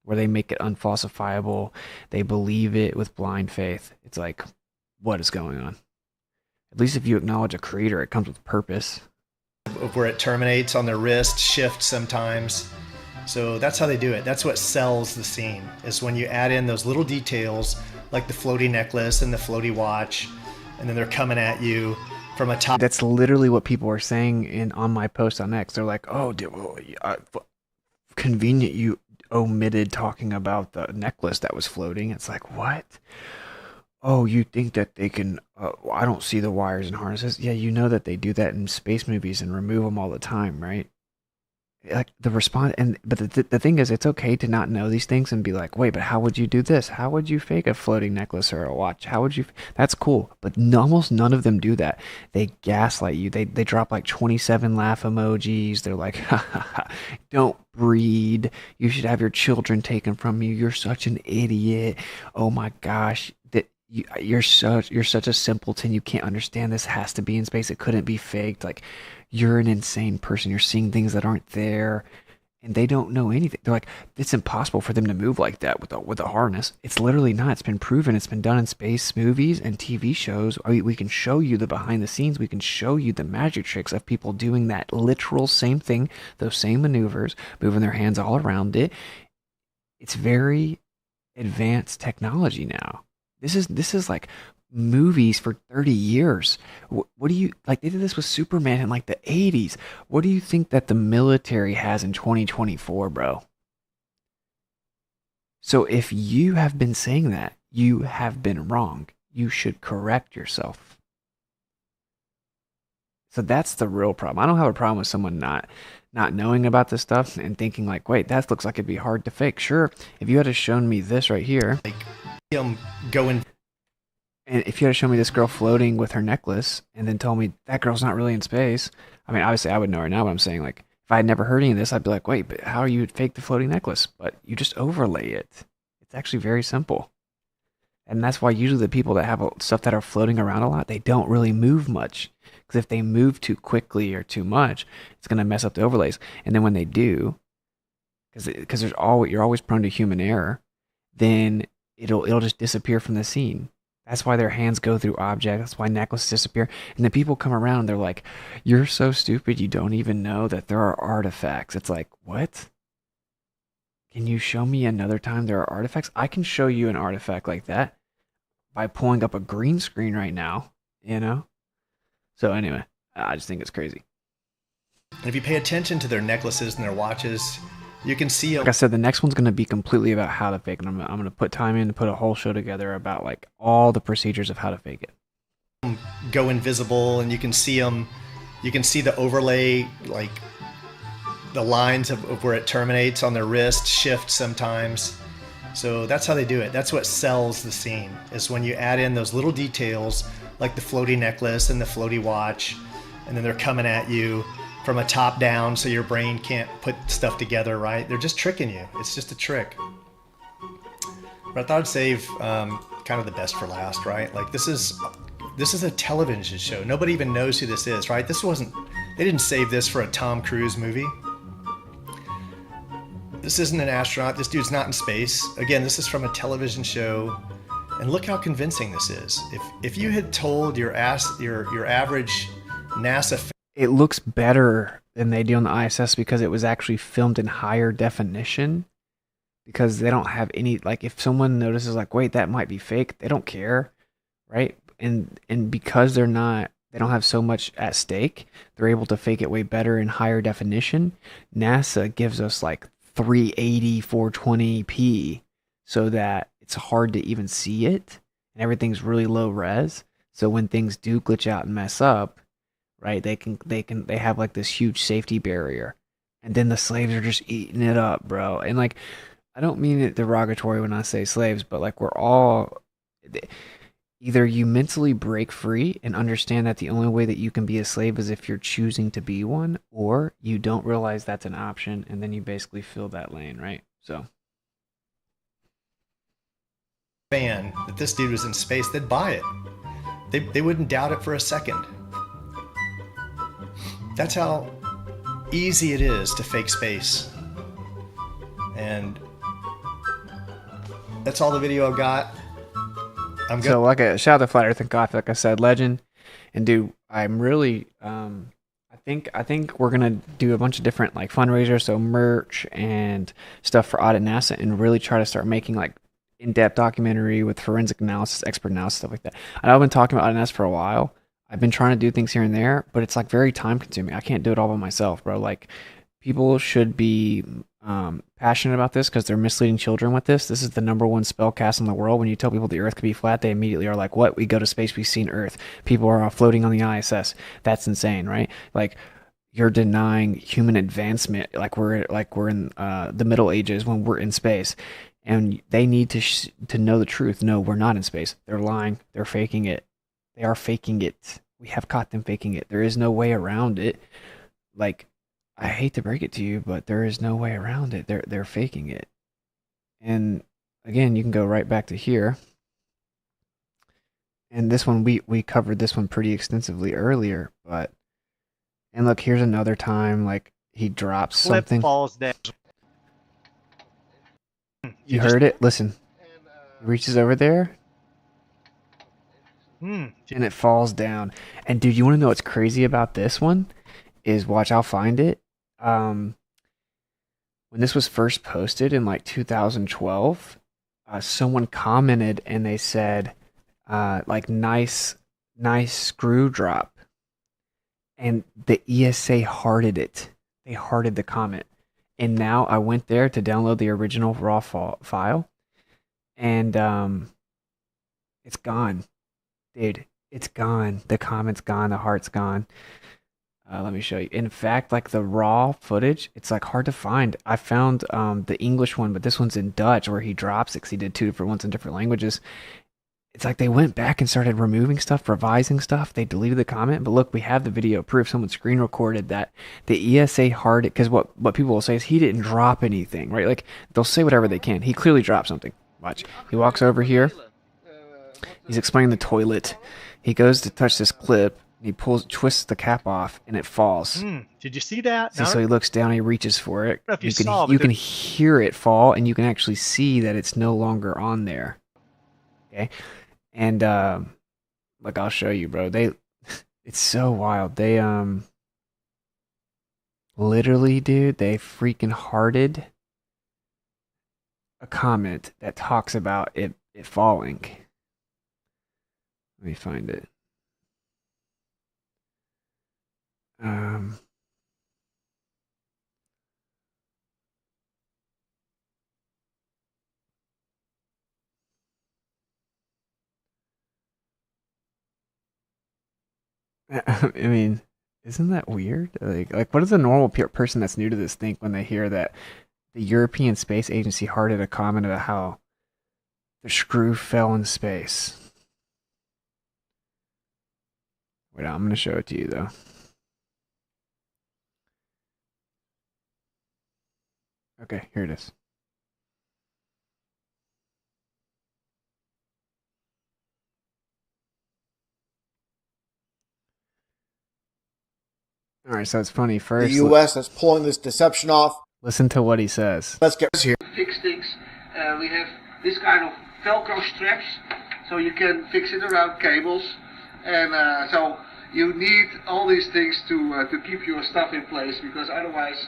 B: where they make it unfalsifiable. They believe it with blind faith. It's like, what is going on? At least if you acknowledge a creator, it comes with purpose.
J: Where it terminates on their wrist, shift sometimes. So that's how they do it. That's what sells the scene, is when you add in those little details, like the floaty necklace and the floaty watch, and then they're coming at you from a top.
B: That's literally what people are saying on my post on X. They're like, oh, convenient you omitted talking about the necklace that was floating. It's like, what? Oh, you think that they can, I don't see the wires and harnesses. Yeah, you know that they do that in space movies and remove them all the time, right? Like the response, but the thing is, it's okay to not know these things and be like, wait, but how would you do this? How would you fake a floating necklace or a watch? How would you? That's cool, but almost none of them do that. They gaslight you. They drop like 27 laugh emojis. They're like, ha ha ha, don't breed. You should have your children taken from you. You're such an idiot. Oh my gosh, you're such a simpleton. You can't understand this. Has to be in space. It couldn't be faked. Like, you're an insane person. You're seeing things that aren't there, and they don't know anything. They're like, it's impossible for them to move like that with a harness. It's literally not. It's been proven. It's been done in space movies and TV shows. We can show you the behind the scenes. We can show you the magic tricks of people doing that literal same thing, those same maneuvers, moving their hands all around it. It's very advanced technology now. This is like movies for 30 years. What do you, like, they did this with Superman in like the 80s. What do you think that the military has in 2024, bro? So if you have been saying that, you have been wrong. You should correct yourself. So that's the real problem. I don't have a problem with someone not knowing about this stuff and thinking like, wait, that looks like it'd be hard to fake. Sure, if you had shown me this right here,
J: like going.
B: And if you had shown me this girl floating with her necklace and then told me that girl's not really in space, I mean, obviously I would know right now, but I'm saying, like, if I had never heard any of this, I'd be like, wait, but how are you fake the floating necklace? But you just overlay it. It's actually very simple. And that's why usually the people that have stuff that are floating around a lot, they don't really move much. Because if they move too quickly or too much, it's going to mess up the overlays. And then when they do, because you're always prone to human error, then it'll just disappear from the scene. That's why their hands go through objects. That's why necklaces disappear. And then people come around and they're like, you're so stupid, you don't even know that there are artifacts. It's like, what? Can you show me another time there are artifacts? I can show you an artifact like that by pulling up a green screen right now, you know? So anyway, I just think it's crazy.
J: And if you pay attention to their necklaces and their watches, You can see
B: like I said, the next one's going to be completely about how to fake it. I'm going to put time in to put a whole show together about like all the procedures of how to fake it.
J: Go invisible, and you can see them. You can see the overlay, like the lines of where it terminates on their wrist shift sometimes. So that's how they do it. That's what sells the scene, is when you add in those little details like the floaty necklace and the floaty watch, and then they're coming at you from a top down so your brain can't put stuff together, right? They're just tricking you. It's just a trick. But I thought I'd save kind of the best for last, right? Like this is a television show. Nobody even knows who this is, right? They didn't save this for a Tom Cruise movie. This isn't an astronaut. This dude's not in space. Again, this is from a television show. And look how convincing this is. If you had told your average NASA...
B: It looks better than they do on the ISS because it was actually filmed in higher definition. Because they don't have any... Like, if someone notices, like, wait, that might be fake, they don't care, right? And because they don't have so much at stake, they're able to fake it way better in higher definition. NASA gives us, like, 380, 420p so that it's hard to even see it, and everything's really low res. So when things do glitch out and mess up, right, they have like this huge safety barrier, and then the slaves are just eating it up, bro. And like, I don't mean it derogatory when I say slaves, but like, we're all either you mentally break free and understand that the only way that you can be a slave is if you're choosing to be one, or you don't realize that's an option, and then you basically fill that lane, right? So
J: fan that this dude was in space, they'd buy it. They wouldn't doubt it for a second. That's how easy it is to fake space. And that's all the video I've got.
B: So like a shout out to Flat Earth and Coffee, like I said, legend. And dude, I'm really I think we're gonna do a bunch of different like fundraisers, so merch and stuff for Audit NASA, and really try to start making like in-depth documentary with forensic analysis, expert analysis, stuff like that. I know I've been talking about Audit NASA for a while. I've been trying to do things here and there, but it's like very time consuming. I can't do it all by myself, bro. Like, people should be passionate about this because they're misleading children with this. This is the #1 spell cast in the world. When you tell people the Earth could be flat, they immediately are like, what? We go to space, we've seen Earth. People are floating on the ISS. That's insane, right? Like, you're denying human advancement. Like we're in the Middle Ages when we're in space. And they need to know the truth. No, we're not in space. They're lying. They're faking it. They are faking it. We have caught them faking it. There is no way around it. Like, I hate to break it to you, but there is no way around it. They're faking it. And again, you can go right back to here. And this one, we covered this one pretty extensively earlier, but and look, here's another time like he drops something.
J: Falls down.
B: You heard it? Listen. He reaches over there. And it falls down. And dude, you want to know what's crazy about this one? Is watch, I'll find it. When this was first posted in like 2012, someone commented and they said, like nice screw drop. And the ESA hearted it. They hearted the comment. And now I went there to download the original raw file, and it's gone. Dude, it's gone. The comment's gone. The heart's gone. Let me show you. In fact, like the raw footage, it's like hard to find. I found the English one, but this one's in Dutch where he drops it because he did 2 different ones in different languages. It's like they went back and started removing stuff, revising stuff. They deleted the comment, but look, we have the video proof. Someone screen recorded that the ESA hearted, because what people will say is he didn't drop anything, right? Like, they'll say whatever they can. He clearly dropped something. Watch. He walks over here. He's explaining the toilet. He goes to touch this clip, and he twists the cap off, and it falls.
J: Did you see that?
B: See, so he looks down, he reaches for it.
J: I don't know if
B: You can hear it fall, and you can actually see that it's no longer on there. Okay? And like, I'll show you, bro. It's so wild. They literally, dude, they freaking hearted a comment that talks about it falling. Let me find it. I mean, isn't that weird? Like what does a normal person that's new to this think when they hear that the European Space Agency hearted a comment about how the screw fell in space? Wait, I'm going to show it to you, though. Okay, here it is. All right, so it's funny. First,
C: the U.S. that's pulling this deception off.
B: Listen to what he says.
C: Let's get this here.
E: Fix things. We have this kind of Velcro straps, so you can fix it around cables, and so you need all these things to keep your stuff in place, because otherwise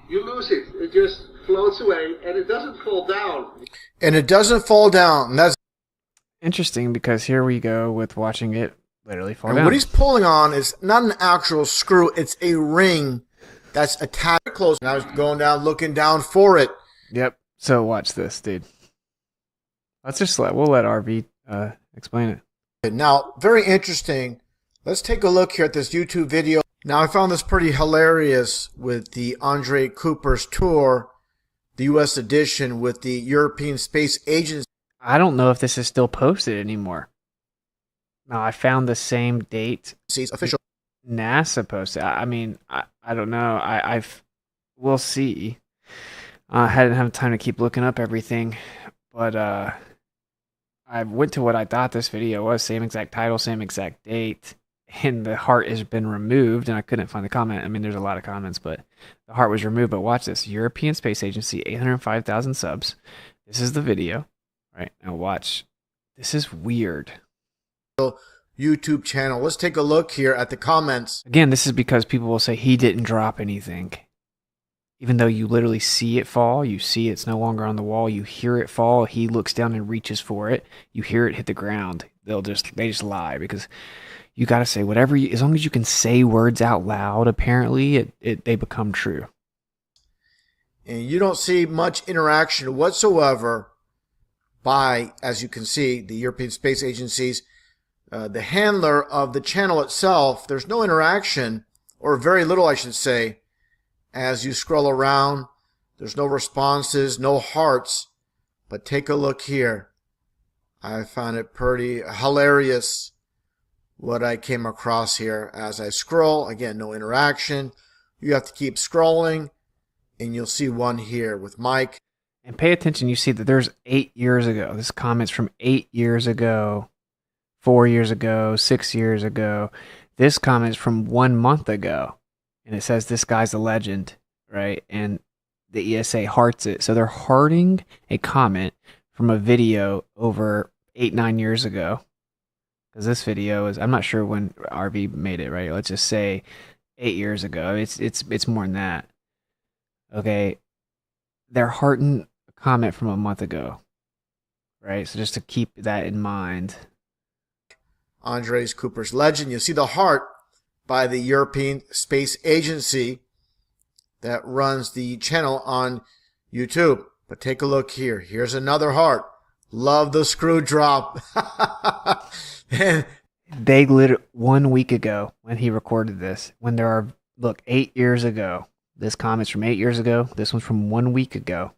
E: you lose it. It just floats away, and it doesn't fall down.
C: And it doesn't fall down. That's
B: interesting, because here we go with watching it literally fall
C: and
B: down.
C: What he's pulling on is not an actual screw, it's a ring that's attached close. And I was going down, looking down for it.
B: Yep. So watch this, dude. We'll let RV explain it.
C: Now, very interesting. Let's take a look here at this YouTube video. Now, I found this pretty hilarious with the Andre Cooper's tour, the U.S. edition with the European Space Agency.
B: I don't know if this is still posted anymore. No, I found the same date.
C: Official
B: NASA posted. I mean, I don't know. We'll see. I hadn't had time to keep looking up everything, but I went to what I thought this video was. Same exact title, same exact date, and the heart has been removed, and I couldn't find the comment. I mean, there's a lot of comments, but the heart was removed. But watch this. European Space Agency, 805,000 subs. This is the video. Right, now watch. This is weird.
C: YouTube channel. Let's take a look here at the comments.
B: Again, this is because people will say he didn't drop anything. Even though you literally see it fall, you see it's no longer on the wall, you hear it fall, he looks down and reaches for it, you hear it hit the ground. They just lie, because you got to say whatever as long as you can say words out loud, apparently they become true.
C: And you don't see much interaction whatsoever by, as you can see, the European Space Agency's the handler of the channel itself. There's no interaction, or very little, I should say. As you scroll around, there's no responses, no hearts. But take a look here. I found it pretty hilarious what I came across here as I scroll. Again, no interaction. You have to keep scrolling, and you'll see one here with Mike.
B: And pay attention, you see that there's 8 years ago. This comment's from 8 years ago, 4 years ago, 6 years ago. This comment's from 1 month ago. And it says this guy's a legend, right? And the ESA hearts it. So they're hearting a comment from a video over 8-9 years ago. Because this video is, I'm not sure when RV made it, right? Let's just say 8 years ago. It's more than that. Okay. They're hearting a comment from a month ago, right? So just to keep that in mind.
C: Andre Cooper's legend. You see the heart by the European Space Agency that runs the channel on YouTube. But take a look here. Here's another heart. Love the screw drop. And
B: they literally 1 week ago when he recorded this, when there are, look, 8 years ago. This comment's from 8 years ago. This one's from 1 week ago.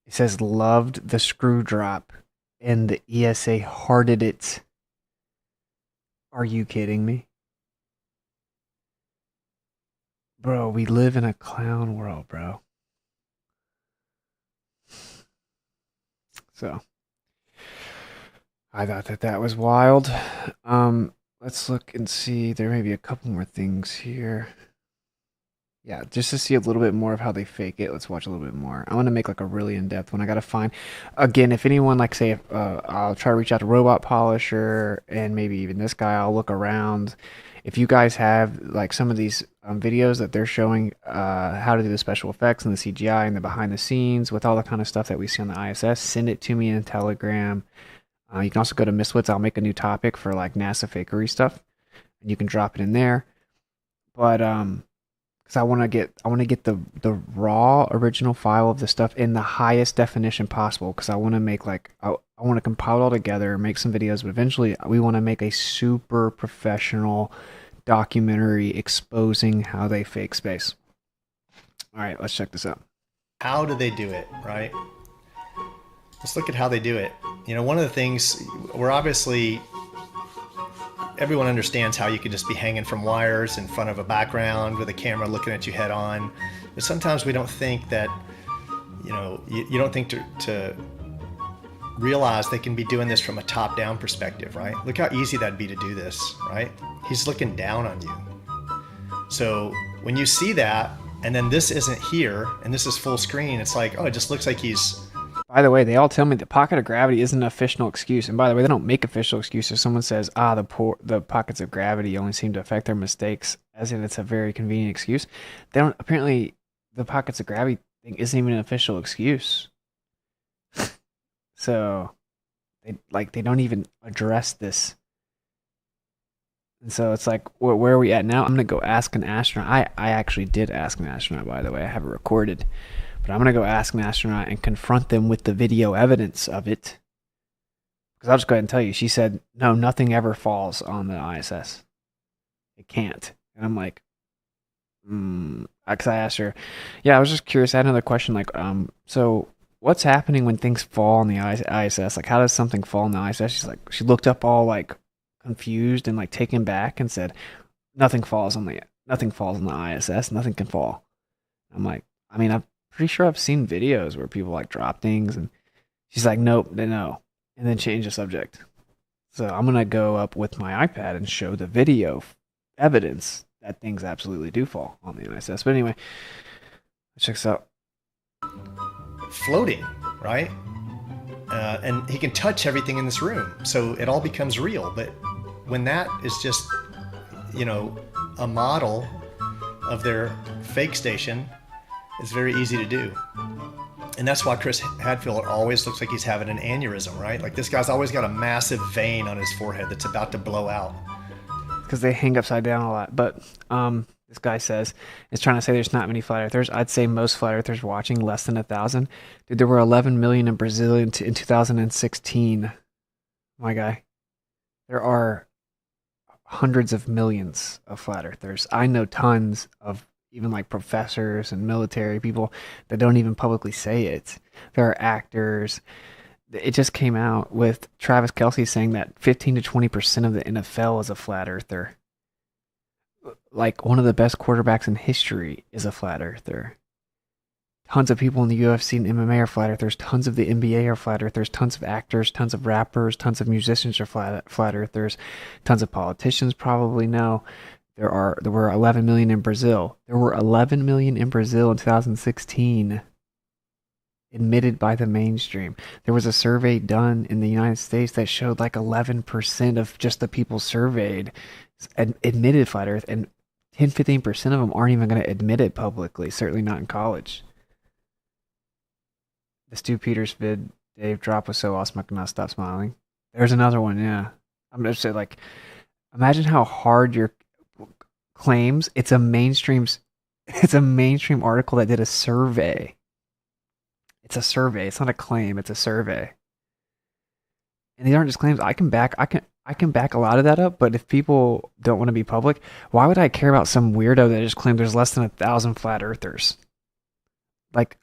B: It says, loved the screw drop, and the ESA hearted it. Are you kidding me? Bro, we live in a clown world, bro. So, I thought that was wild. Let's look and see. There may be a couple more things here. Yeah, just to see a little bit more of how they fake it. Let's watch a little bit more. I want to make like a really in-depth one. I got to find, again, if anyone, like say, I'll try to reach out to Robot Polisher and maybe even this guy. I'll look around. If you guys have like some of these videos that they're showing how to do the special effects and the CGI and the behind the scenes with all the kind of stuff that we see on the ISS, send it to me in Telegram. You can also go to Miswits. I'll make a new topic for like NASA fakery stuff, and you can drop it in there. But because I want to get the raw original file of the stuff in the highest definition possible, because I want to make like I I want to compile it all together, make some videos, but eventually we want to make a super professional documentary exposing how they fake space. All right, let's check this out.
J: How do they do it, right? Let's look at how they do it. You know, one of the things, we're obviously, everyone understands how you can just be hanging from wires in front of a background with a camera looking at you head on. But sometimes we don't think that, you know, you don't think to realize they can be doing this from a top-down perspective, right? Look how easy that'd be to do this, right? He's looking down on you. So when you see that, and then this isn't here, and this is full screen, it's like, oh, it just looks like he's...
B: By the way, they all tell me the pocket of gravity isn't an official excuse. And by the way, they don't make official excuses. Someone says, the pockets of gravity only seem to affect their mistakes, as if it's a very convenient excuse. They don't, apparently, the pockets of gravity thing isn't even an official excuse. So, they don't even address this. And so it's like, where are we at now? I'm going to go ask an astronaut. I actually did ask an astronaut, by the way. I have it recorded. But I'm going to go ask an astronaut and confront them with the video evidence of it. Because I'll just go ahead and tell you. She said, no, nothing ever falls on the ISS. It can't. And I'm like, because I asked her, yeah, I was just curious. I had another question. Like, so what's happening when things fall on the ISS? Like, how does something fall on the ISS? She's like, she looked up all like confused and like taken back and said, nothing falls on the ISS. Nothing can fall. I'm like, I mean, I'm pretty sure I've seen videos where people like drop things, and she's like, nope, no, and then change the subject. So I'm gonna go up with my iPad and show the video evidence that things absolutely do fall on the ISS. But anyway, let's check this out.
J: Floating, right? And he can touch everything in this room, so it all becomes real. But when that is just, you know, a model of their fake station, it's very easy to do. And that's why Chris Hadfield always looks like he's having an aneurysm, right? Like this guy's always got a massive vein on his forehead that's about to blow out.
B: Because they hang upside down a lot. But this guy says, it's trying to say there's not many flat earthers. I'd say most flat earthers watching, less than 1,000. Dude, there were 11 million in Brazil in 2016. My guy. There are hundreds of millions of flat earthers. I know tons of even like professors and military people that don't even publicly say it. There are actors. It just came out with Travis Kelce saying that 15 to 20% of the NFL is a flat earther. Like one of the best quarterbacks in history is a flat earther. Tons of people in the UFC and MMA are flat earthers. Tons of the NBA are flat earthers. Tons of actors, tons of rappers, tons of musicians are flat earthers. Tons of politicians probably know. There were 11 million in Brazil. There were 11 million in Brazil in 2016. Admitted by the mainstream. There was a survey done in the United States that showed like 11% of just the people surveyed admitted flat earth, and 10-15% of them aren't even going to admit it publicly, certainly not in college. The Stu Peters vid Dave drop was so awesome I could not stop smiling. There's another one, yeah. I'm just saying, like, imagine how hard your claims. It's a mainstream article that did a survey. It's a survey. It's not a claim. It's a survey. And these aren't just claims. I can back a lot of that up. But if people don't want to be public, why would I care about some weirdo that just claimed there's less than 1,000 flat earthers? Like,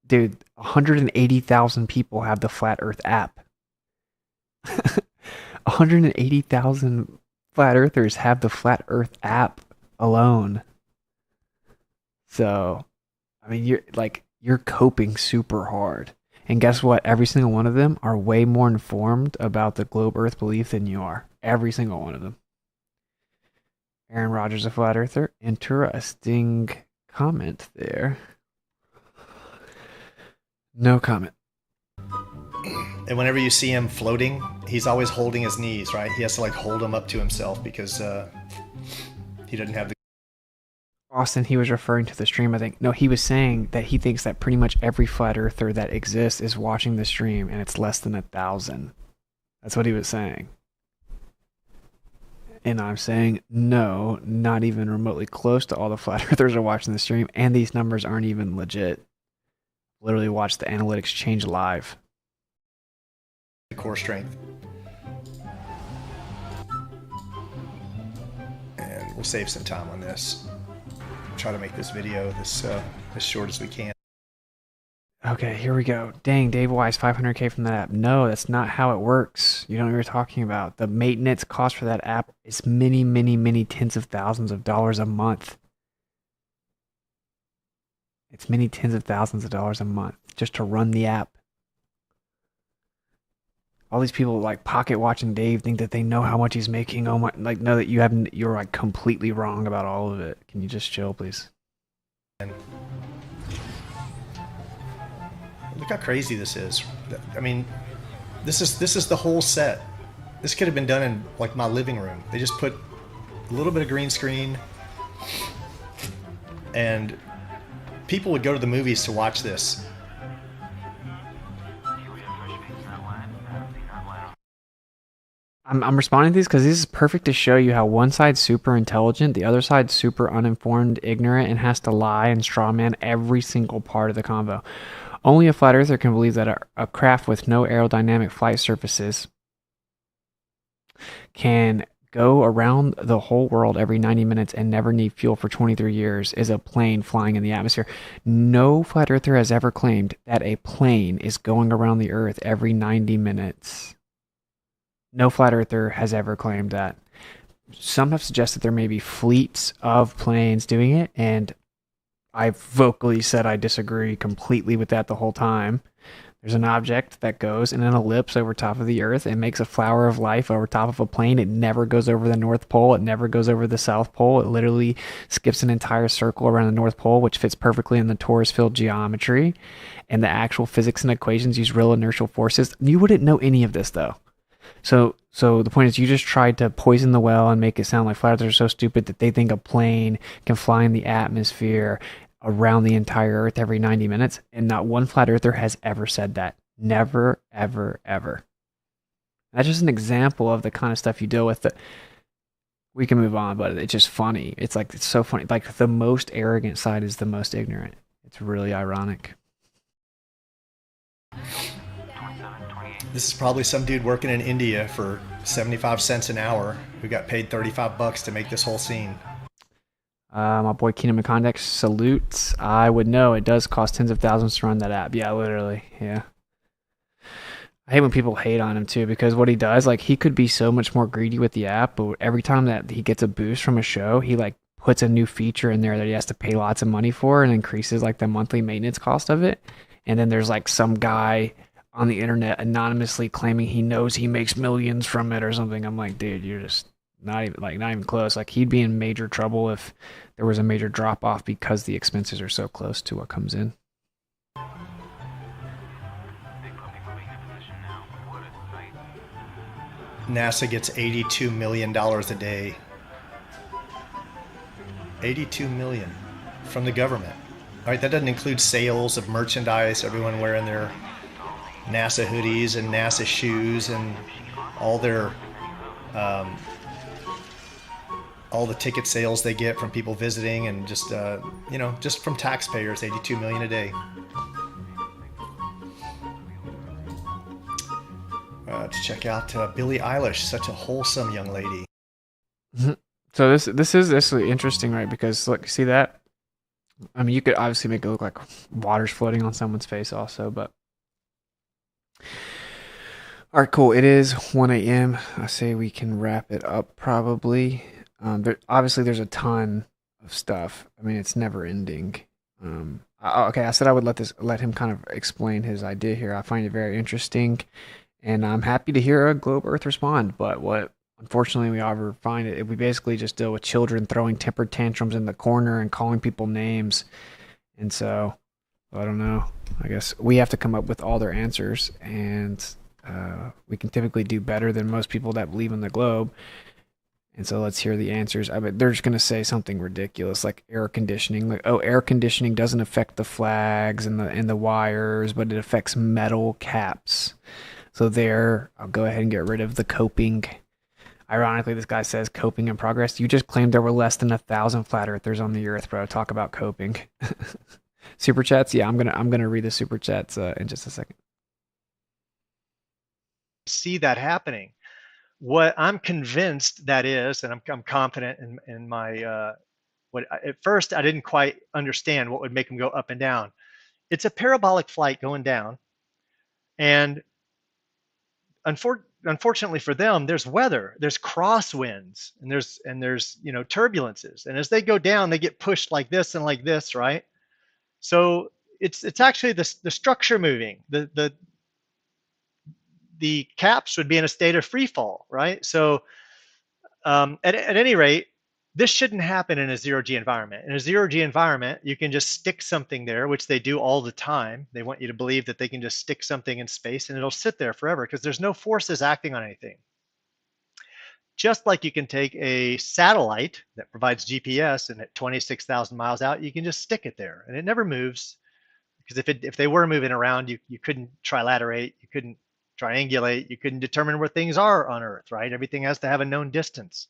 B: dude, 180,000 people have the Flat Earth app. 180,000 flat earthers have the Flat Earth app alone. So, I mean, you're coping super hard. And guess what? Every single one of them are way more informed about the globe earth belief than you are. Every single one of them. Aaron Rodgers, a flat earther. Interesting comment there. No comment.
J: And whenever you see him floating, he's always holding his knees, right? He has to like hold them up to himself because he doesn't have the...
B: Austin, he was referring to the stream, I think. No, he was saying that he thinks that pretty much every flat earther that exists is watching the stream, and it's less than 1,000. That's what he was saying. And I'm saying, no, not even remotely close to all the flat earthers are watching the stream, and these numbers aren't even legit. Literally watch the analytics change live.
J: core strength. And we'll save some time on this. Try to make this video this as short as we can.
B: Okay, here we go. Dang, Dave Wise, 500K from that app. No, that's not how it works. You know what you're talking about. The maintenance cost for that app is many, many, many tens of thousands of dollars a month. It's many tens of thousands of dollars a month just to run the app. All these people like pocket watching Dave think that they know how much he's making. Oh my, like know that you're like completely wrong about all of it. Can you just chill, please?
J: Look how crazy this is. I mean, this is the whole set. This could have been done in like my living room. They just put a little bit of green screen, and people would go to the movies to watch this.
B: I'm responding to these because this is perfect to show you how one side's super intelligent, the other side's super uninformed, ignorant, and has to lie and strawman every single part of the convo. Only a flat earther can believe that a craft with no aerodynamic flight surfaces can go around the whole world every 90 minutes and never need fuel for 23 years is a plane flying in the atmosphere. No flat earther has ever claimed that a plane is going around the earth every 90 minutes. No flat earther has ever claimed that. Some have suggested there may be fleets of planes doing it, and I've vocally said I disagree completely with that the whole time. There's an object that goes in an ellipse over top of the earth and makes a flower of life over top of a plane. It never goes over the North Pole. It never goes over the South Pole. It literally skips an entire circle around the North Pole, which fits perfectly in the torus field geometry. And the actual physics and equations use real inertial forces. You wouldn't know any of this, though. So the point is you just tried to poison the well and make it sound like flat earthers are so stupid that they think a plane can fly in the atmosphere around the entire earth every 90 minutes, and not one flat earther has ever said that. Never, ever, ever. That's just an example of the kind of stuff you deal with. We can move on, but it's just funny. It's like, it's so funny. Like, the most arrogant side is the most ignorant. It's really ironic.
J: This is probably some dude working in India for 75 cents an hour who got paid $35 to make this whole scene.
B: My boy 𝐻𝐭 salutes. I would know it does cost tens of thousands to run that app. Yeah, literally. Yeah. I hate when people hate on him too, because what he does, like, he could be so much more greedy with the app, but every time that he gets a boost from a show, he like puts a new feature in there that he has to pay lots of money for and increases like the monthly maintenance cost of it. And then there's like some guy on the internet anonymously claiming he knows he makes millions from it or something. I'm like, dude, you're just not even close. Like, he'd be in major trouble if there was a major drop off because the expenses are so close to what comes in.
J: NASA gets $82 million a day. $82 million from the government. All right, that doesn't include sales of merchandise, everyone wearing their NASA hoodies and NASA shoes and all their all the ticket sales they get from people visiting, and just just from taxpayers. $82 million a day. To check out Billie Eilish, such a wholesome young lady.
B: So this is actually interesting, right? Because look, see that? I mean, you could obviously make it look like water's floating on someone's face also, but all right, cool. It is 1 a.m. I say we can wrap it up probably. Obviously, there's a ton of stuff. I mean, it's never ending. Okay, I said I would let him kind of explain his idea here. I find it very interesting, and I'm happy to hear a Globe Earth respond. But what unfortunately we ever find it, we basically just deal with children throwing temper tantrums in the corner and calling people names, and so I don't know. I guess we have to come up with all their answers, and we can typically do better than most people that believe in the globe. And so let's hear the answers. I bet they're just going to say something ridiculous like air conditioning. Like, oh, air conditioning doesn't affect the flags and the wires, but it affects metal caps. So there, I'll go ahead and get rid of the coping. Ironically, this guy says coping in progress. You just claimed there were less than 1,000 flat earthers on the earth, bro. Talk about coping. Super chats? Yeah, I'm gonna read the super chats in just a second.
J: see that happening. What I'm convinced that is, and I'm confident in my, at first I didn't quite understand what would make them go up and down. It's a parabolic flight going down, and unfortunately for them, there's weather, there's crosswinds, and there's turbulences, and as they go down, they get pushed like this and like this, right? So it's actually the structure moving. The caps would be in a state of free fall, right? So at any rate, this shouldn't happen in a zero-G environment. In a zero-G environment, you can just stick something there, which they do all the time. They want you to believe that they can just stick something in space and it'll sit there forever because there's no forces acting on anything. Just like you can take a satellite that provides GPS, and at 26,000 miles out, you can just stick it there and it never moves, because if they were moving around, you couldn't trilaterate, you couldn't triangulate, you couldn't determine where things are on Earth, right? Everything has to have a known distance.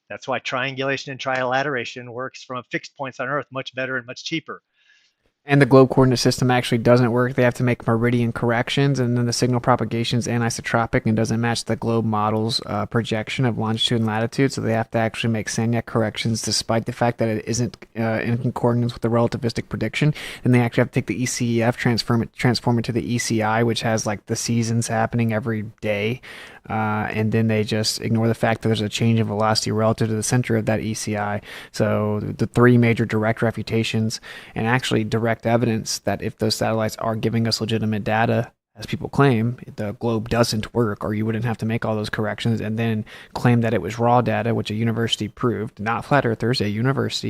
J: That's why triangulation and trilateration works from fixed points on Earth much better and much cheaper.
B: And the globe coordinate system actually doesn't work. They have to make meridian corrections, and then the signal propagation is anisotropic and doesn't match the globe model's projection of longitude and latitude. So they have to actually make Sagnac corrections despite the fact that it isn't in concordance with the relativistic prediction. And they actually have to take the ECEF, transform it to the ECI, which has like the seasons happening every day. And then they just ignore the fact that there's a change in velocity relative to the center of that ECI. So the three major direct refutations, and actually direct evidence that if those satellites are giving us legitimate data, as people claim, the globe doesn't work, or you wouldn't have to make all those corrections, and then claim that it was raw data, which a university proved, not flat earthers, a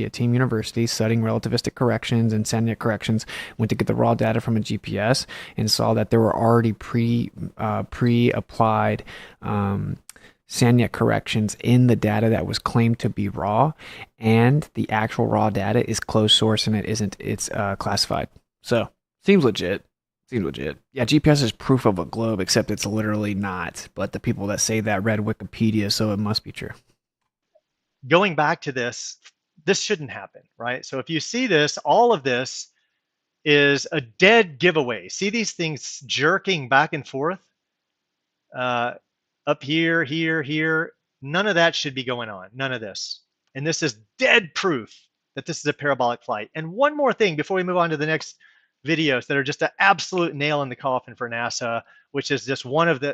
B: team university studying relativistic corrections and Sagnac corrections, went to get the raw data from a GPS and saw that there were already pre-applied Sagnac corrections in the data that was claimed to be raw, and the actual raw data is closed source and it's classified. So seems legit. Yeah, GPS is proof of a globe, except it's literally not. But the people that say that read Wikipedia, so it must be true.
J: Going back to this shouldn't happen, right? So if you see this, all of this is a dead giveaway. See these things jerking back and forth? Up here, here. None of that should be going on. None of this. And this is dead proof that this is a parabolic flight. And one more thing before we move on to the next videos that are just an absolute nail in the coffin for NASA, which is just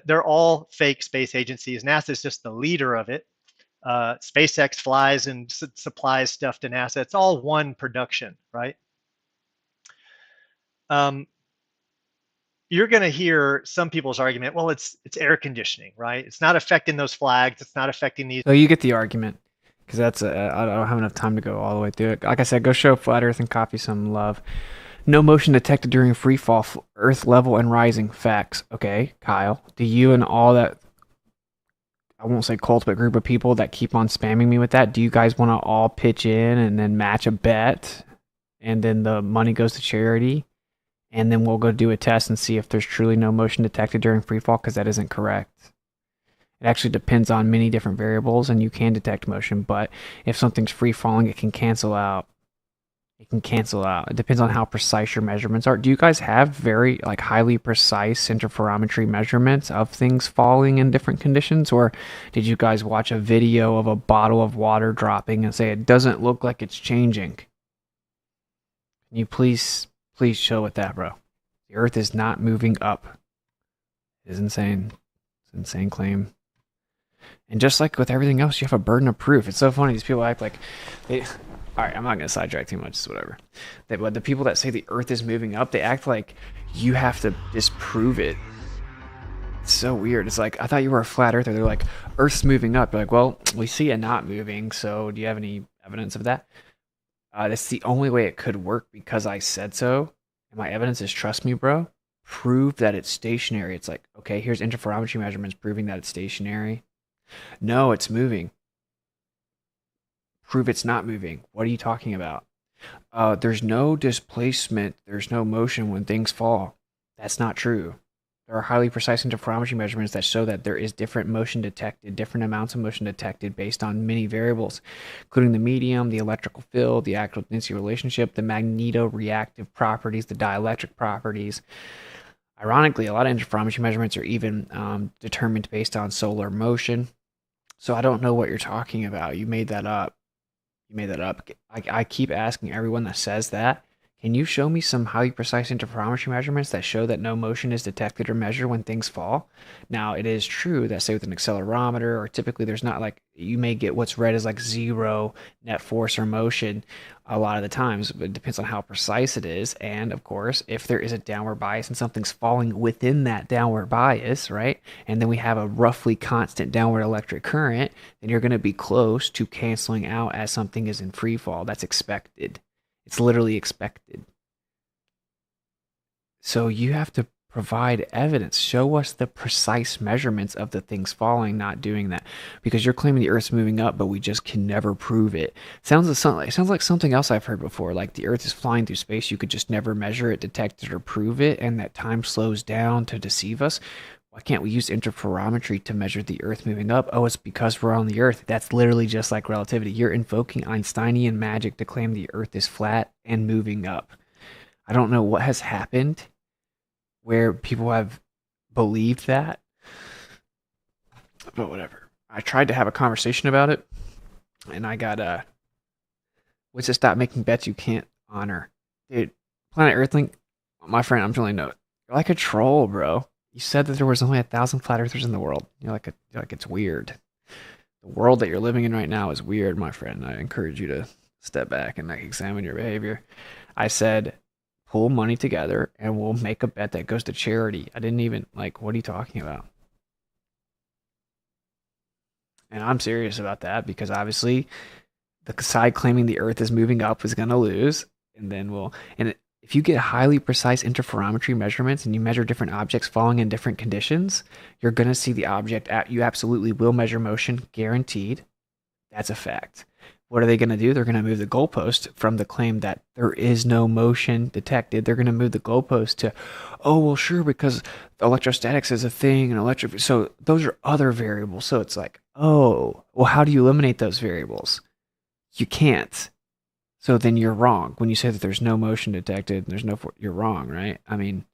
J: they're all fake space agencies. NASA is just the leader of it. SpaceX flies and supplies stuff to NASA. It's all one production, right? You're going to hear some people's argument, well, it's air conditioning, right? It's not affecting those flags. It's not affecting these.
B: So you get the argument, because I don't have enough time to go all the way through it. Like I said, go show Flat Earth and Coffee some love. No motion detected during free fall, Earth level and rising. Facts. Okay, Kyle, do you and all that, I won't say cult, but group of people that keep on spamming me with that, do you guys want to all pitch in and then match a bet, and then the money goes to charity, and then we'll go do a test and see if there's truly no motion detected during free fall? Because that isn't correct. It actually depends on many different variables, and you can detect motion, but if something's free falling, it can cancel out. It depends on how precise your measurements are. Do you guys have very highly precise interferometry measurements of things falling in different conditions? Or did you guys watch a video of a bottle of water dropping and say it doesn't look like it's changing? Can you please show it that, bro? The Earth is not moving up. It is insane. It's an insane claim. And just like with everything else, you have a burden of proof. It's so funny. These people act like they... All right, I'm not going to sidetrack too much. It's whatever. But the people that say the Earth is moving up, they act like you have to disprove it. It's so weird. It's like, I thought you were a flat earther. They're like, Earth's moving up. You're like, well, we see it not moving, so do you have any evidence of that? That's the only way it could work, because I said so. And my evidence is, trust me, bro, prove that it's stationary. It's like, okay, here's interferometry measurements proving that it's stationary. No, it's moving. Prove it's not moving. What are you talking about? There's no displacement. There's no motion when things fall. That's not true. There are highly precise interferometry measurements that show that there is different motion detected, different amounts of motion detected based on many variables, including the medium, the electrical field, the actual density relationship, the magneto-reactive properties, the dielectric properties. Ironically, a lot of interferometry measurements are even determined based on solar motion. So I don't know what you're talking about. You made that up. You made that up. I keep asking everyone that says that, can you show me some highly precise interferometry measurements that show that no motion is detected or measured when things fall? Now, it is true that, say, with an accelerometer, or typically there's not like, you may get what's read as like 0 net force or motion a lot of the times, but it depends on how precise it is. And of course, if there is a downward bias and something's falling within that downward bias, right, and then we have a roughly constant downward electric current, then you're going to be close to canceling out as something is in free fall. That's expected. It's literally expected. So you have to provide evidence. Show us the precise measurements of the things falling, not doing that. Because you're claiming the Earth's moving up, but we just can never prove it. It sounds like something else I've heard before. Like the Earth is flying through space. You could just never measure it, detect it, or prove it, and that time slows down to deceive us. Why can't we use interferometry to measure the Earth moving up? Oh, it's because we're on the Earth. That's literally just like relativity. You're invoking Einsteinian magic to claim the Earth is flat and moving up. I don't know what has happened where people have believed that, but whatever. I tried to have a conversation about it, and I got what's it? Stop making bets you can't honor, dude. Planet Earthlink, my friend, I'm telling you, no, you're like a troll, bro. You said that there was only 1,000 flat earthers in the world. You're like it's weird. The world that you're living in right now is weird, my friend. I encourage you to step back and like examine your behavior. I said, pull money together and we'll make a bet that goes to charity. I didn't even like, what are you talking about? And I'm serious about that because obviously the side claiming the Earth is moving up is going to lose. And then if you get highly precise interferometry measurements and you measure different objects falling in different conditions, you're going to see the object. You absolutely will measure motion, guaranteed. That's a fact. What are they going to do? They're going to move the goalpost from the claim that there is no motion detected. They're going to move the goalpost to, oh, well, sure, because electrostatics is a thing and electric. So those are other variables. So it's like, oh, well, how do you eliminate those variables? You can't. So then you're wrong. When you say that there's no motion detected and there's no, you're wrong, right? I mean,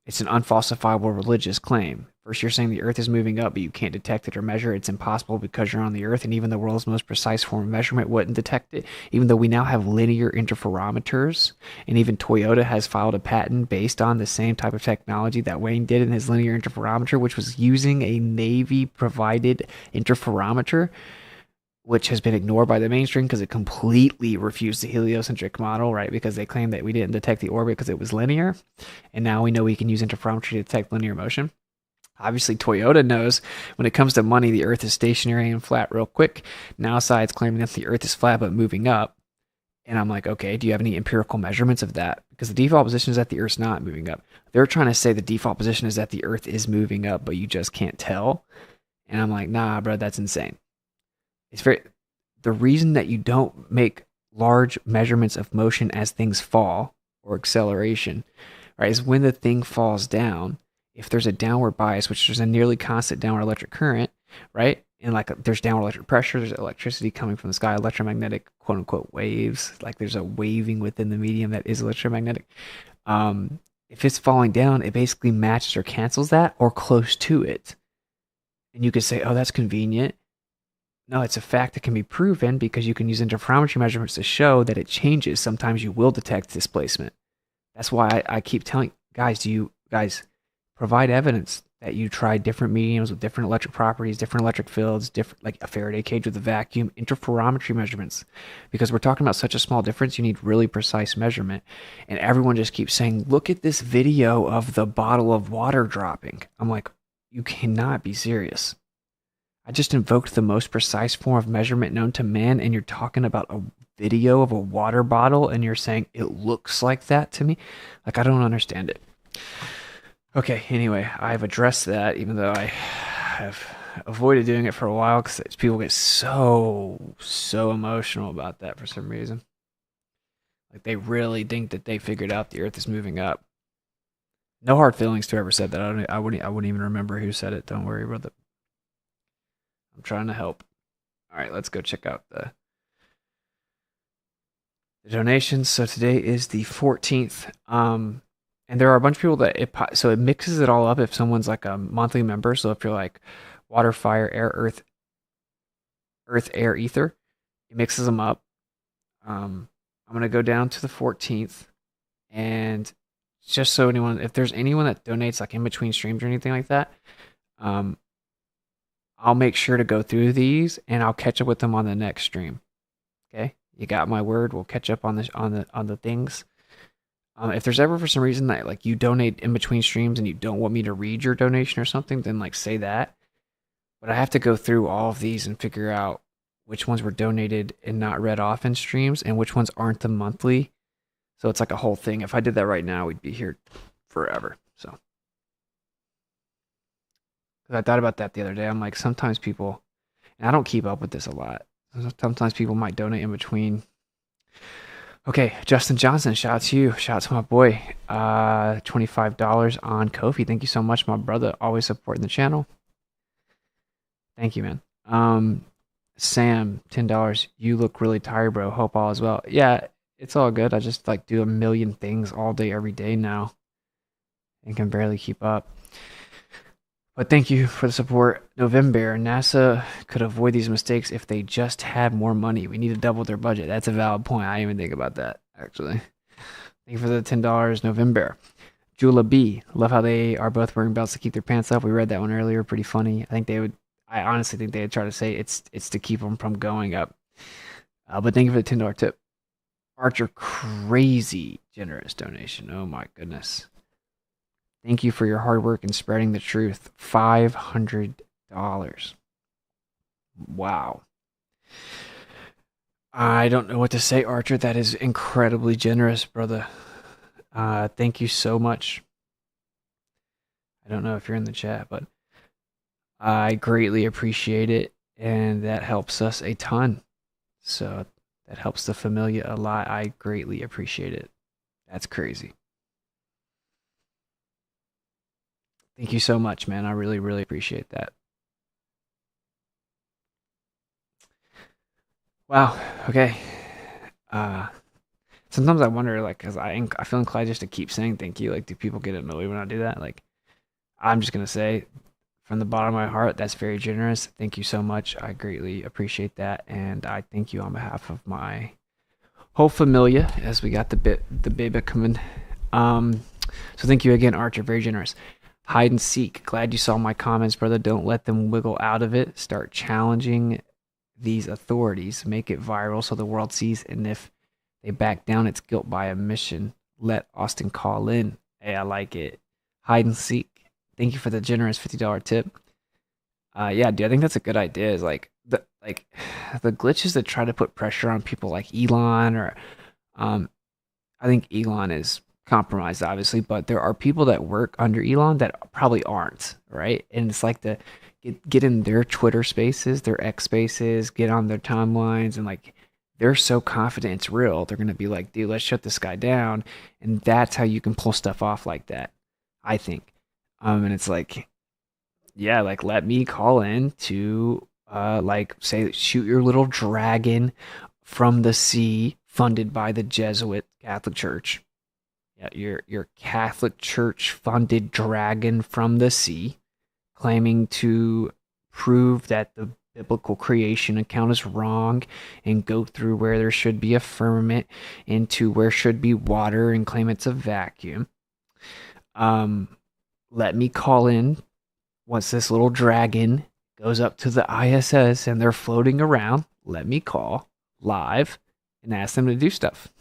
B: it's an unfalsifiable religious claim. First, you're saying the Earth is moving up, but you can't detect it or measure it. It's impossible because you're on the Earth, and even the world's most precise form of measurement wouldn't detect it. Even though we now have linear interferometers, and even Toyota has filed a patent based on the same type of technology that Wayne did in his linear interferometer, which was using a Navy-provided interferometer, which has been ignored by the mainstream because it completely refused the heliocentric model, right? Because they claimed that we didn't detect the orbit because it was linear. And now we know we can use interferometry to detect linear motion. Obviously, Toyota knows when it comes to money, the Earth is stationary and flat real quick. Now side's claiming that the Earth is flat but moving up. And I'm like, okay, do you have any empirical measurements of that? Because the default position is that the Earth's not moving up. They're trying to say the default position is that the Earth is moving up, but you just can't tell. And I'm like, nah, bro, that's insane. The reason that you don't make large measurements of motion as things fall or acceleration, right, is when the thing falls down, if there's a downward bias, which there's a nearly constant downward electric current, right, and like there's downward electric pressure, there's electricity coming from the sky, electromagnetic quote unquote waves, like there's a waving within the medium that is electromagnetic. If it's falling down, it basically matches or cancels that or close to it. And you could say, oh, that's convenient. No, it's a fact that can be proven because you can use interferometry measurements to show that it changes. Sometimes you will detect displacement. That's why I keep telling guys, provide evidence that you tried different mediums with different electric properties, different electric fields, different, like a Faraday cage with a vacuum, interferometry measurements. Because we're talking about such a small difference, you need really precise measurement. And everyone just keeps saying, look at this video of the bottle of water dropping. I'm like, you cannot be serious. I just invoked the most precise form of measurement known to man, and you're talking about a video of a water bottle, and you're saying it looks like that to me? Like, I don't understand it. Okay, anyway, I've addressed that, even though I have avoided doing it for a while, because people get so emotional about that for some reason. Like, they really think that they figured out the Earth is moving up. No hard feelings to whoever said that. I wouldn't even remember who said it. Don't worry about it. I'm trying to help. All right, let's go check out the donations. So today is the 14th. And there are a bunch of people that so it mixes it all up if someone's like a monthly member. So if you're like water, fire, air, earth, air, ether, it mixes them up. I'm gonna go down to the 14th, and just so if there's anyone that donates like in between streams or anything like that, I'll make sure to go through these and I'll catch up with them on the next stream. Okay, you got my word. We'll catch up on the things. If there's ever for some reason that like you donate in between streams and you don't want me to read your donation or something, then like say that. But I have to go through all of these and figure out which ones were donated and not read off in streams and which ones aren't the monthly. So it's like a whole thing. If I did that right now, we'd be here forever. So I thought about that the other day. I'm like, sometimes people, and I don't keep up with this a lot. Sometimes people might donate in between. Okay, Justin Johnson, shout out to you. Shout out to my boy. $25 on Ko-fi. Thank you so much, my brother. Always supporting the channel. Thank you, man. Sam, $10. You look really tired, bro. Hope all is well. Yeah, it's all good. I just like do a million things all day, every day now, and can barely keep up. But thank you for the support. November, NASA could avoid these mistakes if they just had more money. We need to double their budget. That's a valid point. I didn't even think about that, actually. Thank you for the $10, November. Jula B, love how they are both wearing belts to keep their pants up. We read that one earlier. Pretty funny. I honestly think they would try to say it's to keep them from going up. But thank you for the $10 tip. Archer, crazy generous donation. Oh my goodness. Thank you for your hard work in spreading the truth. $500. Wow. I don't know what to say, Archer. That is incredibly generous, brother. Thank you so much. I don't know if you're in the chat, but I greatly appreciate it, and that helps us a ton. So that helps the familia a lot. I greatly appreciate it. That's crazy. Thank you so much, man. I really, really appreciate that. Wow. Okay. Sometimes I wonder, like, because I feel inclined just to keep saying thank you. Like, do people get annoyed when I do that? Like, I'm just going to say from the bottom of my heart, that's very generous. Thank you so much. I greatly appreciate that. And I thank you on behalf of my whole familia as we got the baby coming. So thank you again, Archer. Very generous. Hide and seek. Glad you saw my comments, brother. Don't let them wiggle out of it. Start challenging these authorities. Make it viral so the world sees. And if they back down, it's guilt by omission. Let Austin call in. Hey, I like it. Hide and seek. Thank you for the generous $50 tip. Yeah, dude, I think that's a good idea. Is like the glitches that try to put pressure on people like Elon or I think Elon is compromised, obviously, but there are people that work under Elon that probably aren't, right? And it's like the get in their Twitter spaces, their X spaces, get on their timelines, and like they're so confident it's real, they're gonna be like, dude, let's shut this guy down, and that's how you can pull stuff off like that, I think. And it's like, yeah, like let me call in to like say shoot your little dragon from the sea, funded by the Jesuit Catholic Church. Yeah, your Catholic Church funded dragon from the sea, claiming to prove that the biblical creation account is wrong and go through where there should be a firmament into where should be water and claim it's a vacuum. Let me call in once this little dragon goes up to the ISS and they're floating around. Let me call live and ask them to do stuff.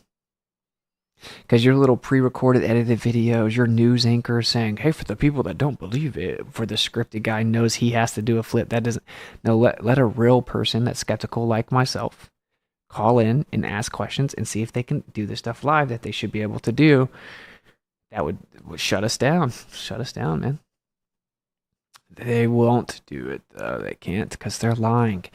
B: Because your little pre-recorded edited videos, your news anchor saying, hey, for the people that don't believe it, for the scripted guy knows he has to do a flip. That doesn't, no, let a real person that's skeptical like myself call in and ask questions and see if they can do the stuff live that they should be able to do. That would shut us down. Shut us down, man. They won't do it, though. They can't because they're lying.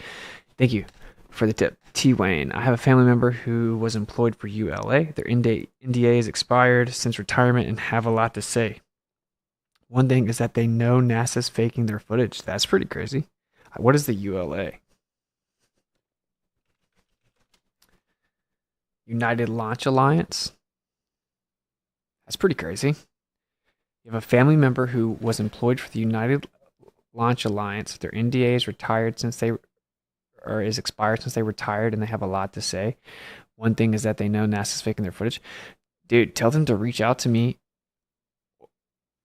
B: Thank you for the tip. T. Wayne, I have a family member who was employed for ULA. Their NDA is expired since retirement and have a lot to say. One thing is that they know NASA's faking their footage. That's pretty crazy. What is the ULA? United Launch Alliance? That's pretty crazy. You have a family member who was employed for the United Launch Alliance. Their NDA is retired since they, or is expired since they retired, and they have a lot to say. One thing is that they know NASA's faking their footage. Dude, tell them to reach out to me.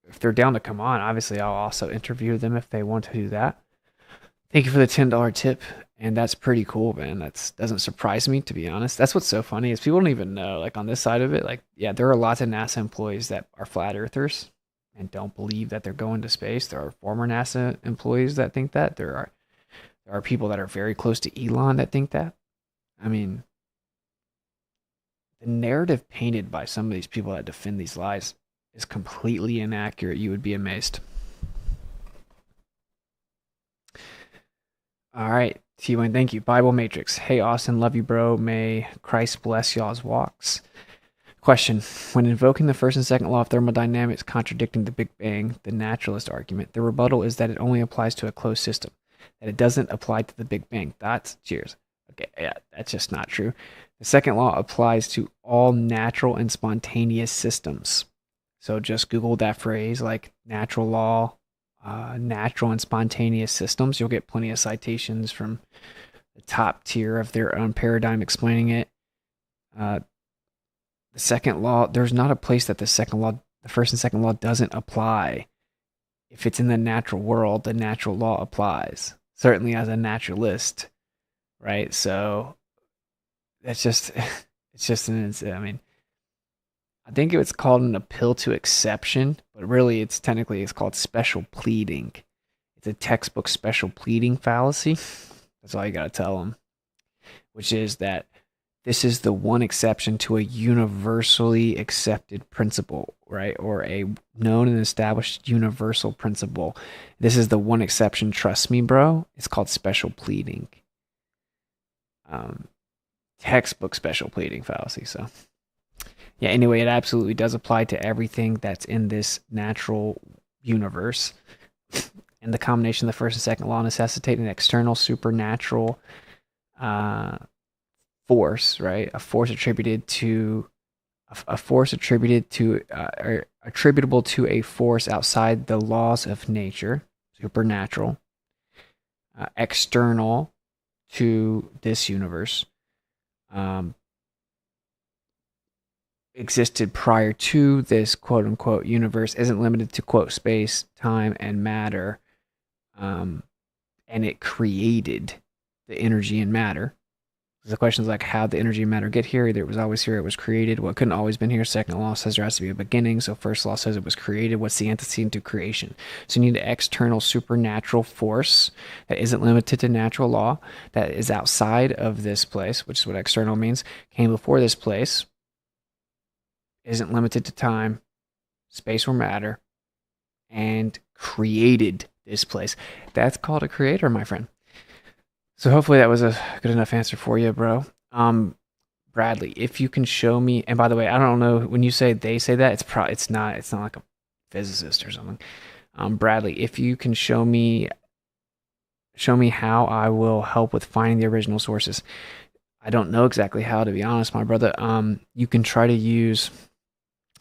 B: If they're down to come on, obviously I'll also interview them if they want to do that. Thank you for the $10 tip. And that's pretty cool, man. That doesn't surprise me, to be honest. That's what's so funny is people don't even know, like on this side of it, like, yeah, there are lots of NASA employees that are flat earthers and don't believe that they're going to space. There are former NASA employees that think that. There are people that are very close to Elon that think that. I mean, the narrative painted by some of these people that defend these lies is completely inaccurate. You would be amazed. All right, T-Wayne, thank you. Bible Matrix. Hey, Austin, love you, bro. May Christ bless y'all's walks. Question. When invoking the first and second law of thermodynamics contradicting the Big Bang, the naturalist argument, the rebuttal is that it only applies to a closed system, that it doesn't apply to the Big Bang. Thoughts? Cheers. Okay, yeah, that's just not true. The second law applies to all natural and spontaneous systems. So just Google that phrase, like natural law, natural and spontaneous systems. You'll get plenty of citations from the top tier of their own paradigm explaining it. The second law, there's not a place that the first and second law doesn't apply. If it's in the natural world, the natural law applies. Certainly as a naturalist, right? So that's just, it's just I mean, I think it's called an appeal to exception, but really it's called special pleading. It's a textbook special pleading fallacy. That's all you got to tell them, which is that this is the one exception to a universally accepted principle, right? Or a known and established universal principle. This is the one exception. Trust me, bro. It's called special pleading. Textbook special pleading fallacy. So yeah, anyway, it absolutely does apply to everything that's in this natural universe. And the combination of the first and second law necessitate an external supernatural force, right? A force attributed to or attributable to a force outside the laws of nature, supernatural, external to this universe. Existed prior to this quote unquote universe, isn't limited to quote space, time, and matter, and it created the energy and matter. The question is like, how did the energy and matter get here? Either it was always here, it was created. Well, it couldn't always been here. Second law says there has to be a beginning. So first law says it was created. What's the antecedent to creation? So you need an external supernatural force that isn't limited to natural law, that is outside of this place, which is what external means, came before this place, isn't limited to time, space, or matter, and created this place. That's called a creator, my friend. So hopefully that was a good enough answer for you, bro. Bradley, if you can show me, and by the way, I don't know, when you say they say that, it's not like a physicist or something. Bradley, if you can show me how, I will help with finding the original sources. I don't know exactly how, to be honest, my brother. You can try to use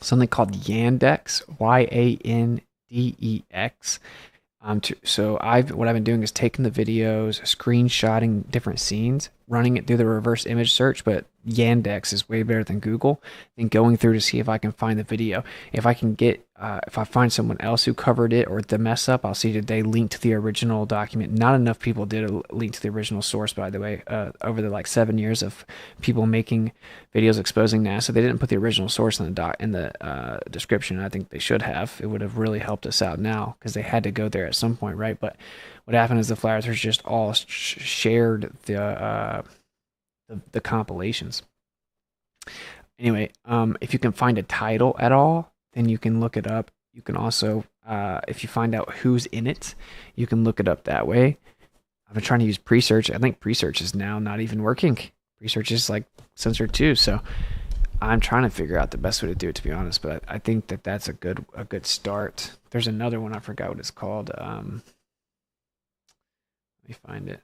B: something called Yandex, YANDEX. So what I've been doing is taking the videos, screenshotting different scenes, running it through the reverse image search, but Yandex is way better than Google, and going through to see if I can find the video. If I can get, if I find someone else who covered it or the mess up, I'll see did they link to the original document. Not enough people did link to the original source, by the way. Over the 7 years of people making videos exposing NASA, they didn't put the original source in the description. I think they should have. It would have really helped us out now because they had to go there at some point, right? But what happened is the flat earthers just all shared the compilations. Anyway, if you can find a title at all, then you can look it up. You can also, if you find out who's in it, you can look it up that way. I've been trying to use pre-search. I think pre-search is now not even working. Pre-search is like censored too. So I'm trying to figure out the best way to do it, to be honest. But I think that that's a good start. There's another one, I forgot what it's called. Let me find it.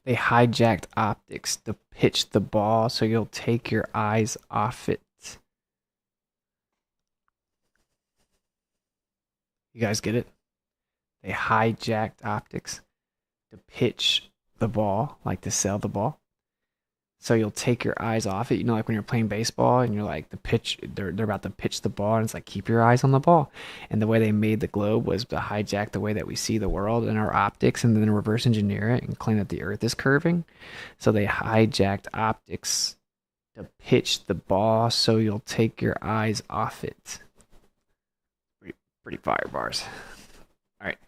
B: They hijacked optics to pitch the ball so you'll take your eyes off it. You guys get it? They hijacked optics to pitch the ball, like to sell the ball. So you'll take your eyes off it. You know, like when you're playing baseball and you're like the pitch, they're about to pitch the ball, and it's like, keep your eyes on the ball. And the way they made the globe was to hijack the way that we see the world and our optics, and then reverse engineer it and claim that the earth is curving. So they hijacked optics to pitch the ball so you'll take your eyes off it. Pretty fire bars. All right.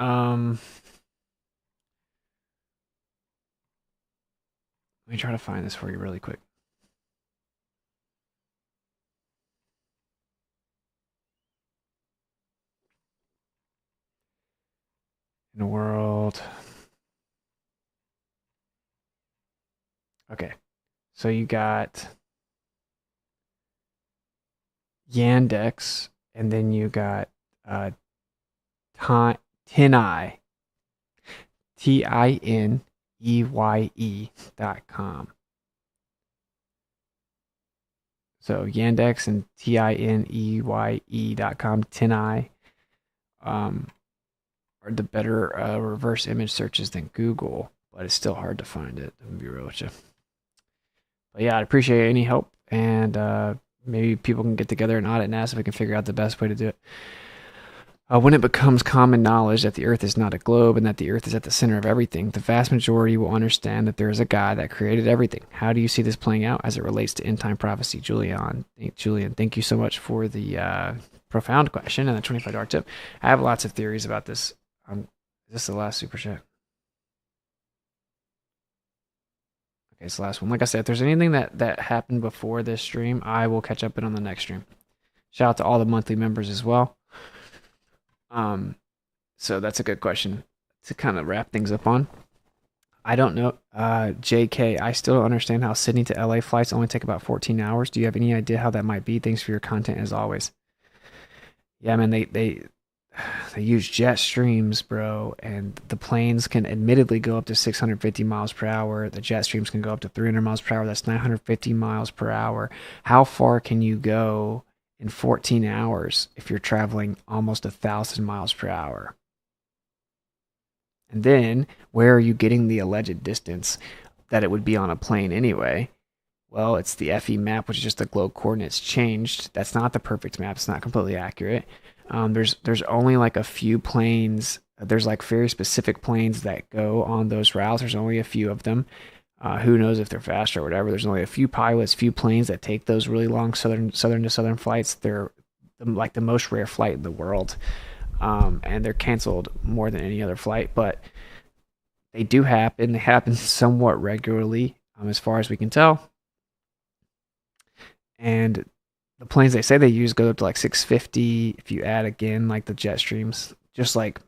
B: Let me try to find this for you really quick. In the world. Okay. So you got Yandex, and then you got TINEYE. TINEYE.com. So Yandex and TINEYE.com, TINEYE, are the better reverse image searches than Google, but it's still hard to find it, to be real with you. But yeah, I'd appreciate any help, and maybe people can get together and audit NASA if we can figure out the best way to do it. When it becomes common knowledge that the Earth is not a globe and that the Earth is at the center of everything, the vast majority will understand that there is a God that created everything. How do you see this playing out as it relates to end-time prophecy? Julian, thank you so much for the profound question and the $25 tip. I have lots of theories about this. Is this the last super chat? Okay, it's the last one. Like I said, if there's anything that happened before this stream, I will catch up on the next stream. Shout out to all the monthly members as well. So that's a good question to kind of wrap things up on. I don't know. JK, I still don't understand how Sydney to LA flights only take about 14 hours. Do you have any idea how that might be? Thanks for your content as always. Yeah, man, they use jet streams, bro, and the planes can admittedly go up to 650 miles per hour. The jet streams can go up to 300 miles per hour. That's 950 miles per hour. How far can you go in 14 hours if you're traveling almost 1,000 miles per hour? And then, where are you getting the alleged distance that it would be on a plane anyway? Well, it's the FE map, which is just the globe coordinates changed. That's not the perfect map. It's not completely accurate. There's only like a few planes. There's like very specific planes that go on those routes. There's only a few of them. Who knows if they're fast or whatever. There's only a few pilots, few planes that take those really long southern to southern flights. They're like the most rare flight in the world. And they're canceled more than any other flight, but they do happen. They happen somewhat regularly, as far as we can tell. And the planes they say they use go up to like 650. If you add again, like the jet streams, just like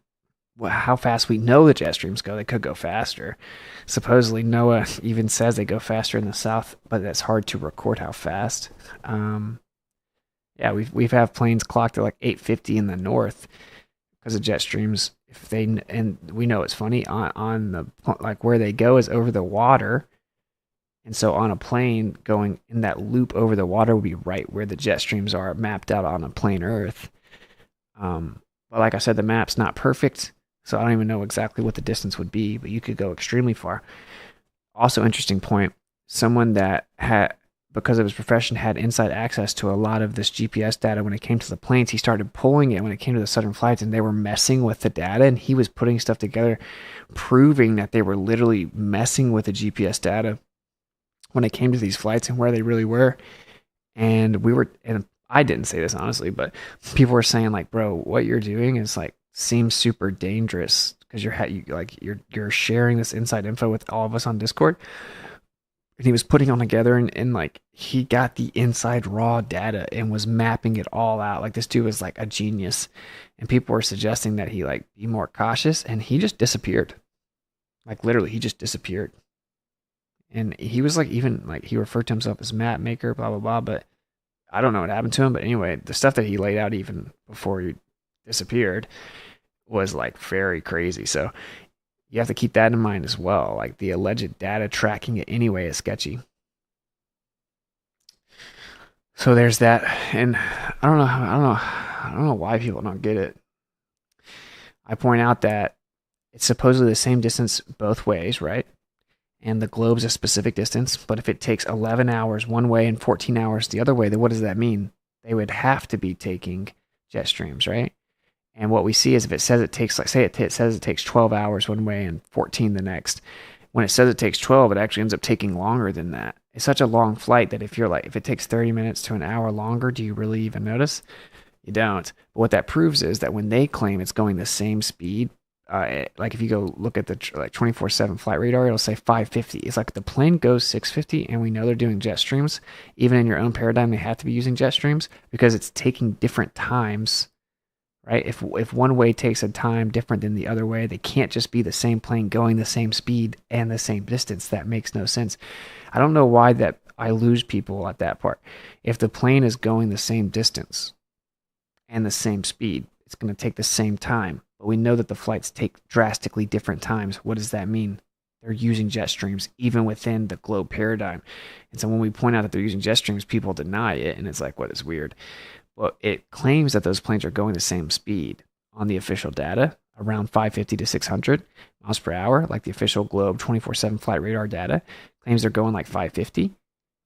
B: how fast we know the jet streams go, they could go faster. Supposedly NOAA even says they go faster in the south, but that's hard to record how fast. Yeah, we've have planes clocked at like 850 in the north because of jet streams. And we know it's funny on the, like, where they go is over the water. And so on a plane going in that loop over the water would be right where the jet streams are mapped out on a plain Earth. But like I said, the map's not perfect, so I don't even know exactly what the distance would be, but you could go extremely far. Also, interesting point, someone that had, because of his profession, had inside access to a lot of this GPS data when it came to the planes. He started pulling it when it came to the southern flights, and they were messing with the data, and he was putting stuff together, proving that they were literally messing with the GPS data when it came to these flights and where they really were. And I didn't say this honestly, but people were saying like, bro, what you're doing is like seems super dangerous because you're sharing this inside info with all of us on Discord. And he was putting on together and like he got the inside raw data and was mapping it all out. Like this dude was like a genius, and people were suggesting that he like be more cautious, and he just disappeared. Like literally, he just disappeared. And he was like, even like he referred to himself as map maker, blah, blah, blah. But I don't know what happened to him. But anyway, the stuff that he laid out even before he disappeared was like very crazy. So You have to keep that in mind as well. Like the alleged data tracking it anyway is sketchy. So there's that, and I don't know why people don't get it. I point out that it's supposedly the same distance both ways, right? And the globe's a specific distance, but if it takes 11 hours one way and 14 hours the other way, then what does that mean? They would have to be taking jet streams, right? And what we see is if it says it takes, like, say it says it takes 12 hours one way and 14 the next. When it says it takes 12, it actually ends up taking longer than that. It's such a long flight that if it takes 30 minutes to an hour longer, do you really even notice? You don't. But what that proves is that when they claim it's going the same speed, like if you go look at the 24/7 flight radar, it'll say 550. It's like the plane goes 650, and we know they're doing jet streams. Even in your own paradigm, they have to be using jet streams because it's taking different times, right? If one way takes a time different than the other way, they can't just be the same plane going the same speed and the same distance. That makes no sense. I don't know why that I lose people at that part. If the plane is going the same distance and the same speed, it's going to take the same time. But we know that the flights take drastically different times. What does that mean? They're using jet streams even within the globe paradigm. And so when we point out that they're using jet streams, people deny it. And it's like, what is weird? Well, it claims that those planes are going the same speed on the official data, around 550 to 600 miles per hour, like the official globe 24/7 flight radar data claims they're going like 550.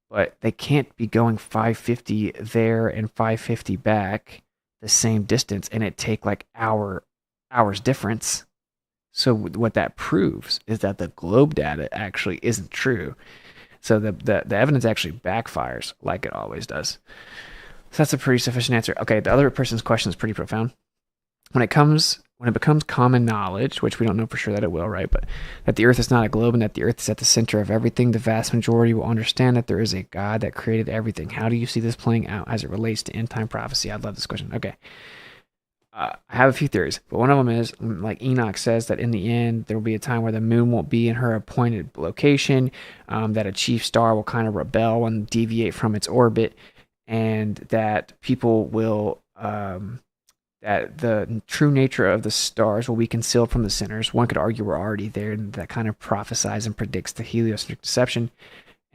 B: But they can't be going 550 there and 550 back the same distance, and it take like hours difference. So what that proves is that the globe data actually isn't true. So the evidence actually backfires like it always does. So that's a pretty sufficient answer. Okay, the other person's question is pretty profound. When it becomes common knowledge, which we don't know for sure that it will, right? But that the earth is not a globe and that the earth is at the center of everything, the vast majority will understand that there is a God that created everything. How do you see this playing out as it relates to end time prophecy? I'd love this question. Okay. I have a few theories, but one of them is, like Enoch says, that in the end, there will be a time where the moon won't be in her appointed location, that a chief star will kind of rebel and deviate from its orbit, and that people will, that the true nature of the stars will be concealed from the sinners. One could argue we're already there, and that kind of prophesies and predicts the heliocentric deception,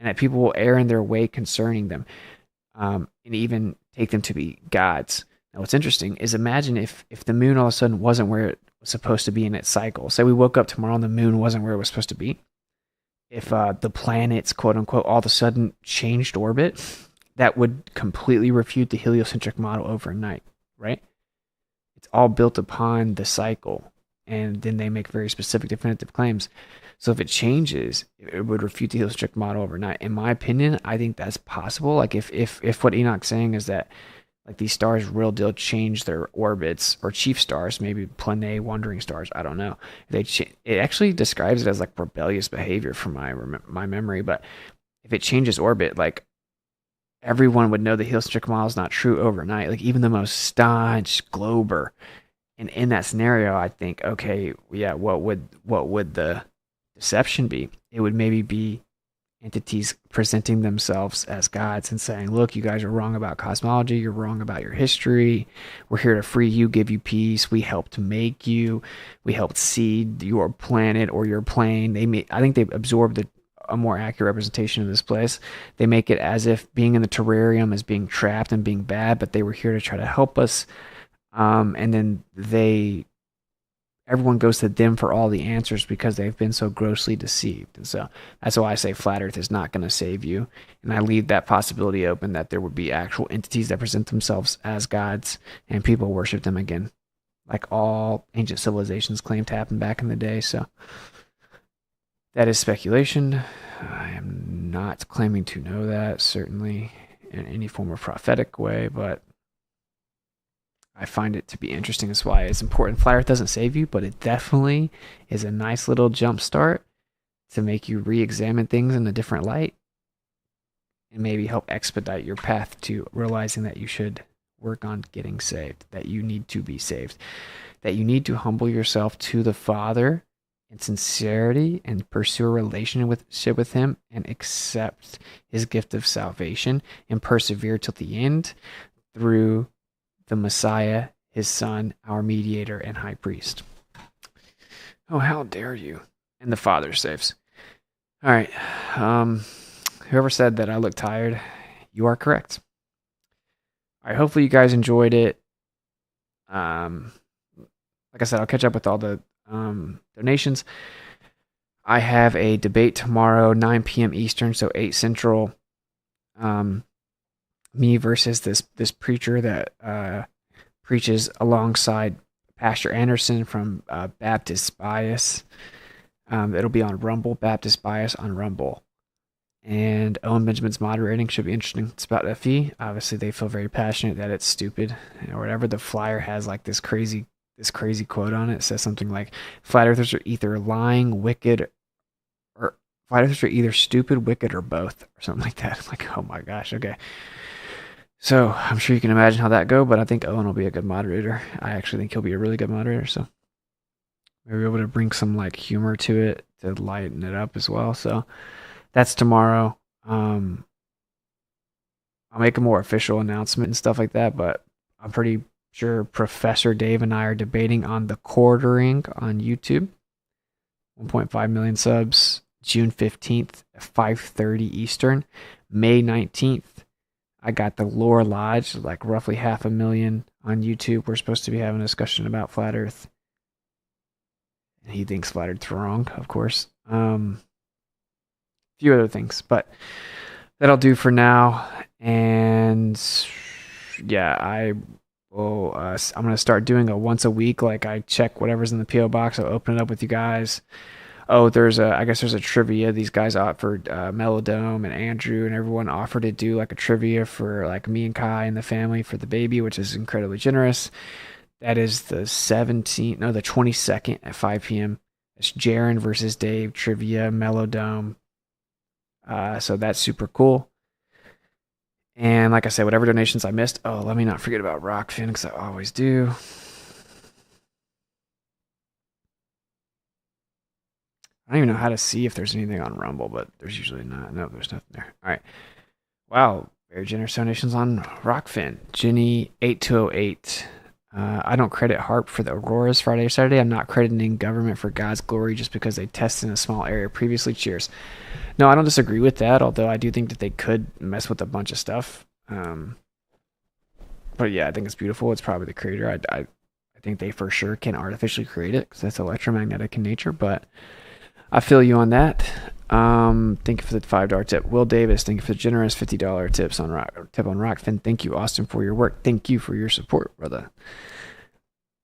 B: and that people will err in their way concerning them, and even take them to be gods. Now, what's interesting is imagine if the moon all of a sudden wasn't where it was supposed to be in its cycle. Say we woke up tomorrow and the moon wasn't where it was supposed to be. If the planets, quote unquote, all of a sudden changed orbit, that would completely refute the heliocentric model overnight, right? It's all built upon the cycle, and then they make very specific definitive claims. So if it changes, it would refute the heliocentric model overnight. In my opinion, I think that's possible. Like if what Enoch's saying is that like these stars real deal change their orbits, or chief stars, maybe planae wandering stars, I don't know. It actually describes it as like rebellious behavior from my memory, but if it changes orbit, like everyone would know the heliocentric model is not true overnight, like even the most staunch glober. And in that scenario, I think, okay, yeah, what would the deception be? It would maybe be entities presenting themselves as gods and saying, look, you guys are wrong about cosmology, you're wrong about your history, we're here to free you, give you peace, we helped make you, we helped seed your planet or your plane. I think they've absorbed a more accurate representation of this place. They make it as if being in the terrarium is being trapped and being bad, but they were here to try to help us, and then everyone goes to them for all the answers because they've been so grossly deceived. And so that's why I say flat earth is not going to save you. And I leave that possibility open that there would be actual entities that present themselves as gods and people worship them again, like all ancient civilizations claimed to happen back in the day. So that is speculation. I am not claiming to know that, certainly in any form of prophetic way, but I find it to be interesting. That's why it's important. Flat Earth doesn't save you, but it definitely is a nice little jump start to make you re-examine things in a different light and maybe help expedite your path to realizing that you should work on getting saved, that you need to be saved, that you need to humble yourself to the Father in sincerity and pursue a relationship with Him and accept His gift of salvation and persevere till the end through the Messiah, His Son, our mediator and high priest. Oh, how dare you? And the father saves. All right. Whoever said that I look tired, you are correct. All right. Hopefully you guys enjoyed it. Like I said, I'll catch up with all the donations. I have a debate tomorrow, 9 p.m. Eastern, so 8 Central. Me versus this preacher that preaches alongside Pastor Anderson from Baptist Bias. It'll be on Rumble, Baptist Bias on Rumble. And Owen Benjamin's moderating should be interesting. It's about FE. Obviously, they feel very passionate that it's stupid or whatever. The flyer has like this crazy quote on it. It says something like, "Flat earthers are either lying, wicked, or flat earthers are either stupid, wicked, or both," or something like that. I'm like, oh my gosh, okay. So I'm sure you can imagine how that go, but I think Owen will be a good moderator. I actually think he'll be a really good moderator. So maybe able to bring some like humor to it to lighten it up as well. So that's tomorrow. I'll make a more official announcement and stuff like that, but I'm pretty sure Professor Dave and I are debating on the quartering on YouTube. 1.5 million subs, June 15th at 5:30 Eastern. May 19th, I got the Lore Lodge, like roughly 500,000 on YouTube. We're supposed to be having a discussion about Flat Earth. And he thinks Flat Earth's wrong, of course. Few other things, but that'll do for now. And yeah, I'm going to start doing a once a week. Like I check whatever's in the PO box. I'll open it up with you guys. Oh, I guess there's a trivia. These guys offered Melodome and Andrew and everyone offered to do like a trivia for like me and Kai and the family for the baby, which is incredibly generous. That is the 22nd at 5 p.m. It's Jaren versus Dave trivia, Melodome. So that's super cool. And like I said, whatever donations I missed, let me not forget about Rockfin because I always do. I don't even know how to see if there's anything on Rumble, but there's usually not. No, there's nothing there. All right. Wow. Very generous donations on Rockfin. Jenny 8208. I don't credit HARP for the Auroras Friday or Saturday. I'm not crediting government for God's glory just because they tested in a small area previously. Cheers. No, I don't disagree with that, although I do think that they could mess with a bunch of stuff. But yeah, I think it's beautiful. It's probably the creator. I think they for sure can artificially create it because that's electromagnetic in nature, but I feel you on that. Thank you for the $5 tip. Will Davis, thank you for the generous $50 tip on Rockfin. Thank you, Austin, for your work. Thank you for your support, brother.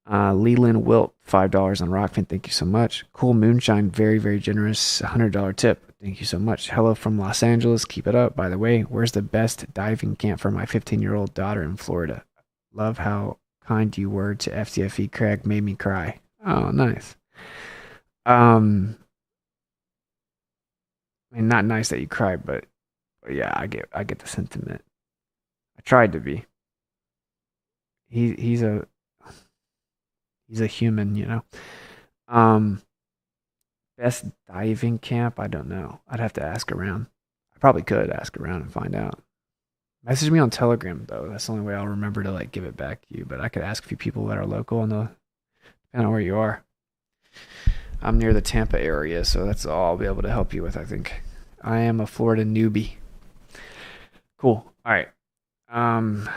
B: Leland Wilt, $5 on Rockfin. Thank you so much. Cool Moonshine, very, very generous $100 tip. Thank you so much. Hello from Los Angeles. Keep it up. By the way, where's the best diving camp for my 15-year-old daughter in Florida? Love how kind you were to FTFE. Craig made me cry. Oh, nice. I mean, not nice that you cried, but yeah, I get the sentiment. I tried to be. He's a human, you know. Best diving camp? I don't know. I'd have to ask around. I probably could ask around and find out. Message me on Telegram though. That's the only way I'll remember to like give it back to you. But I could ask a few people that are local and depending on where you are. I'm near the Tampa area, so that's all I'll be able to help you with, I think. I am a Florida newbie. Cool. All right. I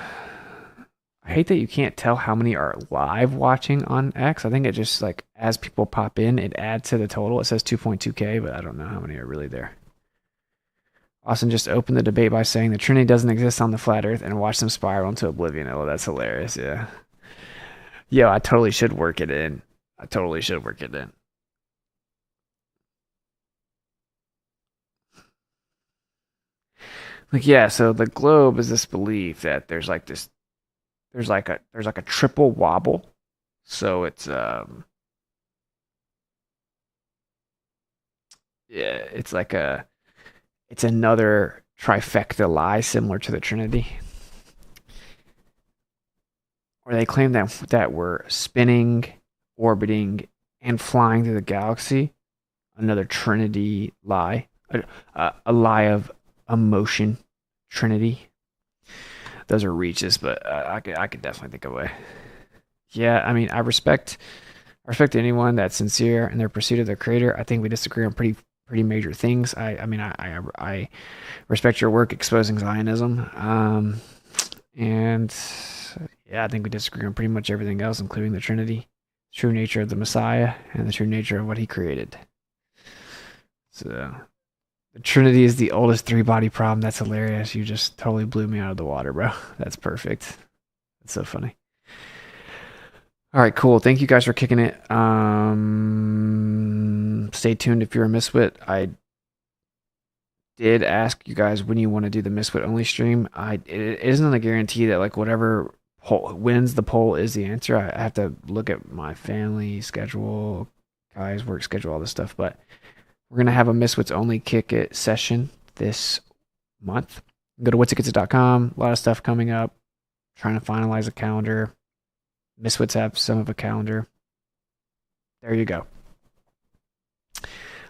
B: hate that you can't tell how many are live watching on X. I think it just like as people pop in, it adds to the total. It says 2.2K, but I don't know how many are really there. Austin just opened the debate by saying the Trinity doesn't exist on the flat earth and watch them spiral into oblivion. Oh, that's hilarious. Yeah. Yo, I totally should work it in. Like, yeah, so the globe is this belief that there's like a triple wobble. So it's it's another trifecta lie similar to the Trinity. Or they claim that we're spinning, orbiting, and flying through the galaxy. Another Trinity lie. A lie of emotion. Trinity. Those are reaches, but I could definitely think of a way. Yeah, I mean, I respect respect anyone that's sincere in their pursuit of their creator. I think we disagree on pretty major things. I respect your work exposing Zionism. And yeah, I think we disagree on pretty much everything else, including the Trinity, true nature of the Messiah, and the true nature of what he created. So the Trinity is the oldest three-body problem. That's hilarious. You just totally blew me out of the water, bro. That's perfect. That's so funny. All right, cool. Thank you guys for kicking it. Stay tuned if you're a Miswit. I did ask you guys when you want to do the Miswit only stream. It isn't a guarantee that like whatever poll wins the poll is the answer. I have to look at my family schedule, guys' work schedule, all this stuff. But we're gonna have a Miswits only kick it session this month. Go to @itsitgets.com. A lot of stuff coming up. Trying to finalize a calendar. Miswits have some of a calendar. There you go.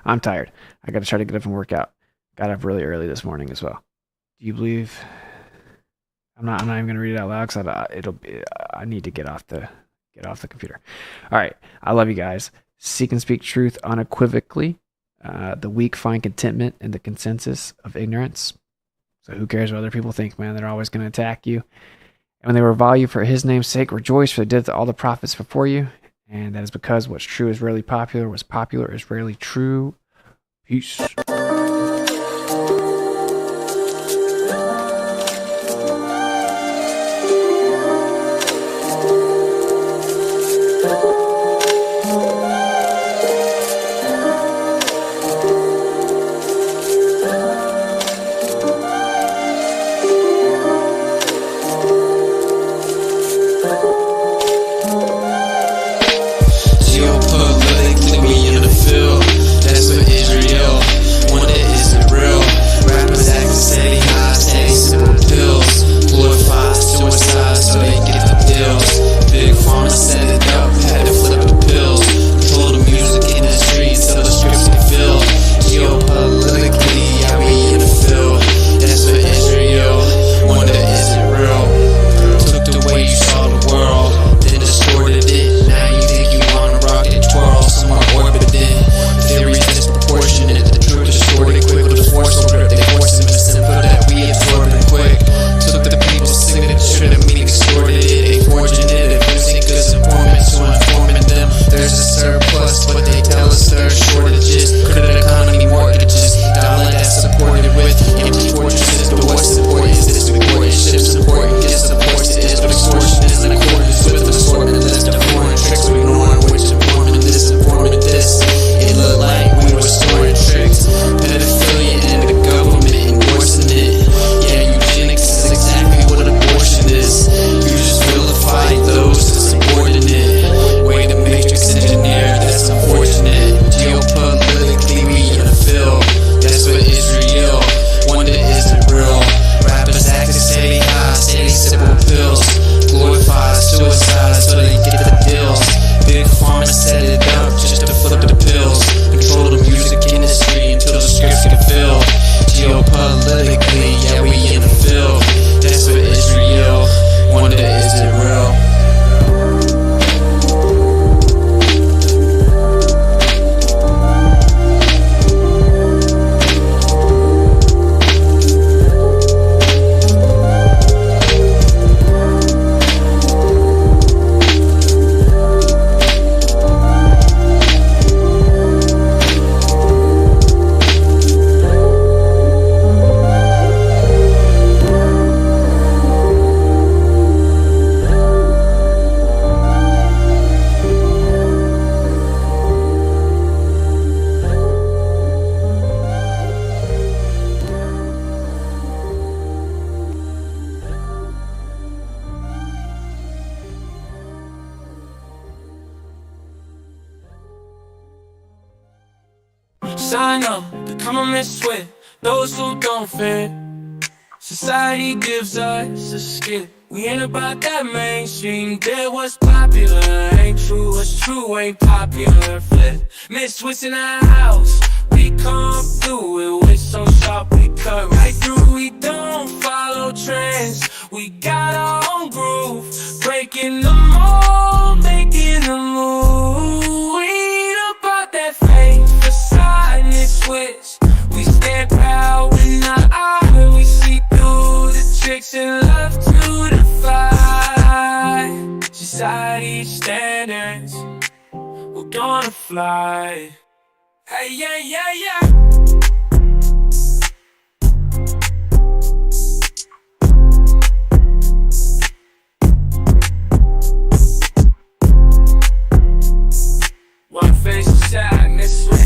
B: I'm tired. I got to try to get up and work out. Got up really early this morning as well. Do you believe? I'm not even gonna read it out loud because I need to get off the computer. All right. I love you guys. Seek and speak truth unequivocally. The weak find contentment in the consensus of ignorance. So who cares what other people think, man? They're always going to attack you. And when they revile you for his name's sake, rejoice, for they did to all the prophets before you. And that is because what's true is rarely popular. What's popular is rarely true. Peace.
A: Sign up, become a misfit. Those who don't fit, society gives us a skit. We ain't about that mainstream. There what's popular ain't true. What's true ain't popular. Flip, misfits in our house. We come through it with so sharp we cut right through. We don't follow trends. We got our own groove, breaking the mold, making a move. gonna fly. Hey, yeah, yeah, yeah. One face of sadness.